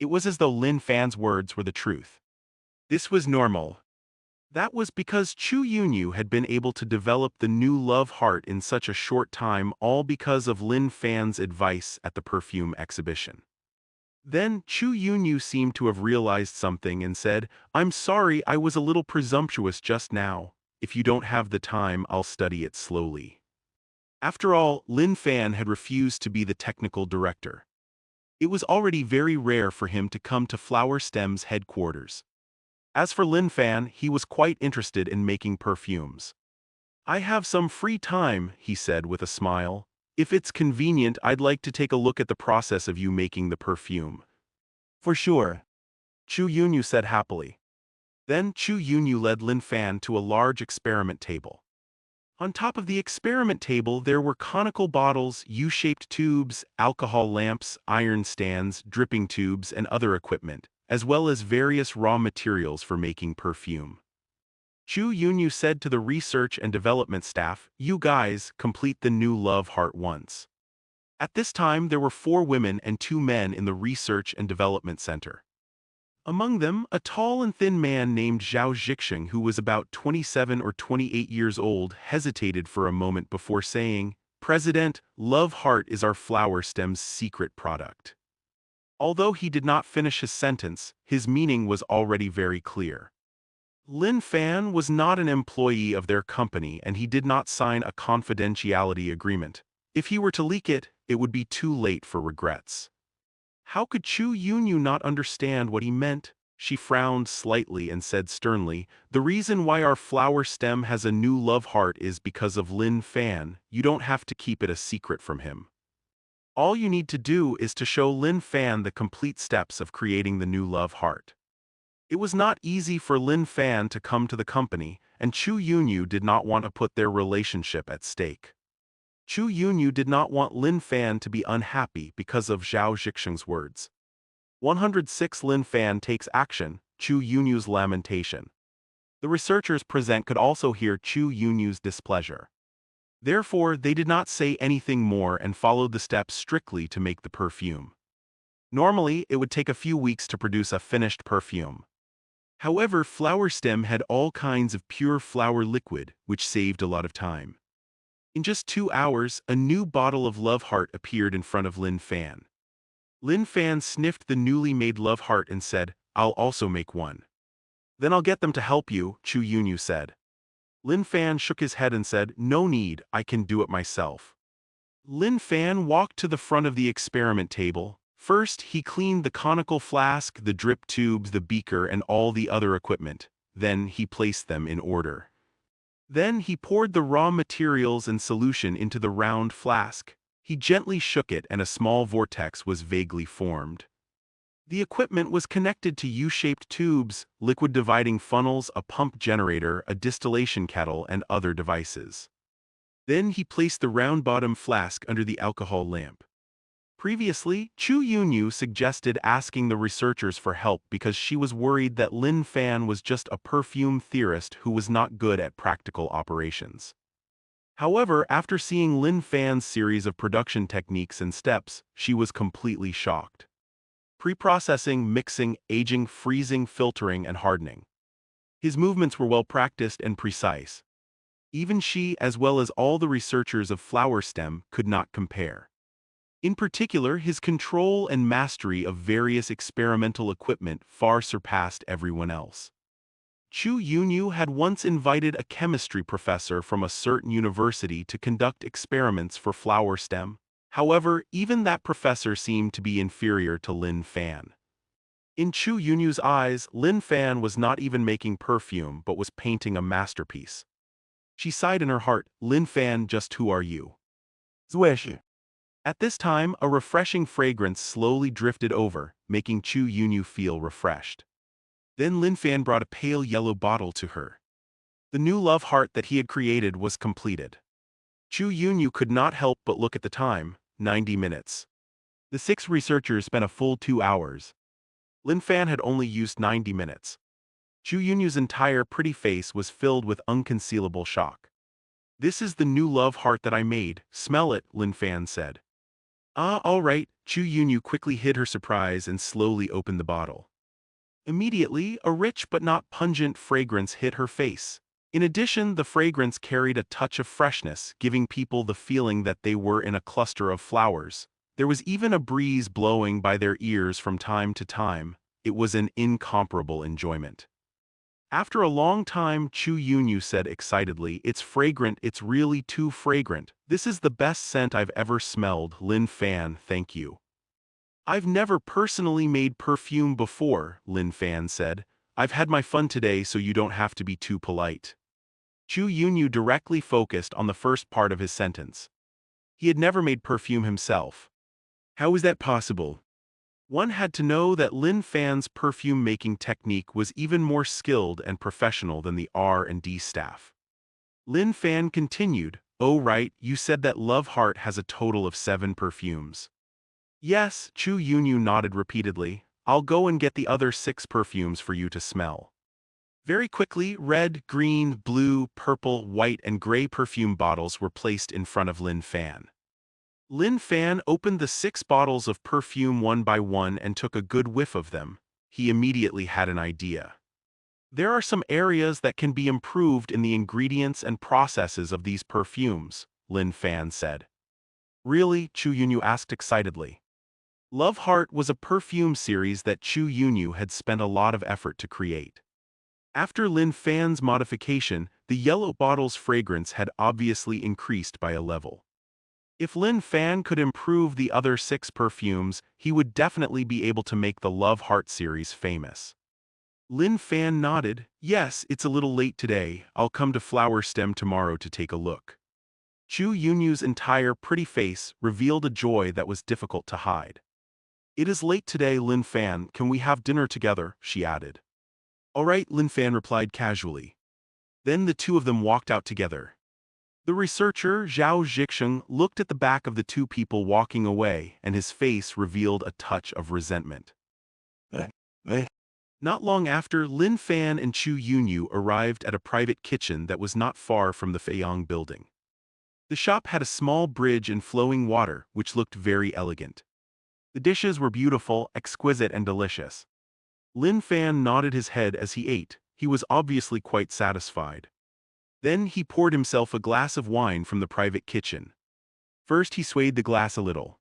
It was as though Lin Fan's words were the truth. This was normal. That was because Chu Yunyu had been able to develop the new Love Heart in such a short time, all because of Lin Fan's advice at the perfume exhibition. Then Chu Yunyu seemed to have realized something and said, "I'm sorry, I was a little presumptuous just now. If you don't have the time, I'll study it slowly." After all, Lin Fan had refused to be the technical director. It was already very rare for him to come to Flower Stem's headquarters. As for Lin Fan, he was quite interested in making perfumes. "I have some free time," he said with a smile. "If it's convenient, I'd like to take a look at the process of you making the perfume." "For sure," Chu Yunyu said happily. Then Chu Yunyu led Lin Fan to a large experiment table. On top of the experiment table there were conical bottles, U-shaped tubes, alcohol lamps, iron stands, dripping tubes, and other equipment. as well as various raw materials for making perfume. Chu Yunyu said to the research and development staff, "You guys, complete the new love heart once." At this time there were 4 women and 2 men in the research and development center. Among them, a tall and thin man named Zhao Zhixing, who was about 27 or 28 years old, hesitated for a moment before saying, "President, Love Heart is our flower stem's secret product." Although he did not finish his sentence, his meaning was already very clear. Lin Fan was not an employee of their company and he did not sign a confidentiality agreement. If he were to leak it, it would be too late for regrets. How could Chu Yunyu not understand what he meant? She frowned slightly and said sternly, "The reason why our flower stem has a new love heart is because of Lin Fan. You don't have to keep it a secret from him. All you need to do is to show Lin Fan the complete steps of creating the new love heart." It was not easy for Lin Fan to come to the company, and Chu Yunyu did not want to put their relationship at stake. Chu Yunyu did not want Lin Fan to be unhappy because of Zhao Zhixing's words. 106 Lin Fan takes action, Chu Yunyu's lamentation. The researchers present could also hear Chu Yunyu's displeasure. Therefore, they did not say anything more and followed the steps strictly to make the perfume. Normally, it would take a few weeks to produce a finished perfume. However, flower stem had all kinds of pure flower liquid, which saved a lot of time. In just 2 hours, a new bottle of Love Heart appeared in front of Lin Fan. Lin Fan sniffed the newly made Love Heart and said, "I'll also make one." "Then I'll get them to help you," Chu Yunyu said. Lin Fan shook his head and said, "No need, I can do it myself." Lin Fan walked to the front of the experiment table. First, he cleaned the conical flask, the drip tubes, the beaker, and all the other equipment. Then he placed them in order. Then he poured the raw materials and solution into the round flask. He gently shook it and a small vortex was vaguely formed. The equipment was connected to U-shaped tubes, liquid dividing funnels, a pump generator, a distillation kettle, and other devices. Then he placed the round-bottom flask under the alcohol lamp. Previously, Chu Yunyu suggested asking the researchers for help because she was worried that Lin Fan was just a perfume theorist who was not good at practical operations. However, after seeing Lin Fan's series of production techniques and steps, she was completely shocked. Pre-processing, mixing, aging, freezing, filtering, and hardening. His movements were well practiced and precise. Even she, as well as all the researchers of Flower Stem, could not compare. In particular, his control and mastery of various experimental equipment far surpassed everyone else. Chu Yunyu had once invited a chemistry professor from a certain university to conduct experiments for Flower Stem. However, even that professor seemed to be inferior to Lin Fan. In Chu Yunyu's eyes, Lin Fan was not even making perfume but was painting a masterpiece. She sighed in her heart, "Lin Fan, just who are you?" Zwish. At this time, a refreshing fragrance slowly drifted over, making Chu Yunyu feel refreshed. Then Lin Fan brought a pale yellow bottle to her. The new love heart that he had created was completed. Chu Yunyu could not help but look at the time, 90 minutes. The 6 researchers spent a full 2 hours. Lin Fan had only used 90 minutes. Chu Yunyu's entire pretty face was filled with unconcealable shock. "This is the new love heart that I made, smell it," Lin Fan said. "Ah, all right." Chu Yunyu quickly hid her surprise and slowly opened the bottle. Immediately, a rich but not pungent fragrance hit her face. In addition, the fragrance carried a touch of freshness, giving people the feeling that they were in a cluster of flowers. There was even a breeze blowing by their ears from time to time. It was an incomparable enjoyment. After a long time, Chu Yunyu said excitedly, "It's fragrant, it's really too fragrant. This is the best scent I've ever smelled, Lin Fan, thank you." "I've never personally made perfume before," Lin Fan said. "I've had my fun today so you don't have to be too polite." Chu Yunyu directly focused on the first part of his sentence. He had never made perfume himself. How is that possible? One had to know that Lin Fan's perfume-making technique was even more skilled and professional than the R&D staff. Lin Fan continued, "Oh right, you said that Love Heart has a total of 7 perfumes." "Yes," Chu Yunyu nodded repeatedly. I'll go and get the other 6 perfumes for you to smell. Very quickly, red, green, blue, purple, white, and gray perfume bottles were placed in front of Lin Fan. Lin Fan opened the 6 bottles of perfume one by one and took a good whiff of them. He immediately had an idea. There are some areas that can be improved in the ingredients and processes of these perfumes, Lin Fan said. Really? Chu Yunyu asked excitedly. Love Heart was a perfume series that Chu Yunyu had spent a lot of effort to create. After Lin Fan's modification, the yellow bottle's fragrance had obviously increased by a level. If Lin Fan could improve the other 6 perfumes, he would definitely be able to make the Love Heart series famous. Lin Fan nodded. Yes, it's a little late today. I'll come to Flower Stem tomorrow to take a look. Chu Yunyu's entire pretty face revealed a joy that was difficult to hide. It is late today, Lin Fan. Can we have dinner together? She added. All right, Lin Fan replied casually. Then the two of them walked out together. The researcher, Zhao Zhixing, looked at the back of the two people walking away, and his face revealed a touch of resentment. Not long after, Lin Fan and Chu Yunyu arrived at a private kitchen that was not far from the Feiyang building. The shop had a small bridge and flowing water, which looked very elegant. The dishes were beautiful, exquisite, and delicious. Lin Fan nodded his head as he ate. He was obviously quite satisfied. Then he poured himself a glass of wine from the private kitchen. First he swayed the glass a little.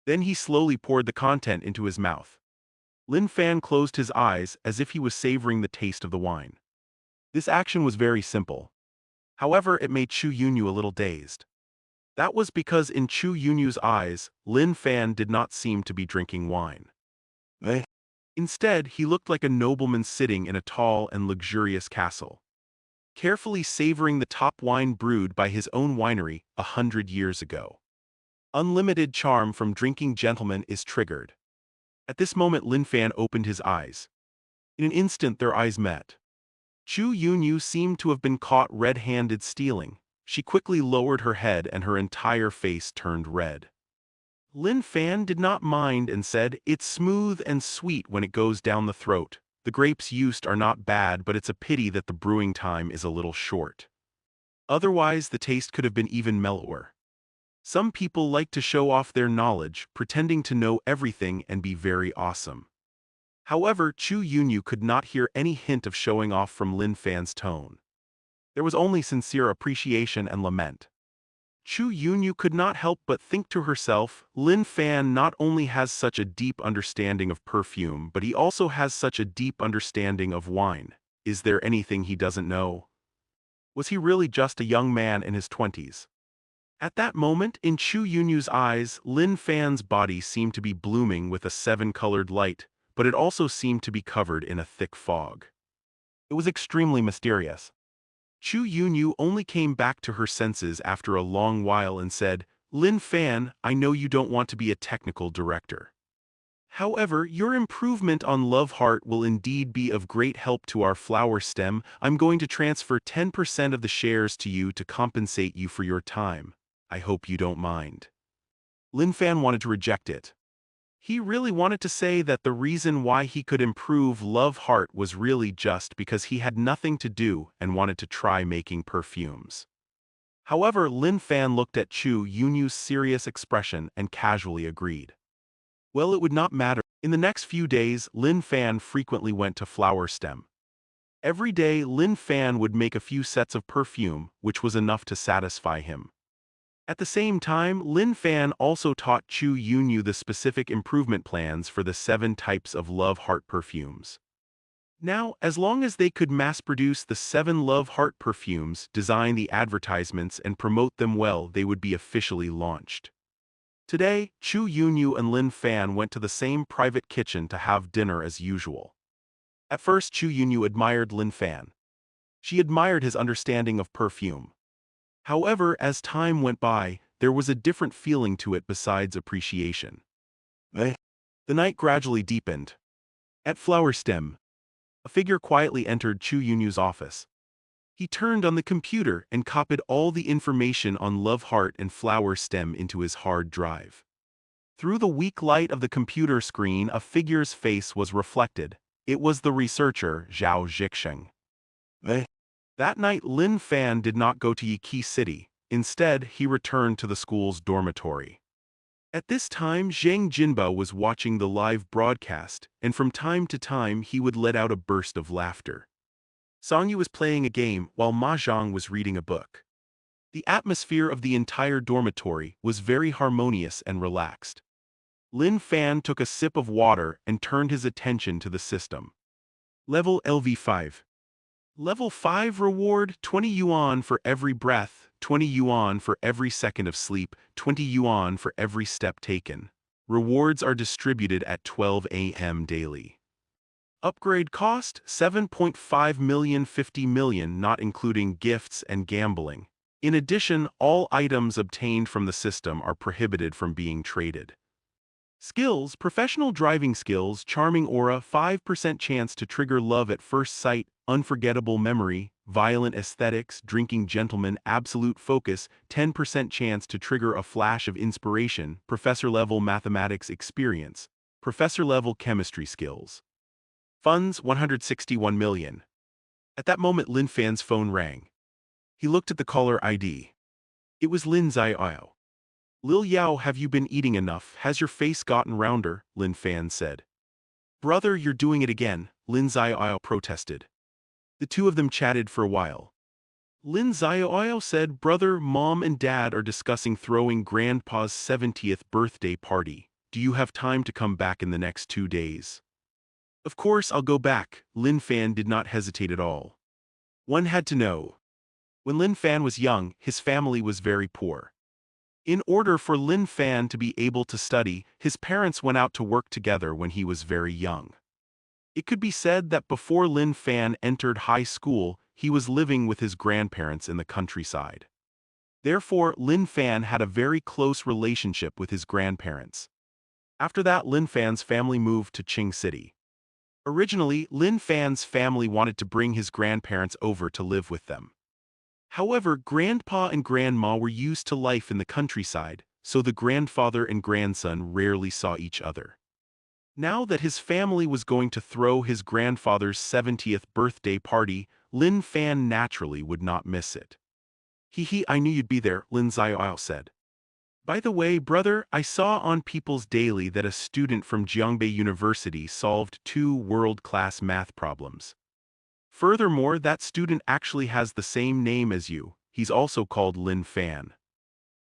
Then he slowly poured the content into his mouth. Lin Fan closed his eyes as if he was savoring the taste of the wine. This action was very simple. However, it made Chu Yunyu a little dazed. That was because in Chu Yunyu's eyes, Lin Fan did not seem to be drinking wine. Instead, he looked like a nobleman sitting in a tall and luxurious castle, carefully savoring the top wine brewed by his own winery 100 years ago. Unlimited charm from drinking gentlemen is triggered. At this moment, Lin Fan opened his eyes. In an instant, their eyes met. Chu Yunyu seemed to have been caught red-handed stealing. She quickly lowered her head and her entire face turned red. Lin Fan did not mind and said, "It's smooth and sweet when it goes down the throat. The grapes used are not bad, but it's a pity that the brewing time is a little short. Otherwise, the taste could have been even mellower." Some people like to show off their knowledge, pretending to know everything and be very awesome. However, Chu Yunyu could not hear any hint of showing off from Lin Fan's tone. There was only sincere appreciation and lament. Chu Yunyu could not help but think to herself, Lin Fan not only has such a deep understanding of perfume, but he also has such a deep understanding of wine. Is there anything he doesn't know? Was he really just a young man in his 20s? At that moment, in Chu Yunyu's eyes, Lin Fan's body seemed to be blooming with a 7-colored light, but it also seemed to be covered in a thick fog. It was extremely mysterious. Chu Yunyu only came back to her senses after a long while and said, "Lin Fan, I know you don't want to be a technical director. However, your improvement on Love Heart will indeed be of great help to our flower stem. I'm going to transfer 10% of the shares to you to compensate you for your time. I hope you don't mind." Lin Fan wanted to reject it. He really wanted to say that the reason why he could improve Love Heart was really just because he had nothing to do and wanted to try making perfumes. However, Lin Fan looked at Chu Yunyu's serious expression and casually agreed. Well, it would not matter. In the next few days, Lin Fan frequently went to Flower Stem. Every day, Lin Fan would make a few sets of perfume, which was enough to satisfy him. At the same time, Lin Fan also taught Chu Yunyu the specific improvement plans for the 7 types of Love Heart perfumes. Now, as long as they could mass-produce the 7 Love Heart perfumes, design the advertisements, and promote them well, they would be officially launched. Today, Chu Yunyu and Lin Fan went to the same private kitchen to have dinner as usual. At first, Chu Yunyu admired Lin Fan. She admired his understanding of perfume. However, as time went by, there was a different feeling to it besides appreciation. The night gradually deepened. At Flower Stem, a figure quietly entered Chu Yunyu's office. He turned on the computer and copied all the information on Love Heart and Flower Stem into his hard drive. Through the weak light of the computer screen, a figure's face was reflected. It was the researcher, Zhao Zhixing. That night, Lin Fan did not go to Yiki City. Instead, he returned to the school's dormitory. At this time, Zhang Jinbao was watching the live broadcast, and from time to time he would let out a burst of laughter. Song Yu was playing a game while Ma Zhang was reading a book. The atmosphere of the entire dormitory was very harmonious and relaxed. Lin Fan took a sip of water and turned his attention to the system. Level LV5. Level 5 reward 20 yuan for every breath, 20 yuan for every second of sleep, 20 yuan for every step taken. Rewards are distributed at 12 a.m. daily. Upgrade cost 7.5 million, 50 million not including gifts and gambling. In addition, all items obtained from the system are prohibited from being traded. Skills: professional driving skills, charming aura, 5% chance to trigger love at first sight, unforgettable memory, violent aesthetics, drinking gentleman, absolute focus, 10% chance to trigger a flash of inspiration, professor-level mathematics experience, professor-level chemistry skills. Funds 161 million. At that moment Lin Fan's phone rang. He looked at the caller ID. It was Lin Xiao. Lil Yao, have you been eating enough? Has your face gotten rounder? Lin Fan said. Brother, you're doing it again, Lin Xiao protested. The two of them chatted for a while. Lin Xiao said, Brother, Mom and Dad are discussing throwing Grandpa's 70th birthday party. Do you have time to come back in the next 2 days? Of course I'll go back. Lin Fan did not hesitate at all. One had to know. When Lin Fan was young, his family was very poor. In order for Lin Fan to be able to study, his parents went out to work together when he was very young. It could be said that before Lin Fan entered high school, he was living with his grandparents in the countryside. Therefore, Lin Fan had a very close relationship with his grandparents. After that, Lin Fan's family moved to Qing City. Originally, Lin Fan's family wanted to bring his grandparents over to live with them. However, Grandpa and Grandma were used to life in the countryside, so the grandfather and grandson rarely saw each other. Now that his family was going to throw his grandfather's 70th birthday party, Lin Fan naturally would not miss it. Hee, I knew you'd be there, Lin Xiao said. By the way, brother, I saw on People's Daily that a student from Jiangbei University solved 2 world-class math problems. Furthermore, that student actually has the same name as you. He's also called Lin Fan.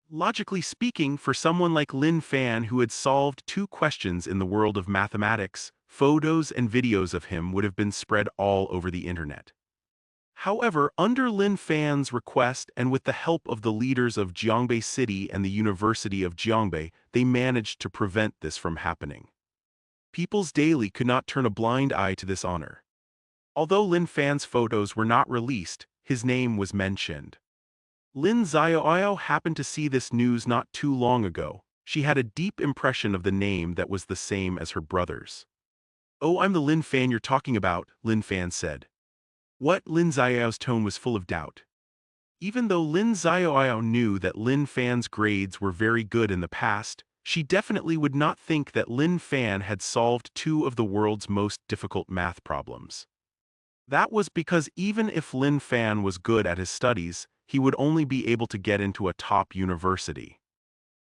Logically speaking, for someone like Lin Fan who had solved 2 questions in the world of mathematics, photos and videos of him would have been spread all over the internet. However, under Lin Fan's request and with the help of the leaders of Jiangbei City and the University of Jiangbei, they managed to prevent this from happening. People's Daily could not turn a blind eye to this honor. Although Lin Fan's photos were not released, his name was mentioned. Lin Xiao happened to see this news not too long ago. She had a deep impression of the name that was the same as her brother's. Oh, I'm the Lin Fan you're talking about, Lin Fan said. What? Lin Xiao's tone was full of doubt. Even though Lin Xiao knew that Lin Fan's grades were very good in the past, she definitely would not think that Lin Fan had solved 2 of the world's most difficult math problems. That was because even if Lin Fan was good at his studies, he would only be able to get into a top university.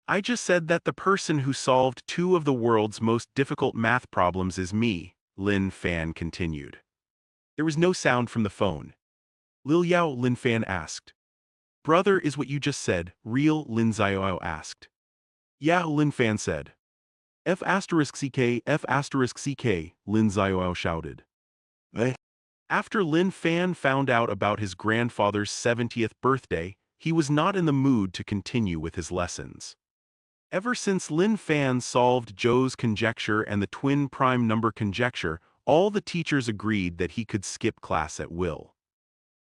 I just said that the person who solved 2 of the world's most difficult math problems is me, Lin Fan continued. There was no sound from the phone. Lil Yao, Lin Fan asked. Brother, is what you just said real? Lin Xiao asked. Yeah, Lin Fan said. F*CK, F*CK, Lin Xiao shouted. After Lin Fan found out about his grandfather's 70th birthday, he was not in the mood to continue with his lessons. Ever since Lin Fan solved Zhou's conjecture and the twin prime number conjecture, all the teachers agreed that he could skip class at will.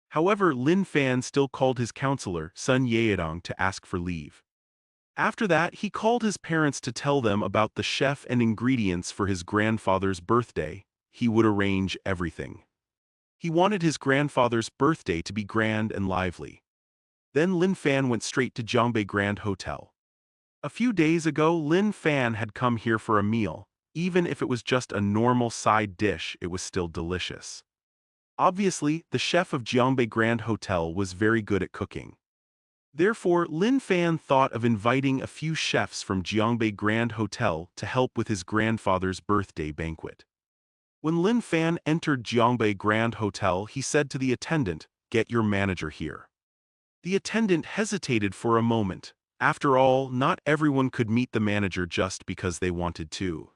However, Lin Fan still called his counselor, Sun Yaedong, to ask for leave. After that, he called his parents to tell them about the chef and ingredients for his grandfather's birthday. He would arrange everything. He wanted his grandfather's birthday to be grand and lively. Then Lin Fan went straight to Jiangbei Grand Hotel. A few days ago, Lin Fan had come here for a meal. Even if it was just a normal side dish, it was still delicious. Obviously, the chef of Jiangbei Grand Hotel was very good at cooking. Therefore, Lin Fan thought of inviting a few chefs from Jiangbei Grand Hotel to help with his grandfather's birthday banquet. When Lin Fan entered Jiangbei Grand Hotel, he said to the attendant, "Get your manager here." The attendant hesitated for a moment. After all, not everyone could meet the manager just because they wanted to.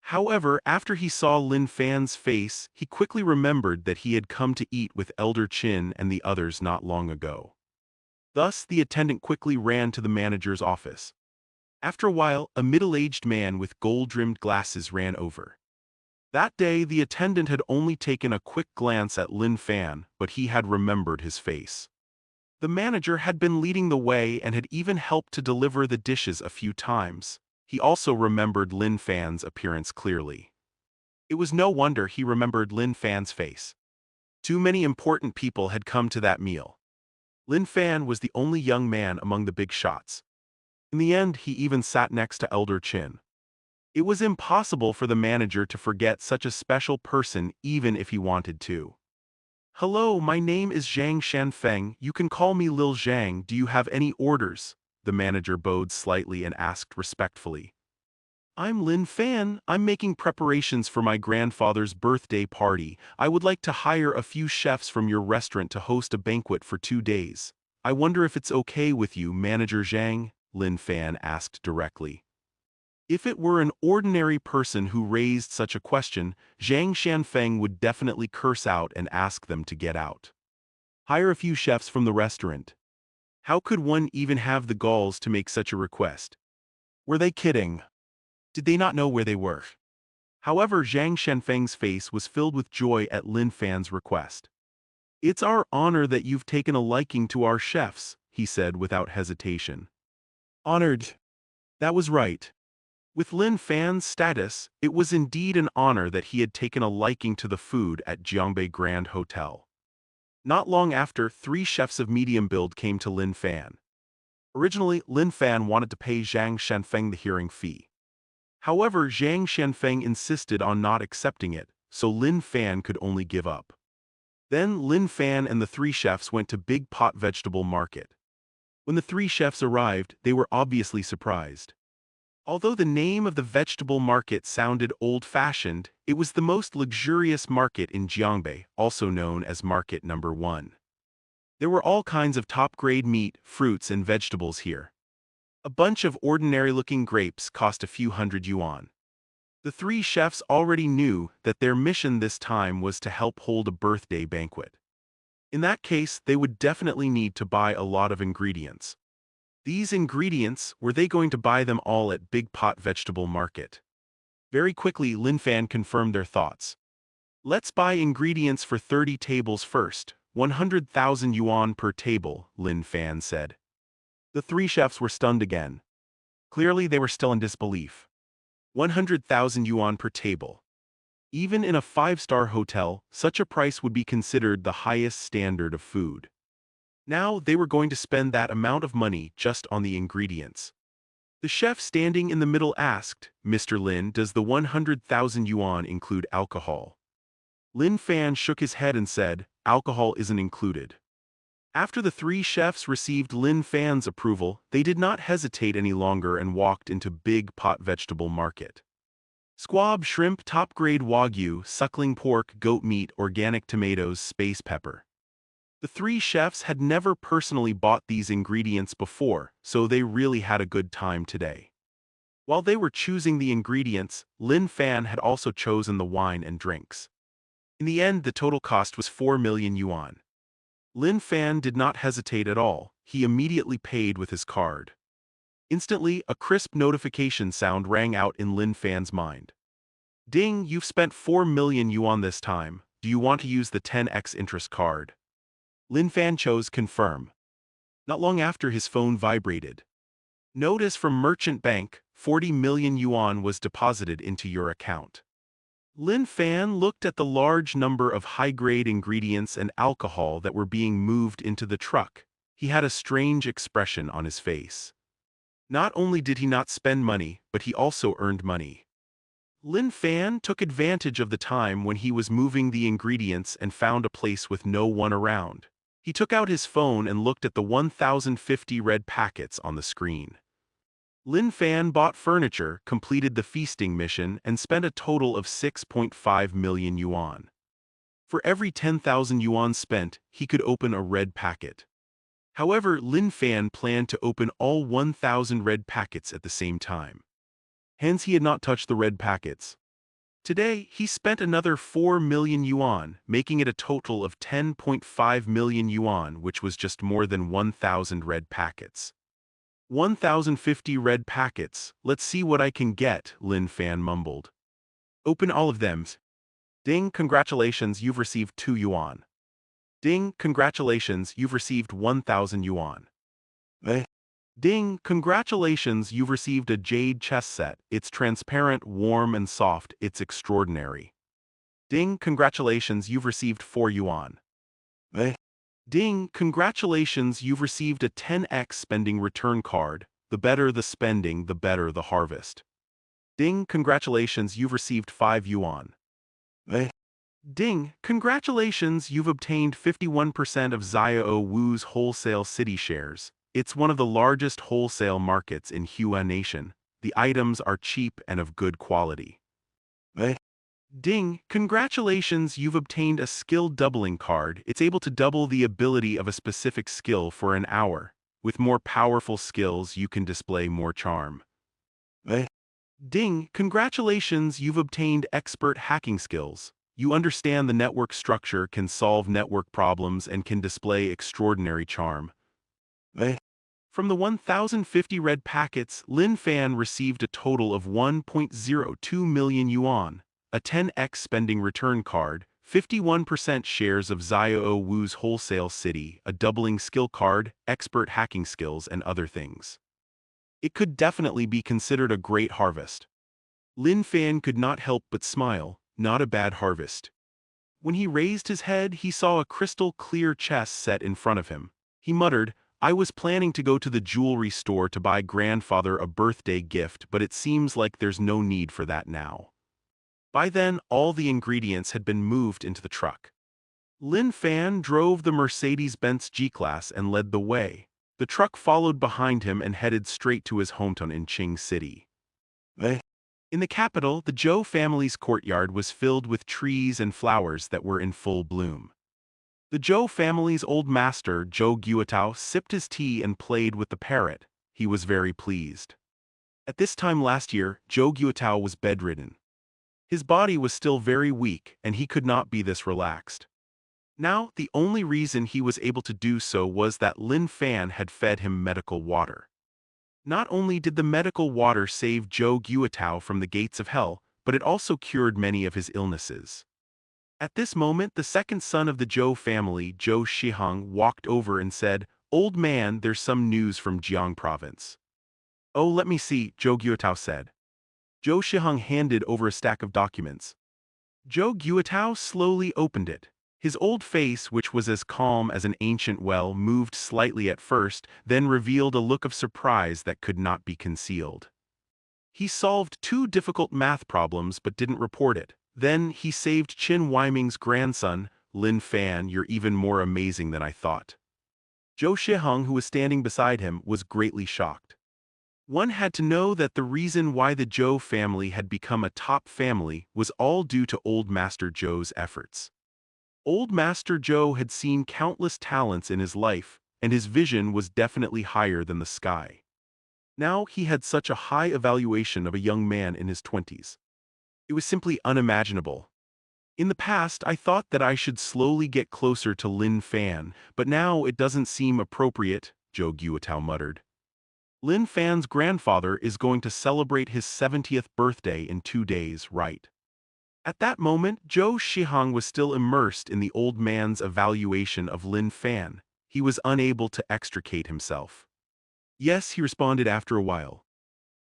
However, after he saw Lin Fan's face, he quickly remembered that he had come to eat with Elder Chin and the others not long ago. Thus, the attendant quickly ran to the manager's office. After a while, a middle-aged man with gold-rimmed glasses ran over. That day, the attendant had only taken a quick glance at Lin Fan, but he had remembered his face. The manager had been leading the way and had even helped to deliver the dishes a few times. He also remembered Lin Fan's appearance clearly. It was no wonder he remembered Lin Fan's face. Too many important people had come to that meal. Lin Fan was the only young man among the big shots. In the end, he even sat next to Elder Chin. It was impossible for the manager to forget such a special person even if he wanted to. "Hello, my name is Zhang Shanfeng. You can call me Lil Zhang. Do you have any orders?" The manager bowed slightly and asked respectfully. "I'm Lin Fan. I'm making preparations for my grandfather's birthday party. I would like to hire a few chefs from your restaurant to host a banquet for 2 days. I wonder if it's okay with you, Manager Zhang?" Lin Fan asked directly. If it were an ordinary person who raised such a question, Zhang Shanfeng would definitely curse out and ask them to get out. Hire a few chefs from the restaurant. How could one even have the galls to make such a request? Were they kidding? Did they not know where they were? However, Zhang Shanfeng's face was filled with joy at Lin Fan's request. "It's our honor that you've taken a liking to our chefs," he said without hesitation. Honored. That was right. With Lin Fan's status, it was indeed an honor that he had taken a liking to the food at Jiangbei Grand Hotel. Not long after, 3 chefs of medium build came to Lin Fan. Originally, Lin Fan wanted to pay Zhang Shanfeng the hearing fee. However, Zhang Shanfeng insisted on not accepting it, so Lin Fan could only give up. Then Lin Fan and the 3 chefs went to Big Pot Vegetable Market. When the 3 chefs arrived, they were obviously surprised. Although the name of the vegetable market sounded old-fashioned, it was the most luxurious market in Jiangbei, also known as Market Number 1. There were all kinds of top-grade meat, fruits, and vegetables here. A bunch of ordinary-looking grapes cost a few hundred yuan. The 3 chefs already knew that their mission this time was to help hold a birthday banquet. In that case, they would definitely need to buy a lot of ingredients. These ingredients, were they going to buy them all at Big Pot Vegetable Market? Very quickly, Lin Fan confirmed their thoughts. "Let's buy ingredients for 30 tables first, 100,000 yuan per table," Lin Fan said. The 3 chefs were stunned again. Clearly, they were still in disbelief. 100,000 yuan per table. Even in a 5-star hotel, such a price would be considered the highest standard of food. Now they were going to spend that amount of money just on the ingredients. The chef standing in the middle asked, "Mr. Lin, does the 100,000 yuan include alcohol?" Lin Fan shook his head and said, "Alcohol isn't included." After the 3 chefs received Lin Fan's approval, they did not hesitate any longer and walked into Big Pot Vegetable Market. Squab shrimp, top-grade wagyu, suckling pork, goat meat, organic tomatoes, space pepper. The 3 chefs had never personally bought these ingredients before, so they really had a good time today. While they were choosing the ingredients, Lin Fan had also chosen the wine and drinks. In the end, the total cost was 4 million yuan. Lin Fan did not hesitate at all. He immediately paid with his card. Instantly, a crisp notification sound rang out in Lin Fan's mind. "Ding, you've spent 4 million yuan this time. Do you want to use the 10x interest card?" Lin Fan chose confirm. Not long after, his phone vibrated. "Notice from Merchant Bank, 40 million yuan was deposited into your account." Lin Fan looked at the large number of high-grade ingredients and alcohol that were being moved into the truck. He had a strange expression on his face. Not only did he not spend money, but he also earned money. Lin Fan took advantage of the time when he was moving the ingredients and found a place with no one around. He took out his phone and looked at the 1050 red packets on the screen. Lin Fan bought furniture, completed the feasting mission, and spent a total of 6.5 million yuan. For every 10,000 yuan spent, he could open a red packet. However, Lin Fan planned to open all 1,000 red packets at the same time. Hence he had not touched the red packets. Today, he spent another 4 million yuan, making it a total of 10.5 million yuan, which was just more than 1,000 red packets. 1,050 red packets, let's see what I can get, Lin Fan mumbled. Open all of them. Ding, congratulations, you've received 2 yuan. Ding, congratulations, you've received 1,000 yuan. Ding, congratulations, you've received a jade chess set. It's transparent, warm, and soft. It's extraordinary. Ding, congratulations, you've received 4 yuan. Ding, congratulations, you've received a 10x spending return card. The better the spending, the better the harvest. Ding, congratulations, you've received 5 yuan. Ding, congratulations, you've obtained 51% of Xiao Wu's wholesale city shares. It's one of the largest wholesale markets in Hua Nation. The items are cheap and of good quality. Ding, congratulations, you've obtained a skill doubling card. It's able to double the ability of a specific skill for an hour. With more powerful skills, you can display more charm. Ding, congratulations, you've obtained expert hacking skills. You understand the network structure, can solve network problems, and can display extraordinary charm. From the 1,050 red packets, Lin Fan received a total of 1.02 million yuan, a 10x spending return card, 51% shares of Xiao Wu's wholesale city, a doubling skill card, expert hacking skills, and other things. It could definitely be considered a great harvest. Lin Fan could not help but smile. Not a bad harvest. When he raised his head, he saw a crystal-clear chess set in front of him. He muttered, I was planning to go to the jewelry store to buy grandfather a birthday gift, but it seems like there's no need for that now. By then, all the ingredients had been moved into the truck. Lin Fan drove the Mercedes-Benz G-Class and led the way. The truck followed behind him and headed straight to his hometown in Qing City. In the capital, the Zhou family's courtyard was filled with trees and flowers that were in full bloom. The Zhou family's old master, Zhou Guotao, sipped his tea and played with the parrot. He was very pleased. At this time last year, Zhou Guotao was bedridden. His body was still very weak, and he could not be this relaxed. Now, the only reason he was able to do so was that Lin Fan had fed him medical water. Not only did the medical water save Zhou Guotao from the gates of hell, but it also cured many of his illnesses. At this moment, the second son of the Zhou family, Zhou Shihang, walked over and said, Old man, there's some news from Jiang province. Oh, let me see, Zhou Guotao said. Zhou Shihang handed over a stack of documents. Zhou Guotao slowly opened it. His old face, which was as calm as an ancient well, moved slightly at first, then revealed a look of surprise that could not be concealed. He solved 2 difficult math problems but didn't report it. Then he saved Qin Weiming's grandson. Lin Fan, you're even more amazing than I thought. Zhou Shihang, who was standing beside him, was greatly shocked. One had to know that the reason why the Zhou family had become a top family was all due to Old Master Zhou's efforts. Old Master Zhou had seen countless talents in his life, and his vision was definitely higher than the sky. Now he had such a high evaluation of a young man in his 20s. It was simply unimaginable. In the past, I thought that I should slowly get closer to Lin Fan, but now it doesn't seem appropriate, Zhou Guotao muttered. Lin Fan's grandfather is going to celebrate his 70th birthday in 2 days, right? At that moment, Zhou Shihang was still immersed in the old man's evaluation of Lin Fan. He was unable to extricate himself. Yes, he responded after a while.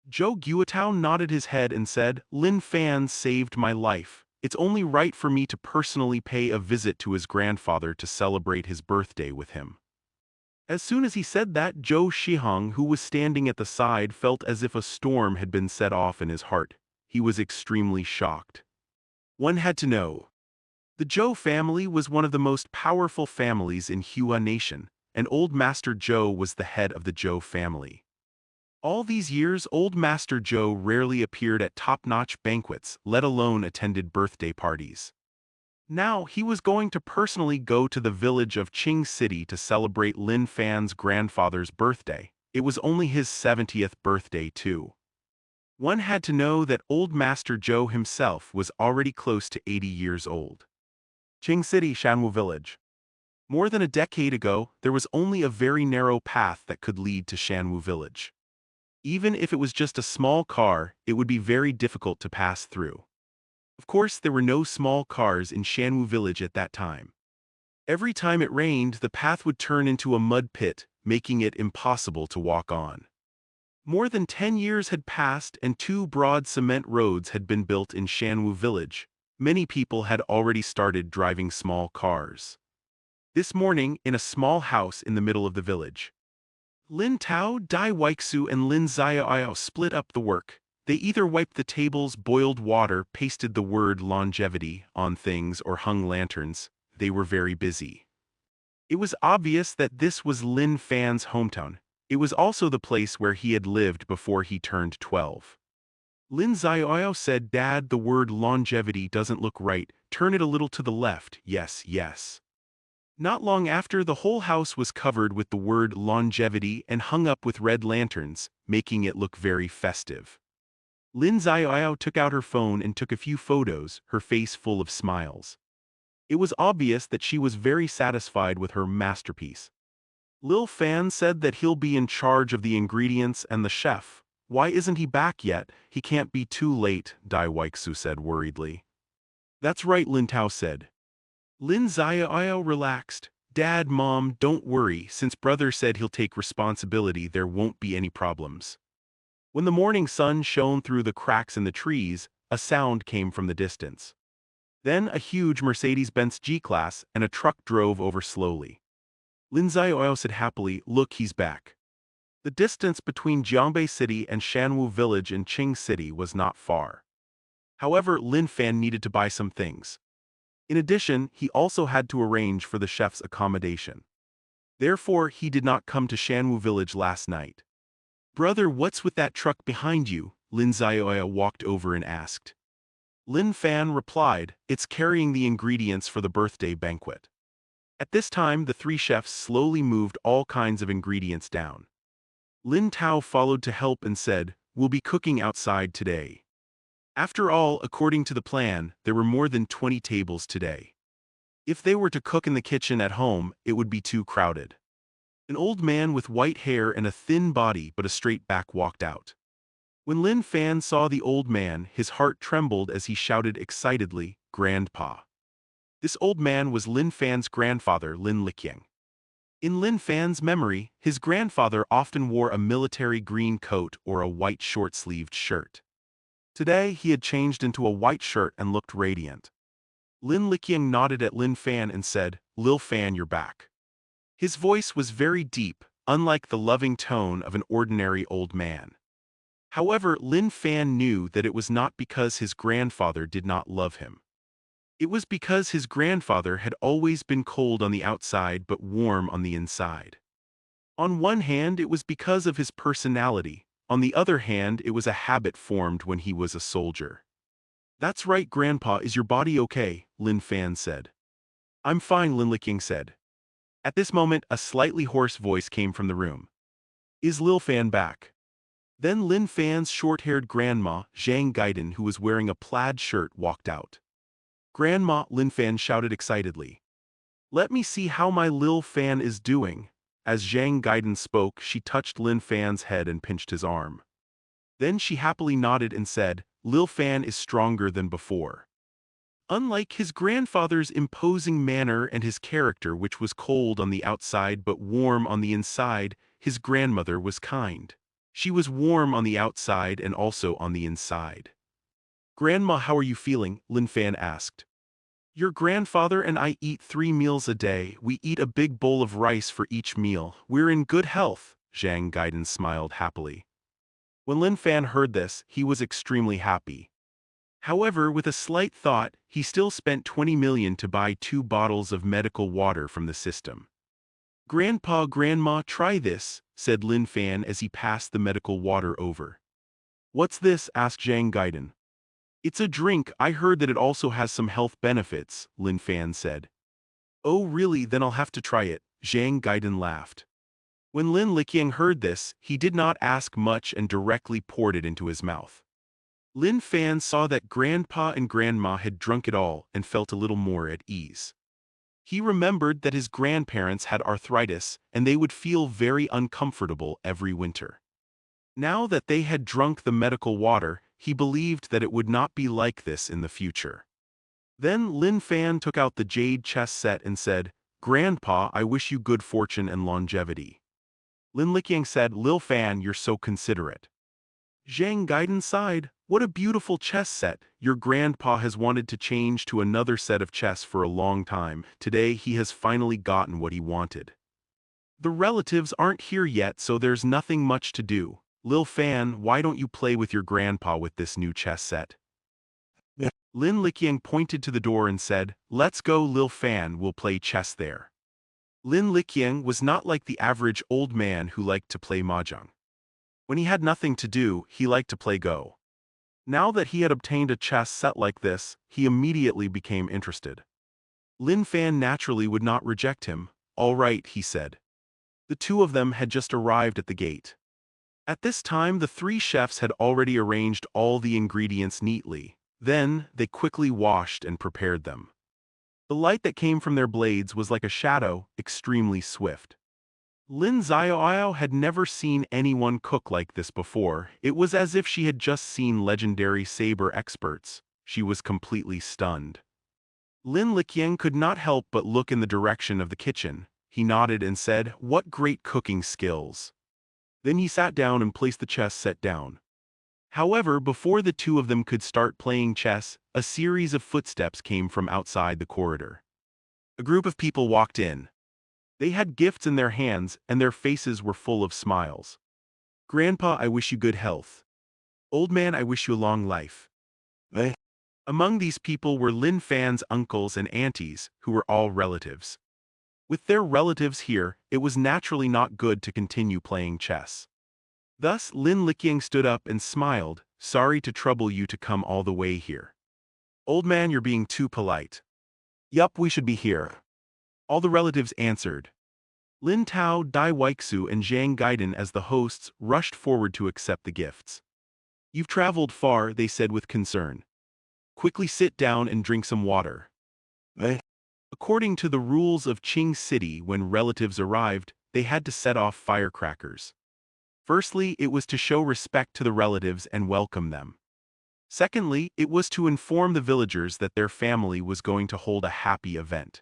Zhou Guotao nodded his head and said, Lin Fan saved my life. It's only right for me to personally pay a visit to his grandfather to celebrate his birthday with him. As soon as he said that, Zhou Shihong, who was standing at the side, felt as if a storm had been set off in his heart. He was extremely shocked. One had to know. The Zhou family was one of the most powerful families in Hua Nation, and Old Master Zhou was the head of the Zhou family. All these years, Old Master Zhou rarely appeared at top-notch banquets, let alone attended birthday parties. Now, he was going to personally go to the village of Qing City to celebrate Lin Fan's grandfather's birthday. It was only his 70th birthday, too. One had to know that Old Master Zhou himself was already close to 80 years old. Qing City, Shanwu Village. More than a decade ago, there was only a very narrow path that could lead to Shanwu Village. Even if it was just a small car, it would be very difficult to pass through. Of course, there were no small cars in Shanwu Village at that time. Every time it rained, the path would turn into a mud pit, making it impossible to walk on. More than 10 years had passed and 2 broad cement roads had been built in Shanwu Village. Many people had already started driving small cars. This morning, in a small house in the middle of the village, Lin Tao, Dai Weixu, and Lin Xiaoyao split up the work. They either wiped the tables, boiled water, pasted the word longevity on things, or hung lanterns. They were very busy. It was obvious that this was Lin Fan's hometown. It was also the place where he had lived before he turned 12. Lin Xiaoyao said, "Dad, the word longevity doesn't look right. Turn it a little to the left." "Yes, yes." Not long after, the whole house was covered with the word longevity and hung up with red lanterns, making it look very festive. Lin Xiaoyao took out her phone and took a few photos, her face full of smiles. It was obvious that she was very satisfied with her masterpiece. Lil Fan said that he'll be in charge of the ingredients and the chef. "Why isn't he back yet? He can't be too late," Dai Weixu said worriedly. "That's right," Lin Tao said. Lin Xiaoyao relaxed. "Dad, Mom, don't worry. Since brother said he'll take responsibility, there won't be any problems." When the morning sun shone through the cracks in the trees, a sound came from the distance. Then a huge Mercedes-Benz G-Class and a truck drove over slowly. Lin Xiaoyao said happily, "Look, he's back." The distance between Jiangbei City and Shanwu Village in Qing City was not far. However, Lin Fan needed to buy some things. In addition, he also had to arrange for the chef's accommodation. Therefore, he did not come to Shanwu Village last night. "Brother, what's with that truck behind you?" Lin Xiaoyao walked over and asked. Lin Fan replied, "It's carrying the ingredients for the birthday banquet." At this time, the 3 chefs slowly moved all kinds of ingredients down. Lin Tao followed to help and said, "We'll be cooking outside today." After all, according to the plan, there were more than 20 tables today. If they were to cook in the kitchen at home, it would be too crowded. An old man with white hair and a thin body but a straight back walked out. When Lin Fan saw the old man, his heart trembled as he shouted excitedly, "Grandpa." This old man was Lin Fan's grandfather, Lin Liqiang. In Lin Fan's memory, his grandfather often wore a military green coat or a white short-sleeved shirt. Today, he had changed into a white shirt and looked radiant. Lin Liqiang nodded at Lin Fan and said, "Lil Fan, you're back." His voice was very deep, unlike the loving tone of an ordinary old man. However, Lin Fan knew that it was not because his grandfather did not love him. It was because his grandfather had always been cold on the outside but warm on the inside. On one hand, it was because of his personality. On the other hand, it was a habit formed when he was a soldier. "That's right, Grandpa, is your body okay?" Lin Fan said. "I'm fine," Lin Liqiang said. At this moment, a slightly hoarse voice came from the room. "Is Lil Fan back?" Then Lin Fan's short-haired grandma, Zhang Gaiden, who was wearing a plaid shirt, walked out. "Grandma," Lin Fan shouted excitedly. "Let me see how my Lil Fan is doing." As Zhang Gaiden spoke, she touched Lin Fan's head and pinched his arm. Then she happily nodded and said, "Lil Fan is stronger than before." Unlike his grandfather's imposing manner and his character, which was cold on the outside but warm on the inside, his grandmother was kind. She was warm on the outside and also on the inside. "Grandma, how are you feeling?" Lin Fan asked. Your grandfather and I eat 3 meals a day. We eat a big bowl of rice for each meal. We're in good health. Zhang Gaiden smiled happily. When Lin Fan heard this, he was extremely happy. However, with a slight thought, he still spent 20 million to buy 2 bottles of medical water from the system. Grandpa, Grandma, try this, said Lin Fan as he passed the medical water over. What's this? Asked Zhang Gaiden. It's a drink. I heard that it also has some health benefits, Lin Fan said. Oh really? Then I'll have to try it, Zhang Gaiden laughed. When Lin Liqiang heard this, he did not ask much and directly poured it into his mouth. Lin Fan saw that Grandpa and Grandma had drunk it all and felt a little more at ease. He remembered that his grandparents had arthritis and they would feel very uncomfortable every winter. Now that they had drunk the medical water, he believed that it would not be like this in the future. Then Lin Fan took out the jade chess set and said, Grandpa, I wish you good fortune and longevity. Lin Liqiang said, Lil Fan, you're so considerate. Zhang Gaiden sighed, what a beautiful chess set. Your grandpa has wanted to change to another set of chess for a long time. Today he has finally gotten what he wanted. The relatives aren't here yet, so there's nothing much to do. Lil Fan, why don't you play with your grandpa with this new chess set? Yeah. Lin Liqiang pointed to the door and said, let's go Lil Fan, we'll play chess there. Lin Liqiang was not like the average old man who liked to play mahjong. When he had nothing to do, he liked to play Go. Now that he had obtained a chess set like this, he immediately became interested. Lin Fan naturally would not reject him. All right, he said. The two of them had just arrived at the gate. At this time, the 3 chefs had already arranged all the ingredients neatly. Then, they quickly washed and prepared them. The light that came from their blades was like a shadow, extremely swift. Lin Xiaoyao had never seen anyone cook like this before. It was as if she had just seen legendary saber experts. She was completely stunned. Lin Liqiang could not help but look in the direction of the kitchen. He nodded and said, what great cooking skills. Then he sat down and placed the chess set down. However, before the two of them could start playing chess, a series of footsteps came from outside the corridor. A group of people walked in. They had gifts in their hands, and their faces were full of smiles. Grandpa, I wish you good health. Old man, I wish you a long life. Eh? Among these people were Lin Fan's uncles and aunties, who were all relatives. With their relatives here, it was naturally not good to continue playing chess. Thus, Lin Liqiang stood up and smiled, sorry to trouble you to come all the way here. Old man, you're being too polite. Yup, we should be here. All the relatives answered. Lin Tao, Dai Weixu and Zhang Gaiden as the hosts rushed forward to accept the gifts. You've traveled far, they said with concern. Quickly sit down and drink some water. Eh? According to the rules of Qing City, when relatives arrived, they had to set off firecrackers. Firstly, it was to show respect to the relatives and welcome them. Secondly, it was to inform the villagers that their family was going to hold a happy event.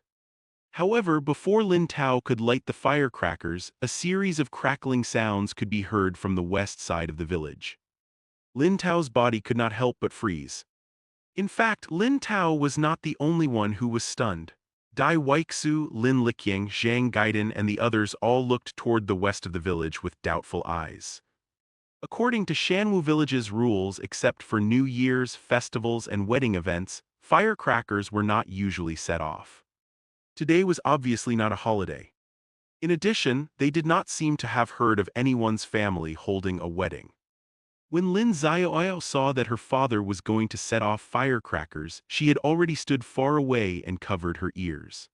However, before Lin Tao could light the firecrackers, a series of crackling sounds could be heard from the west side of the village. Lin Tao's body could not help but freeze. In fact, Lin Tao was not the only one who was stunned. Dai Weixu, Lin Liqiang, Zhang Gaiden and the others all looked toward the west of the village with doubtful eyes. According to Shanwu Village's rules, except for New Year's, festivals and wedding events, firecrackers were not usually set off. Today was obviously not a holiday. In addition, they did not seem to have heard of anyone's family holding a wedding. When Lin Xiaoyao saw that her father was going to set off firecrackers, she had already stood far away and covered her ears.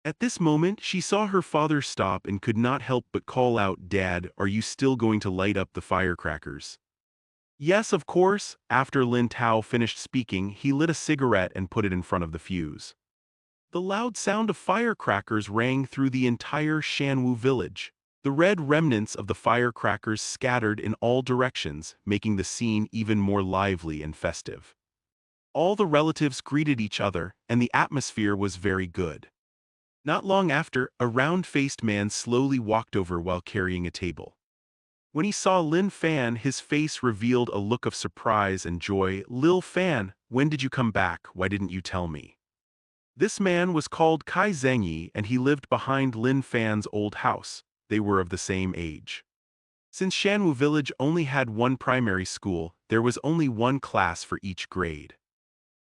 At this moment, she saw her father stop and could not help but call out, Dad, are you still going to light up the firecrackers? Yes, of course. After Lin Tao finished speaking, he lit a cigarette and put it in front of the fuse. The loud sound of firecrackers rang through the entire Shanwu village. The red remnants of the firecrackers scattered in all directions, making the scene even more lively and festive. All the relatives greeted each other, and the atmosphere was very good. Not long after, a round-faced man slowly walked over while carrying a table. When he saw Lin Fan, his face revealed a look of surprise and joy. Lil Fan, when did you come back? Why didn't you tell me? This man was called Kai Zhengyi and he lived behind Lin Fan's old house. They were of the same age. Since Shanwu village only had one primary school, there was only one class for each grade.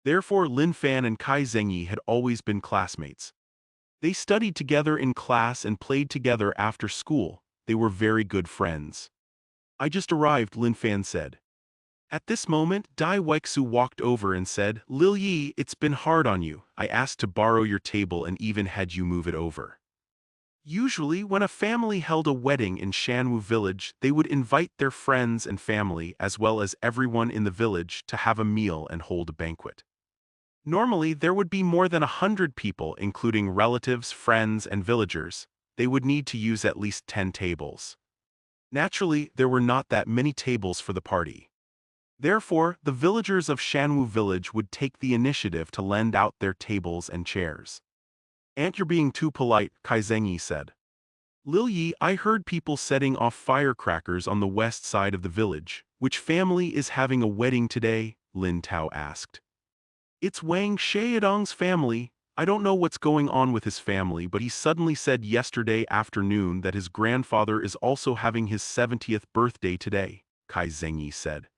Therefore Lin Fan and Kai Zhengyi had always been classmates. They studied together in class and played together after school. They were very good friends. I just arrived, Lin Fan said. At this moment, Dai Weixu walked over and said, Lil Yi, it's been hard on you. I asked to borrow your table and even had you move it over. Usually, when a family held a wedding in Shanwu village, they would invite their friends and family as well as everyone in the village to have a meal and hold a banquet. Normally, there would be more than 100 people, including relatives, friends, and villagers. They would need to use at least 10 tables. Naturally, there were not that many tables for the party. Therefore, the villagers of Shanwu village would take the initiative to lend out their tables and chairs. Aunt, you're being too polite, Kai Zhengyi said. Lil Yi, I heard people setting off firecrackers on the west side of the village. Which family is having a wedding today? Lin Tao asked. It's Wang Xiaodong's family. I don't know what's going on with his family, but he suddenly said yesterday afternoon that his grandfather is also having his 70th birthday today, Kai Zhengyi said.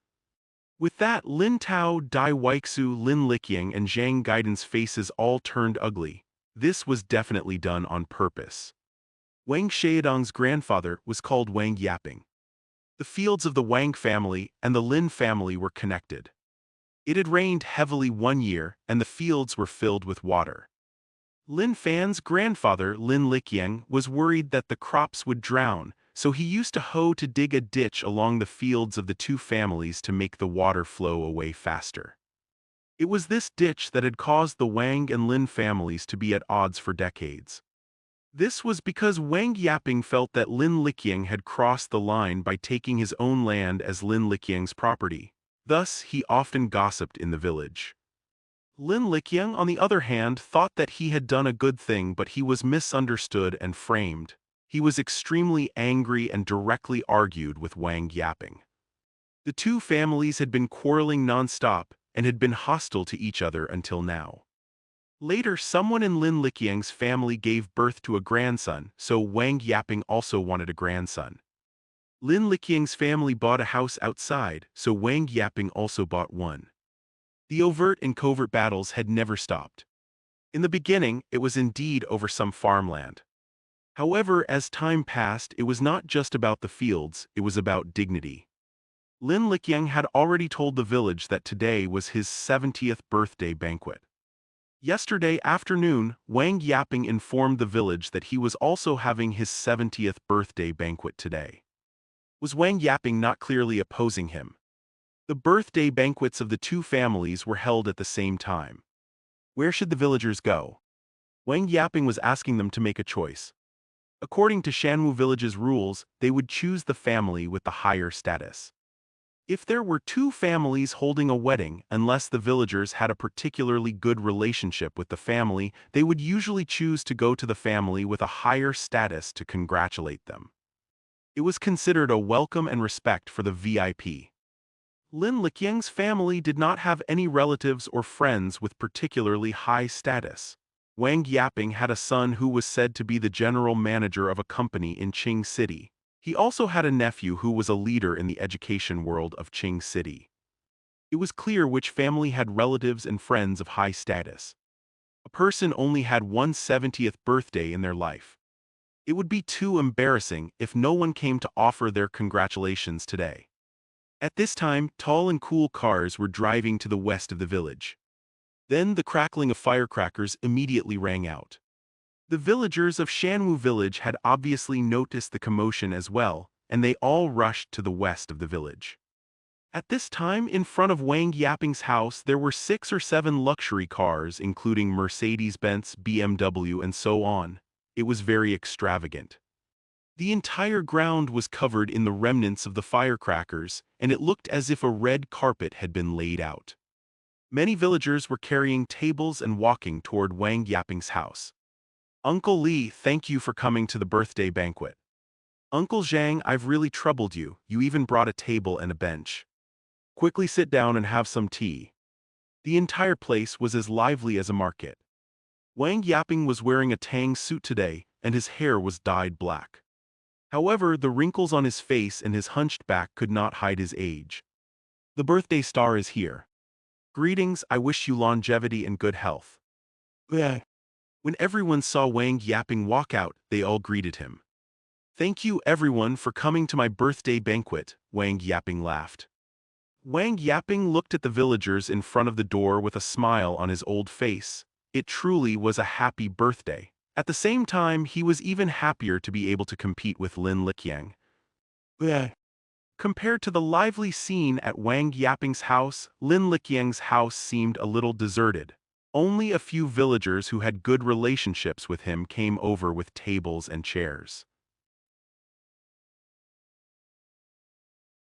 With that, Lin Tao, Dai Weixu, Lin Liqiang and Zhang Guidance faces all turned ugly. This was definitely done on purpose. Wang Xiaodong's grandfather was called Wang Yaping. The fields of the Wang family and the Lin family were connected. It had rained heavily one year, and the fields were filled with water. Lin Fan's grandfather, Lin Liqiang, was worried that the crops would drown, so he used a hoe to dig a ditch along the fields of the two families to make the water flow away faster. It was this ditch that had caused the Wang and Lin families to be at odds for decades. This was because Wang Yaping felt that Lin Liqiang had crossed the line by taking his own land as Lin Liqiang's property. Thus, he often gossiped in the village. Lin Liqiang, on the other hand, thought that he had done a good thing, but he was misunderstood and framed. He was extremely angry and directly argued with Wang Yaping. The two families had been quarreling non-stop and had been hostile to each other until now. Later, someone in Lin Liqiang's family gave birth to a grandson, so Wang Yaping also wanted a grandson. Lin Liqiang's family bought a house outside, so Wang Yaping also bought one. The overt and covert battles had never stopped. In the beginning, it was indeed over some farmland. However, as time passed, it was not just about the fields, it was about dignity. Lin Liqiang had already told the village that today was his 70th birthday banquet. Yesterday afternoon, Wang Yaping informed the village that he was also having his 70th birthday banquet today. Was Wang Yaping not clearly opposing him? The birthday banquets of the two families were held at the same time. Where should the villagers go? Wang Yaping was asking them to make a choice. According to Shanwu village's rules, they would choose the family with the higher status. If there were two families holding a wedding, unless the villagers had a particularly good relationship with the family, they would usually choose to go to the family with a higher status to congratulate them. It was considered a welcome and respect for the VIP. Lin Liqiang's family did not have any relatives or friends with particularly high status. Wang Yaping had a son who was said to be the general manager of a company in Qing City. He also had a nephew who was a leader in the education world of Qing City. It was clear which family had relatives and friends of high status. A person only had one 70th birthday in their life. It would be too embarrassing if no one came to offer their congratulations today. At this time, tall and cool cars were driving to the west of the village. Then the crackling of firecrackers immediately rang out. The villagers of Shanwu village had obviously noticed the commotion as well, and they all rushed to the west of the village. At this time, in front of Wang Yaping's house, there were 6 or 7 luxury cars, including Mercedes-Benz, BMW, and so on. It was very extravagant. The entire ground was covered in the remnants of the firecrackers, and it looked as if a red carpet had been laid out. Many villagers were carrying tables and walking toward Wang Yaping's house. Uncle Li, thank you for coming to the birthday banquet. Uncle Zhang, I've really troubled you. You even brought a table and a bench. Quickly sit down and have some tea. The entire place was as lively as a market. Wang Yaping was wearing a tang suit today, and his hair was dyed black. However, the wrinkles on his face and his hunched back could not hide his age. The birthday star is here. Greetings, I wish you longevity and good health. Bleh. When everyone saw Wang Yaping walk out, they all greeted him. Thank you everyone for coming to my birthday banquet, Wang Yaping laughed. Wang Yaping looked at the villagers in front of the door with a smile on his old face. It truly was a happy birthday. At the same time, he was even happier to be able to compete with Lin Liqiang. Bleh. Compared to the lively scene at Wang Yaping's house, Lin Liqiang's house seemed a little deserted. Only a few villagers who had good relationships with him came over with tables and chairs.